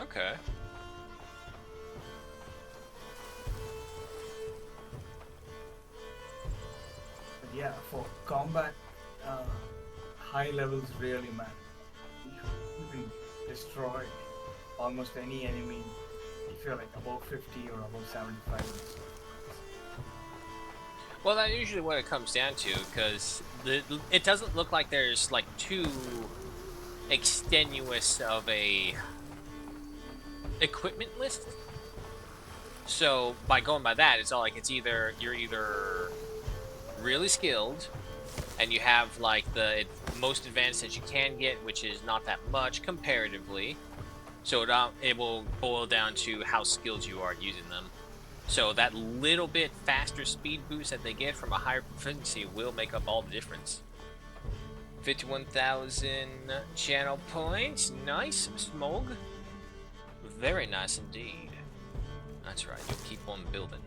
Speaker 1: Okay.
Speaker 3: But yeah, for combat, high levels really matter. You can destroy almost any enemy if you're like above 50 or above 75.
Speaker 1: Well, that's usually what it comes down to, because it doesn't look like there's like too extenuous of a equipment list. So by going by that, it's all like you're either really skilled and you have like the most advanced that you can get, which is not that much comparatively. So it will boil down to how skilled you are using them. So that little bit faster speed boost that they get from a higher proficiency will make up all the difference. 51,000 channel points. Nice, Smog. Very nice indeed. That's right, you'll keep on building.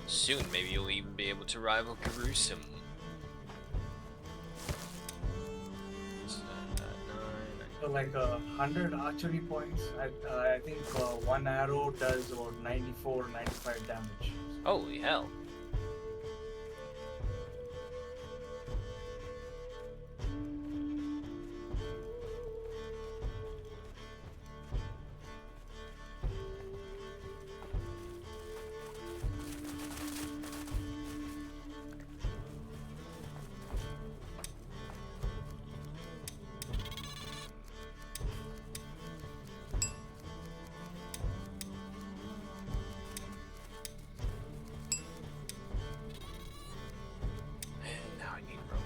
Speaker 1: Soon, maybe you'll even be able to rival Gruesome.
Speaker 3: So like 100 archery points, I think one arrow does about 94, 95 damage.
Speaker 1: Holy hell. Now I need rope.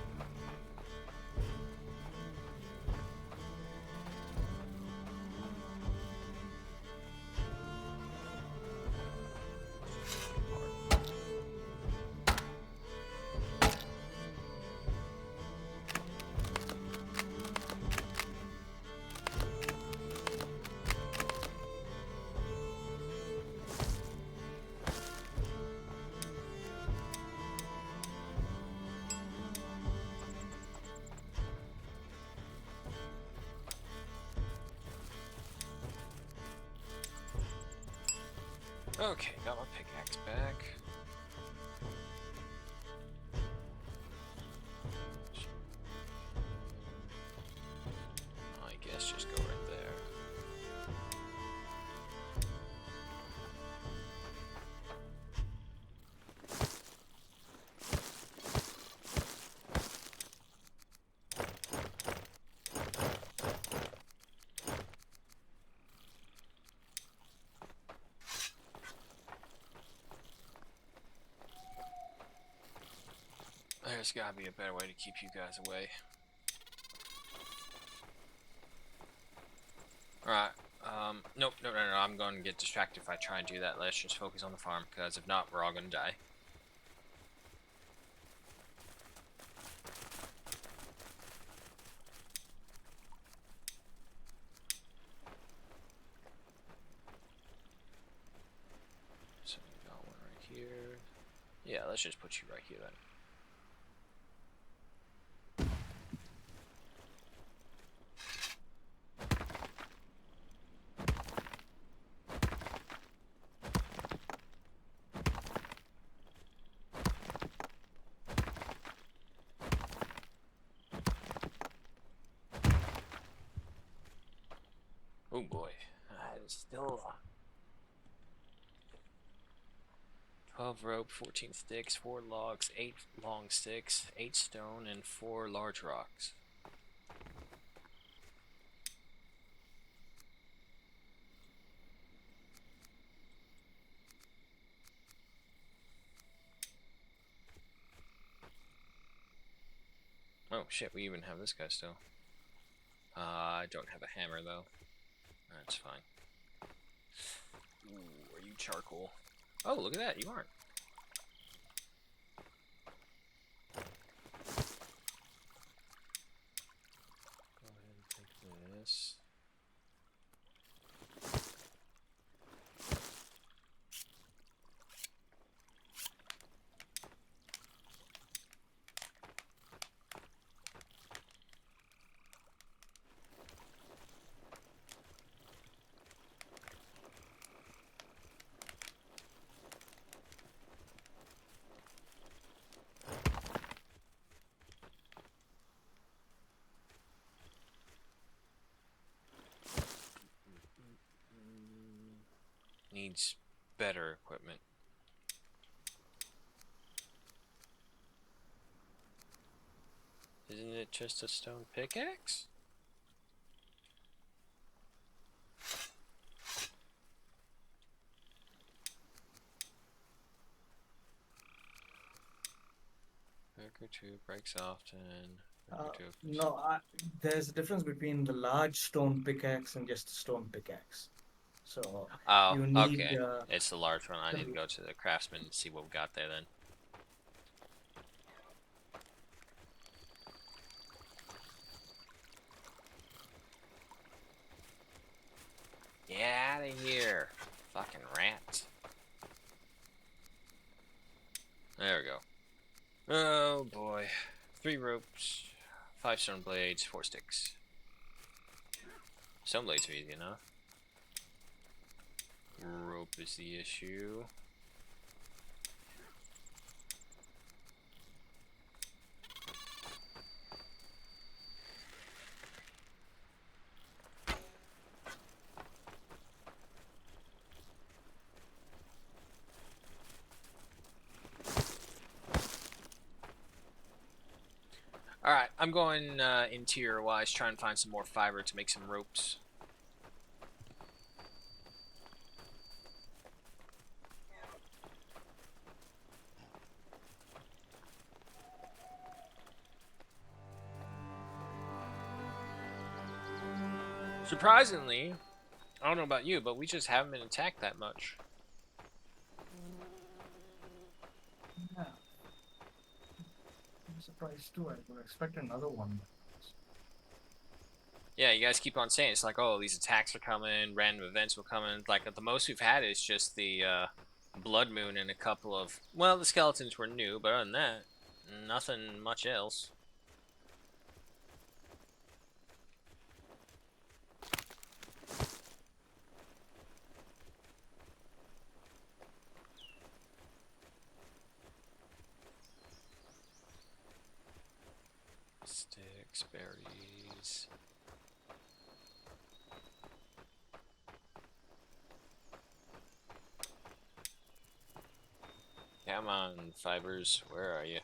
Speaker 1: Okay, got my pickaxe back. I guess just go right there. There's gotta be a better way to keep you guys away. Alright. Nope, no, I'm going to get distracted if I try and do that. Let's just focus on the farm, because if not, we're all going to die. So we got one right here. Yeah, let's just put you right here then. Oh boy, it's still 12 rope, 14 sticks, 4 logs, 8 long sticks, 8 stone, and 4 large rocks. Oh shit, we even have this guy still. I don't have a hammer though. That's fine. Ooh, are you charcoal? Oh, look at that, you aren't. Go ahead and take this. Needs better equipment. Isn't it just a stone pickaxe? Burger tube breaks often.
Speaker 3: No, there's a difference between the large stone pickaxe and just a stone pickaxe. So
Speaker 1: Oh,
Speaker 3: you need
Speaker 1: okay. It's the large one. I need to
Speaker 3: the-
Speaker 1: go to the craftsman and see what we got there then. Get out of here. Fucking rats. There we go. Oh boy. 3 ropes, 5 stone blades, 4 sticks. Stone blades are easy enough. Rope is the issue. Alright, I'm going interior wise, try and find some more fiber to make some ropes. Surprisingly, I don't know about you, but we just haven't been attacked that much.
Speaker 3: Yeah. I'm surprised too. I would expect another one.
Speaker 1: Yeah, you guys keep on saying it's like, oh, these attacks are coming, random events will come in. Like, the most we've had is just the blood moon and a couple of, well, the skeletons were new, but other than that, nothing much else. Sticks, berries. Come on, fibers, where are you?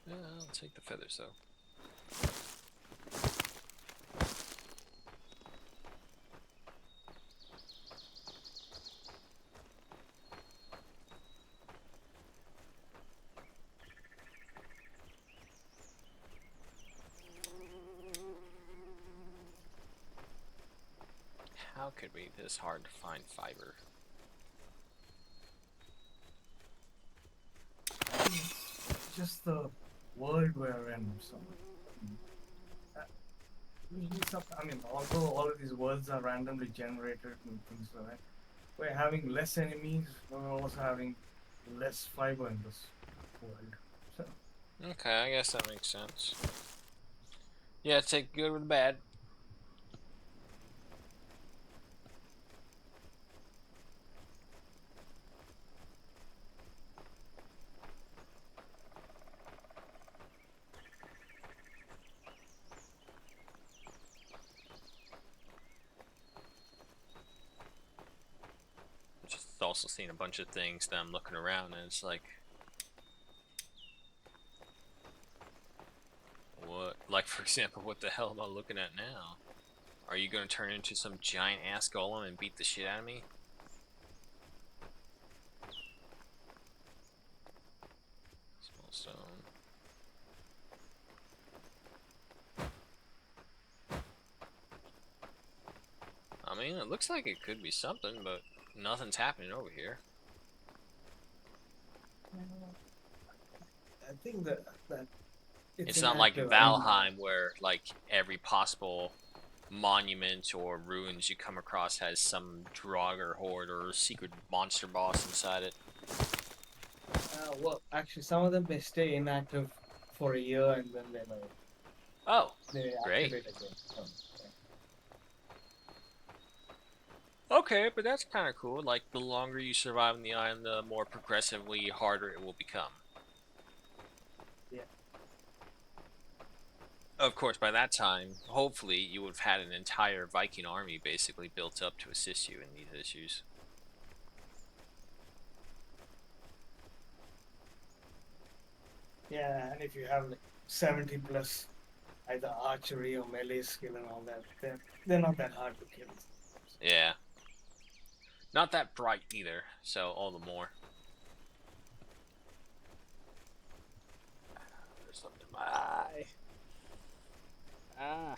Speaker 1: Yeah, I'll take the feathers though. could be this hard to find fiber?
Speaker 3: Just the world we're in. So, uh, usually I mean, although all of these worlds are randomly generated and things like that, we're having less enemies. We're also having less fiber in this world. So,
Speaker 1: Okay, I guess that makes sense. Yeah, take good with the bad. Just also seen a bunch of things that I'm looking around and it's like, what? Like, for example, what the hell am I looking at now? Are you gonna turn into some giant ass golem and beat the shit out of me? Small stone. I mean, it looks like it could be something, but nothing's happening over here.
Speaker 3: I think that
Speaker 1: It's not like
Speaker 3: inactive. I mean,
Speaker 1: Valheim where like every possible monument or ruins you come across has some Draugr horde or secret monster boss inside it.
Speaker 3: well, actually, some of them may stay inactive for a year and then
Speaker 1: Oh,
Speaker 3: they
Speaker 1: great.
Speaker 3: activate again. So,
Speaker 1: Okay, but that's kind of cool. Like, the longer you survive on the island, the more progressively harder it will become.
Speaker 3: yeah.
Speaker 1: Of course, by that time, hopefully, you would have had an entire Viking army basically built up to assist you in these issues.
Speaker 3: Yeah, and if you have like 70 plus either archery or melee skill and all that, they're not that hard to kill.
Speaker 1: Yeah. Not that bright either, so all the more. There's something in my eye. Ah.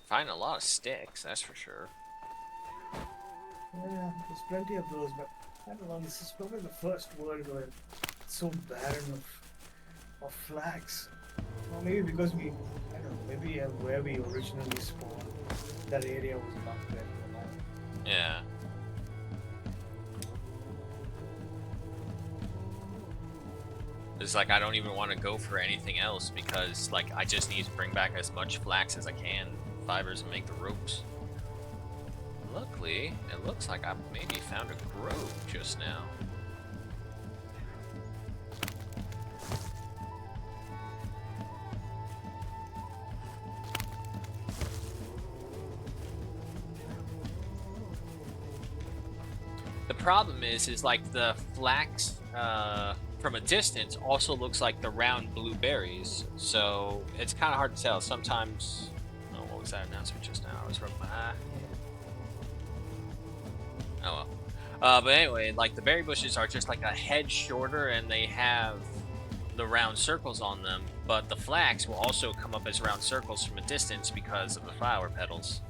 Speaker 1: Find a lot of sticks, that's for sure.
Speaker 3: Yeah, there's plenty of those, but I don't know. This is probably the first world where it's so barren of flags. Or maybe because I don't know, maybe where we originally spawned, that area was not very alive.
Speaker 1: Yeah. It's like I don't even want to go for anything else because like I just need to bring back as much flax as I can, fibers, and make the ropes. Luckily, it looks like I maybe found a grove just now. The problem is like the flax from a distance also looks like the round blueberries, so it's kind of hard to tell. Sometimes, oh, what was that announcement just now? I was rubbing my eye. Oh well. But anyway, like the berry bushes are just like a head shorter, and they have the round circles on them. But the flax will also come up as round circles from a distance because of the flower petals.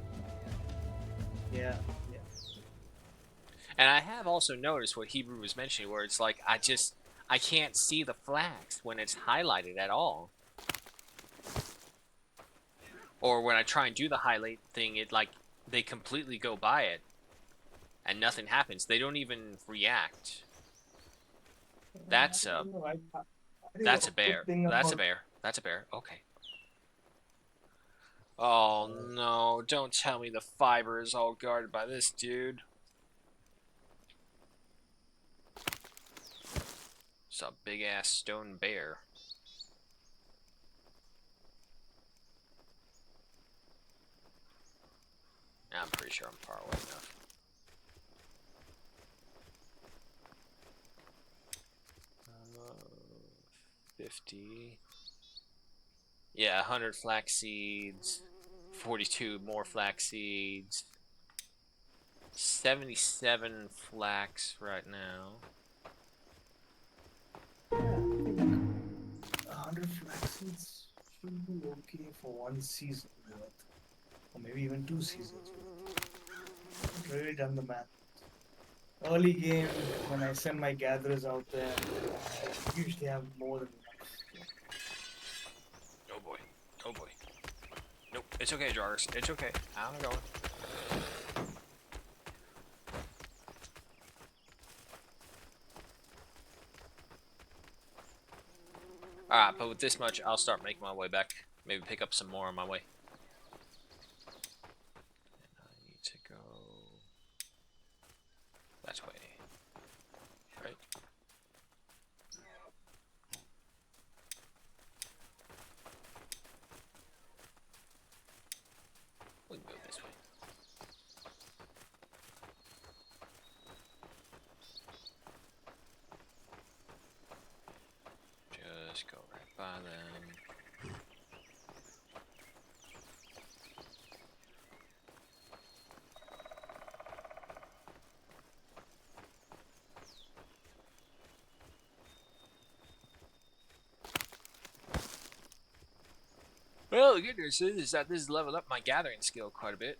Speaker 3: Yeah, yeah.
Speaker 1: And I have also noticed what Hebrew was mentioning, where it's like I can't see the flags when it's highlighted at all. Or when I try and do the highlight thing, it like they completely go by it, and nothing happens. They don't even react. That's
Speaker 3: I
Speaker 1: a
Speaker 3: don't know. I think
Speaker 1: that's
Speaker 3: a
Speaker 1: a
Speaker 3: good
Speaker 1: bear.
Speaker 3: thing
Speaker 1: That's a
Speaker 3: about
Speaker 1: bear. That's a bear. Okay. Oh no! Don't tell me the fiber is all guarded by this dude. It's a big ass stone bear. I'm pretty sure I'm far away enough. 50. Yeah, 100 flax seeds. 42 more flax seeds. 77 flax right now.
Speaker 3: Yeah, I think 100 flax seeds should be okay for one season worth, or maybe even 2 seasons worth. I've really done the math. Early game, when I send my gatherers out there, I usually have more than enough.
Speaker 1: Oh boy. Oh boy. Nope. It's okay, Jarvis. It's okay. I'm going. Alright, but with this much, I'll start making my way back. Maybe pick up some more on my way. And I need to go that way. Right? We can go this way. Just go right by them. Well, the good news is that this has leveled up my gathering skill quite a bit.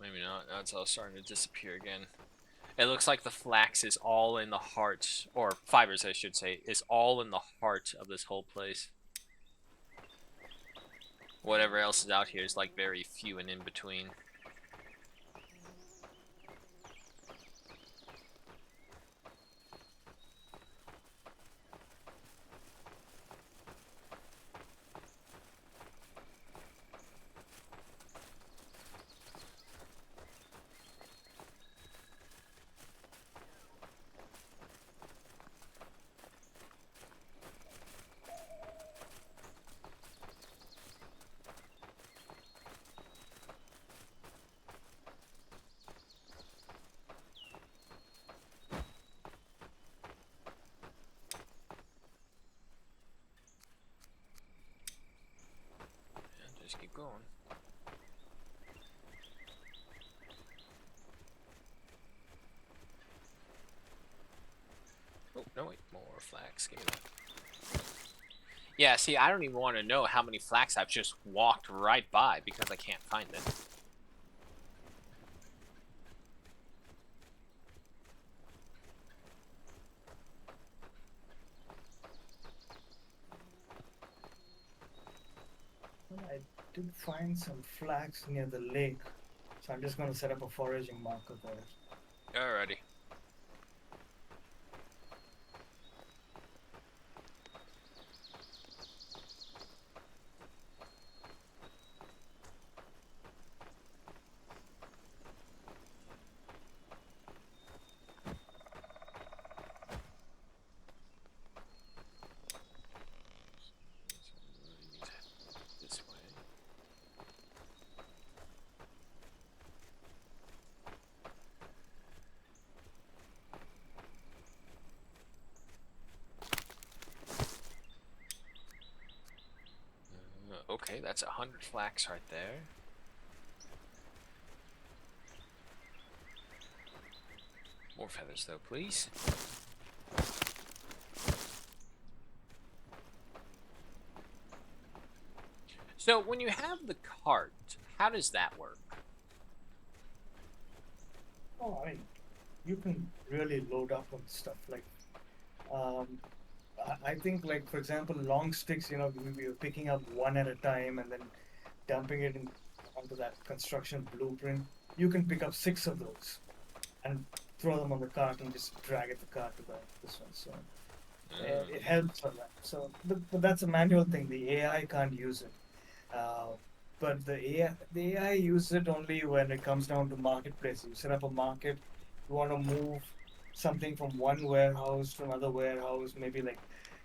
Speaker 1: Maybe not. Now it's all starting to disappear again. It looks like the flax is all in the heart, or fibers I should say, is all in the heart of this whole place. Whatever else is out here is like very few and in between. And just keep going. Oh, no wait, more flax, give me that. Yeah, see, I don't even want to know how many flax I've just walked right by because I can't find it.
Speaker 3: Well, I did find some flax near the lake, so I'm just going to set up a foraging marker there.
Speaker 1: Alrighty. This way. Okay, that's 100 flax right there. More feathers though, please. So when you have the cart, how does that work?
Speaker 3: Oh, I mean, you can really load up on stuff like, um, I think like for example, long sticks. We were picking up one at a time and then dumping it onto that construction blueprint. You can pick up 6 of those and throw them on the cart and just drag at the cart to this one. So It helps for that. So, but that's a manual thing. The AI can't use it. Uh, but the AI uses it only when it comes down to marketplace. You set up a market, you want to move something from one warehouse to another warehouse, maybe like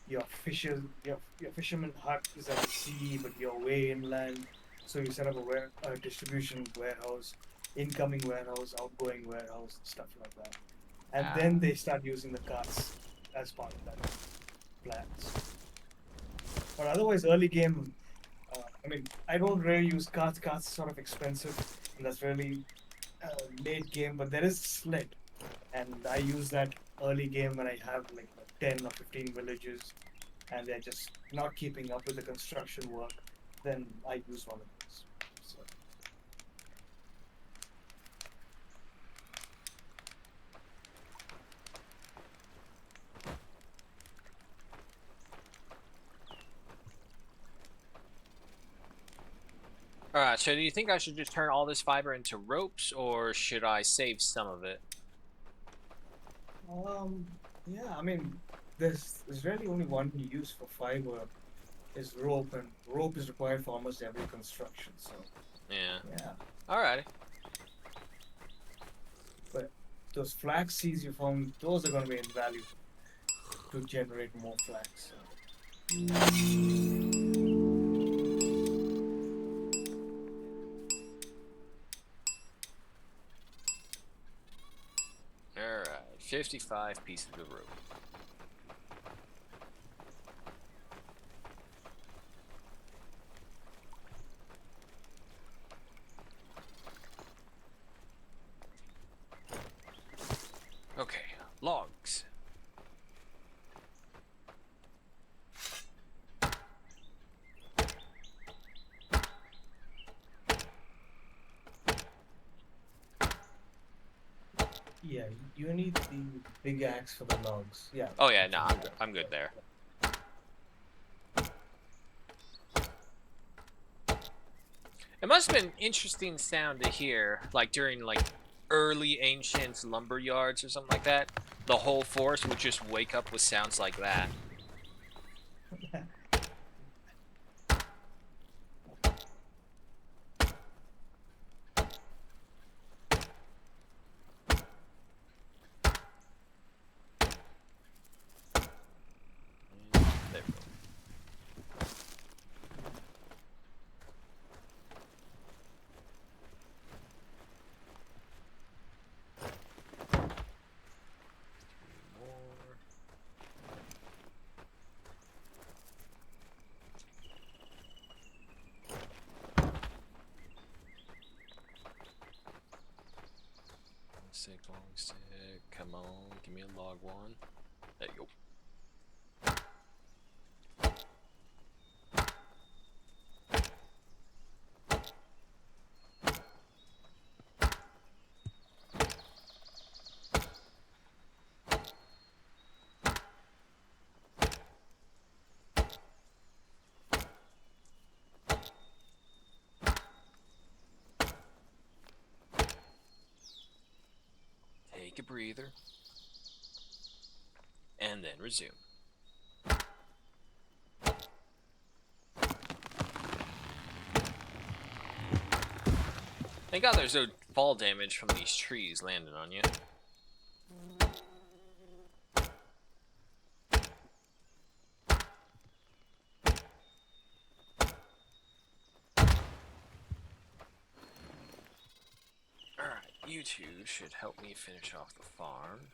Speaker 3: your fisherman hut is at the sea, but you're way inland. So you set up a distribution warehouse, incoming warehouse, outgoing warehouse, stuff like that. And
Speaker 1: Ah,
Speaker 3: then they start using the carts as part of that plans. But otherwise, early game, I mean, I don't really use cards. Cards are sort of expensive, and that's really late game. But there is sled, and I use that early game when I have like 10 or 15 villages, and they're just not keeping up with the construction work. Then I use one of those. So,
Speaker 1: Alright, so do you think I should just turn all this fiber into ropes, or should I save some of it?
Speaker 3: um, yeah, I mean, there's really only one use for fiber is rope, and rope is required for almost every construction. So
Speaker 1: Yeah.
Speaker 3: yeah,
Speaker 1: Alrighty.
Speaker 3: but those flax seeds you found, those are going to be invaluable to generate more flax. So.
Speaker 1: Alright, 55 pieces of rope. Okay, logs.
Speaker 3: Yeah, you need the big axe for the logs. Yeah.
Speaker 1: Oh yeah, no, I'm good there. It must have been interesting sound to hear, like during like early ancient lumber yards or something like that. The whole forest would just wake up with sounds like that. There we go. More. Long stick. Come on, give me a log one. There you go. Take a breather. And then resume. Thank God there's no fall damage from these trees landing on you. Alright, you two should help me finish off the farm.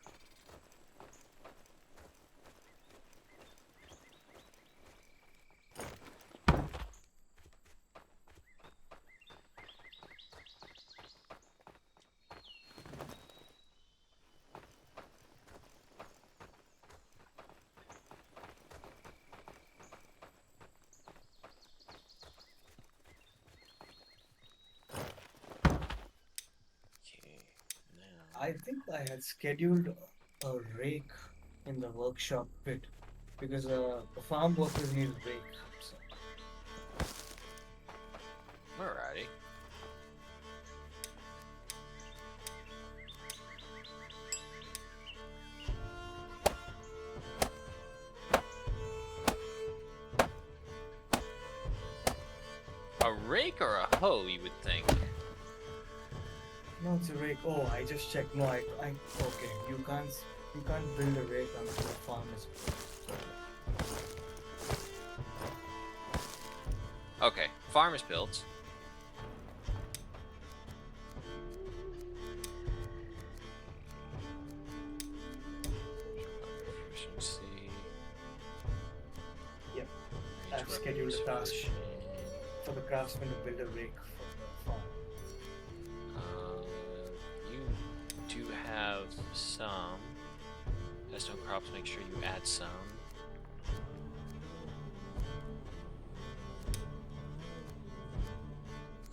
Speaker 1: Okay, now...
Speaker 3: I think I had scheduled a rake in the workshop pit because the farm workers need a rake. So.
Speaker 1: Alrighty. A rake or a hoe, you would think.
Speaker 3: No, it's a rake. Oh, I just checked. No, okay. You can't build a rake until the farm is built.
Speaker 1: Okay, farm is built. Efficiency.
Speaker 3: Yep. I've scheduled a task for the craftsman to build a rake for the farm.
Speaker 1: You do have some. Pesto crops, make sure you add some.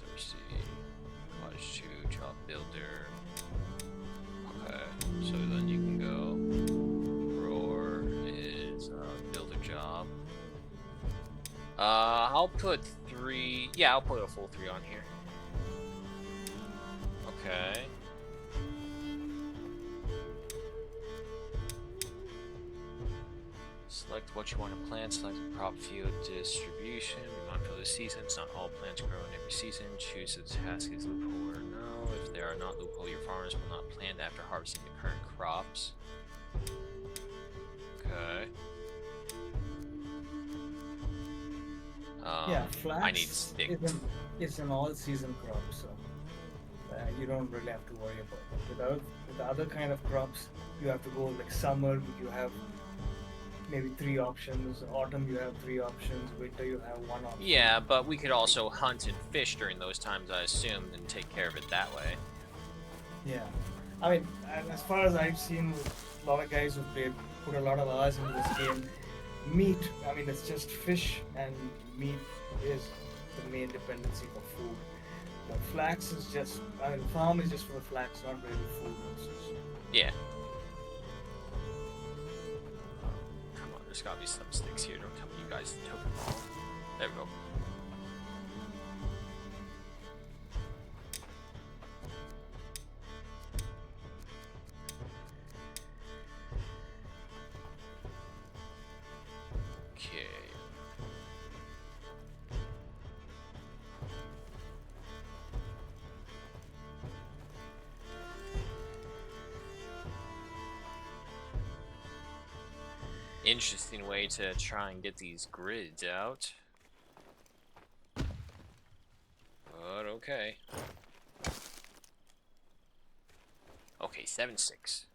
Speaker 1: Thirsty. Cottage 2, job builder. Okay, so then you can go. Roar is builder job. I'll put 3. Yeah, I'll put a full 3 on here. Okay. Select what you want to plant. Select the crop field distribution. Be mindful of the seasons. Not all plants grow in every season. Choose the task is loophole or no. If there are not loophole, your farmers will not plant after harvesting the current crops. Okay.
Speaker 3: Yeah, flax
Speaker 1: I need sticks.
Speaker 3: It's an all-season crop, so you don't really have to worry about it. With the other kind of crops, you have to go like summer. You have maybe 3 options. Autumn, you have 3 options. Winter, you have 1 option.
Speaker 1: Yeah, but we could also hunt and fish during those times, I assume, and take care of it that way.
Speaker 3: Yeah, I mean, and as far as I've seen, a lot of guys who put a lot of hours into this game. Meat, I mean, it's just fish, and meat is the main dependency for food. The flax is just, I mean, farm is just for the flax, not really food. Also.
Speaker 1: Yeah. Come on, there's gotta be some sticks here. Don't tell me you guys took them all. There we go. Okay. Interesting way to try and get these grids out. But okay. Okay, 7-6.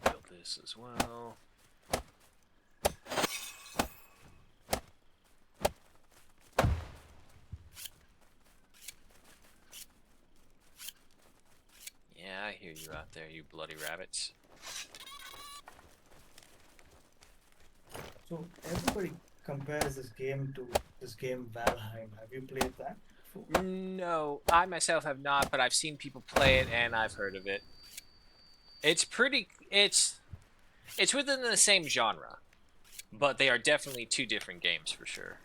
Speaker 1: Build this as well. Yeah, I hear you out there, you bloody rabbits.
Speaker 3: So everybody compares this game to this game Valheim. Have you played that before?
Speaker 1: No, I myself have not, but I've seen people play it and I've heard of it. It's pretty. It's within the same genre, but they are definitely 2 different games for sure.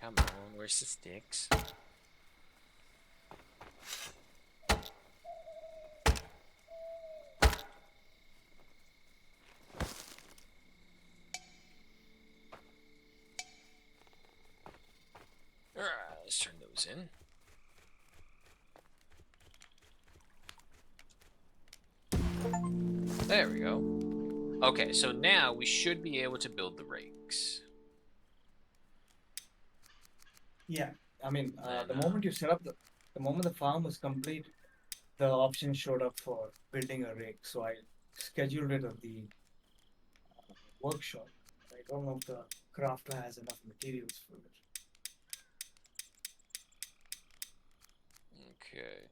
Speaker 1: Come on, where's the sticks? Alright, let's turn those in. There we go. Okay, so now we should be able to build the rakes.
Speaker 3: Yeah, I mean, the moment you set up the moment the farm was complete, the option showed up for building a rake. So I scheduled it at the workshop. I don't know if the crafter has enough materials for it.
Speaker 1: Okay.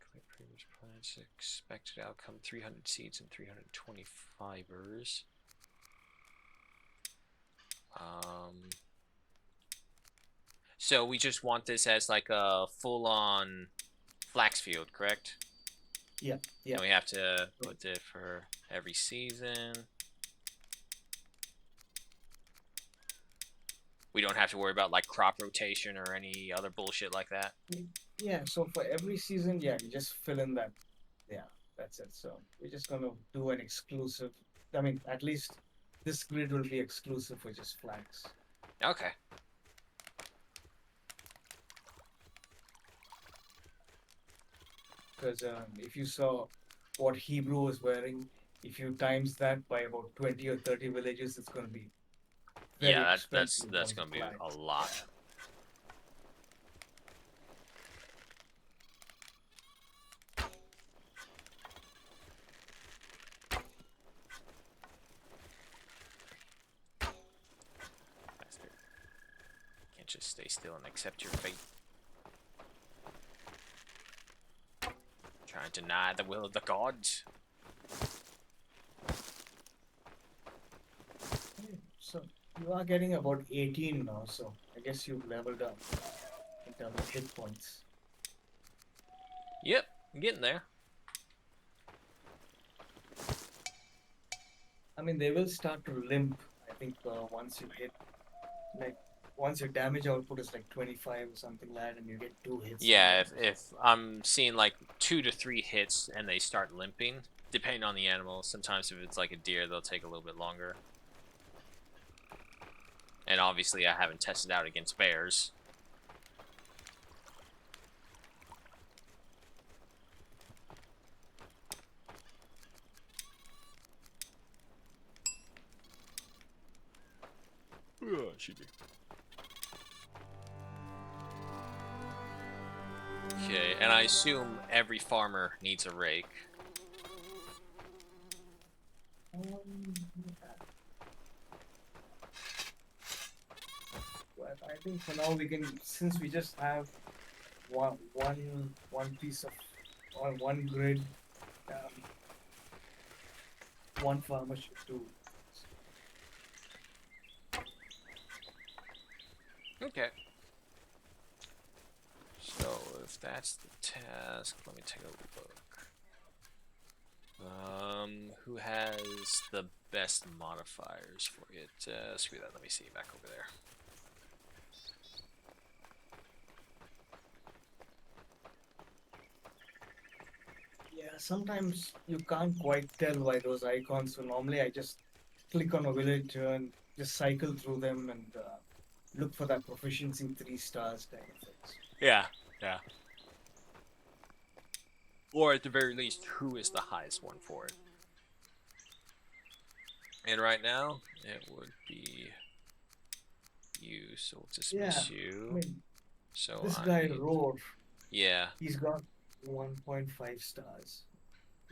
Speaker 1: Collect previous plants. Expected outcome: 300 seeds and 320 fibers. So we just want this as like a full-on flax field, correct?
Speaker 3: Yeah, yeah.
Speaker 1: And we have to put it for every season. We don't have to worry about like crop rotation or any other bullshit like that.
Speaker 3: Yeah, so for every season, yeah, you just fill in that. Yeah, that's it. So we're just gonna do an exclusive. I mean, at least this grid will be exclusive for just flags.
Speaker 1: Okay.
Speaker 3: Because if you saw what Hebrew was wearing, if you times that by about 20 or 30 villages, it's going to be very
Speaker 1: Yeah,
Speaker 3: expensive in
Speaker 1: that's
Speaker 3: terms of
Speaker 1: gonna be a
Speaker 3: flags.
Speaker 1: lot. Bastard. Can't just stay still and accept your fate. Trying to deny the will of the gods.
Speaker 3: Yeah, so you are getting about 18 now, so I guess you've leveled up in terms of hit points.
Speaker 1: Yep, I'm getting there.
Speaker 3: I mean, they will start to limp, I think, once you hit, like, once your damage output is like 25 or something like that, and you get 2 hits from
Speaker 1: Yeah,
Speaker 3: them.
Speaker 1: if I'm seeing like 2 to 3 hits and they start limping, depending on the animal. Sometimes if it's like a deer, they'll take a little bit longer. And obviously, I haven't tested out against bears. Should be. Okay, and I assume every farmer needs a rake.
Speaker 3: Yeah. But I think for now we can, since we just have one piece of, or one grid, um, one farmer should do.
Speaker 1: Okay. So if that's the task, let me take a look. Who has the best modifiers for it? Screw that. Let me see back over there.
Speaker 3: Yeah, sometimes you can't quite tell by those icons. So normally I just click on a villager and just cycle through them and look for that proficiency 3 stars kind of things.
Speaker 1: Yeah, yeah. Or at the very least, who is the highest one for it? And right now, it would be you. So we'll
Speaker 3: Yeah,
Speaker 1: dismiss
Speaker 3: I
Speaker 1: you.
Speaker 3: mean,
Speaker 1: So
Speaker 3: this
Speaker 1: I
Speaker 3: guy
Speaker 1: need.
Speaker 3: Roar,
Speaker 1: Yeah,
Speaker 3: he's got 1.5 stars.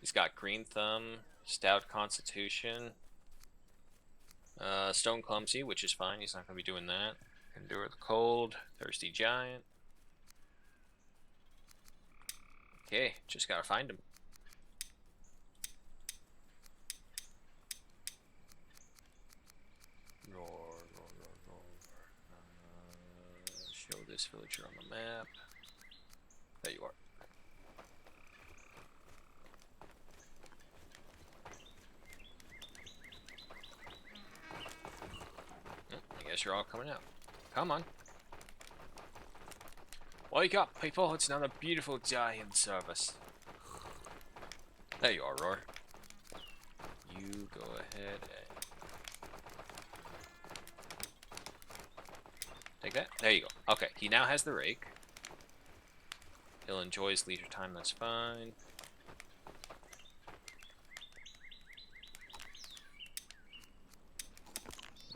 Speaker 1: he's got green thumb, stout constitution, stone clumsy, which is fine. He's not gonna be doing that. Endure the cold, thirsty giant. Okay, just gotta find him. Roar, roar, roar, roar. Show this villager on the map. There you are. I guess you're all coming out. Come on. Wake up, people. It's another beautiful day in service. There you are, Roar. You go ahead and take that. There you go. Okay, he now has the rake. He'll enjoy his leisure time, that's fine.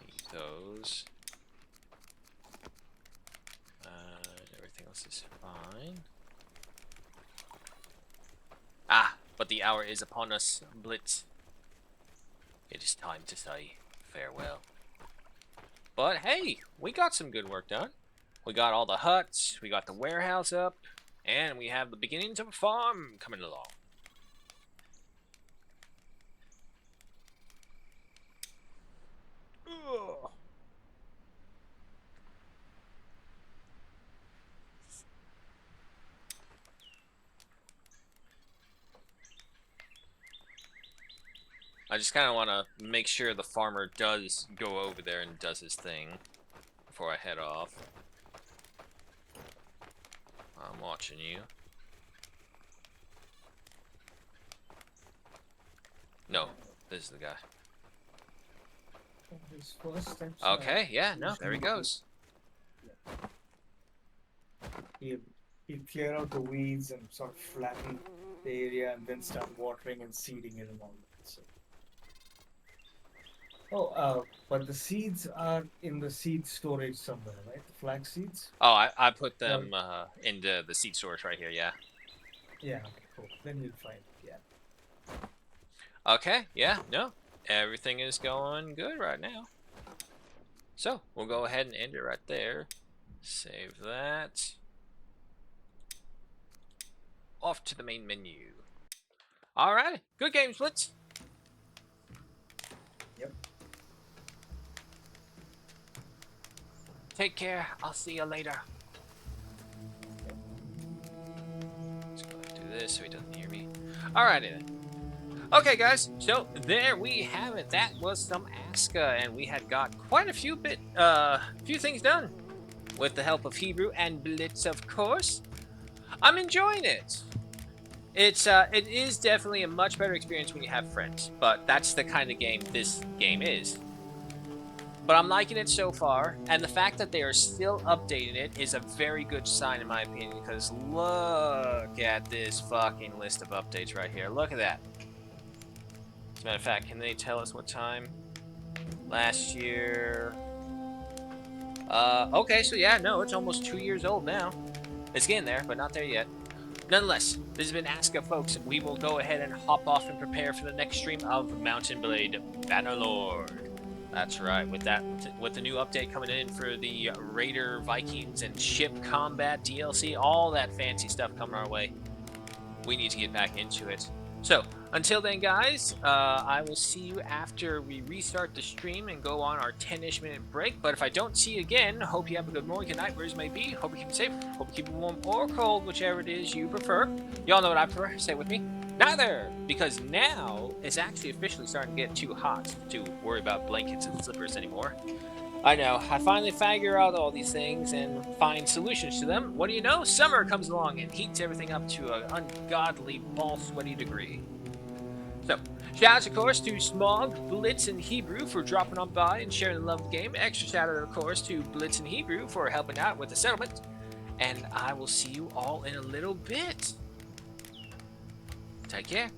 Speaker 1: Need those. Everything else is fine. Ah, but the hour is upon us, Blitz. It is time to say farewell. But hey, we got some good work done. We got all the huts, we got the warehouse up, and we have the beginnings of a farm coming along. Ugh. I just kind of want to make sure the farmer does go over there and does his thing before I head off. I'm watching you. No, this is the guy.
Speaker 4: His first steps.
Speaker 1: Okay, yeah, no, there he goes.
Speaker 4: He'll clear out the weeds and sort of flatten the area and then start watering and seeding it and all that. So. Oh, but the seeds are in the seed storage somewhere, right? The flax seeds?
Speaker 1: Oh, I put them into the seed storage right here, yeah.
Speaker 4: Yeah, okay, cool. Then you'll find it, yeah.
Speaker 1: Okay, yeah, no. Everything is going good right now. So, we'll go ahead and end it right there. Save that. Off to the main menu. Alright, good game, Blitz.
Speaker 4: Yep.
Speaker 1: Take care. I'll see you later. Let's go ahead and do this so he doesn't hear me. Alrighty then. Okay, guys. So there we have it. That was some ASKA, and we had got quite a few things done with the help of Hebrew and Blitz, of course. I'm enjoying it. It is definitely a much better experience when you have friends, but that's the kind of game this game is. But I'm liking it so far, and the fact that they are still updating it is a very good sign in my opinion, because look at this fucking list of updates right here. Look at that. As a matter of fact, can they tell us what time? Last year... okay, so yeah, no, it's almost 2 years old now. It's getting there, but not there yet. Nonetheless, this has been ASKA, folks, and we will go ahead and hop off and prepare for the next stream of Mountain Blade Bannerlord. That's right, with the new update coming in for the Raider, Vikings, and ship combat DLC, all that fancy stuff coming our way. We need to get back into it. So, until then, guys, I will see you after we restart the stream and go on our 10-ish minute break. But if I don't see you again, hope you have a good morning, good night, wherever it may be. Hope you keep it safe. Hope you keep it warm or cold, whichever it is you prefer. Y'all know what I prefer. Say it with me. Neither! Because now it's actually officially starting to get too hot to worry about blankets and slippers anymore. I know. I finally figure out all these things and find solutions to them. What do you know? Summer comes along and heats everything up to an ungodly ball sweaty degree. So, shout out, of course, to Smog, Blitz, and Hebrew for dropping on by and sharing the love of the game. Extra shout out, of course, to Blitz and Hebrew for helping out with the settlement. And I will see you all in a little bit. Take care.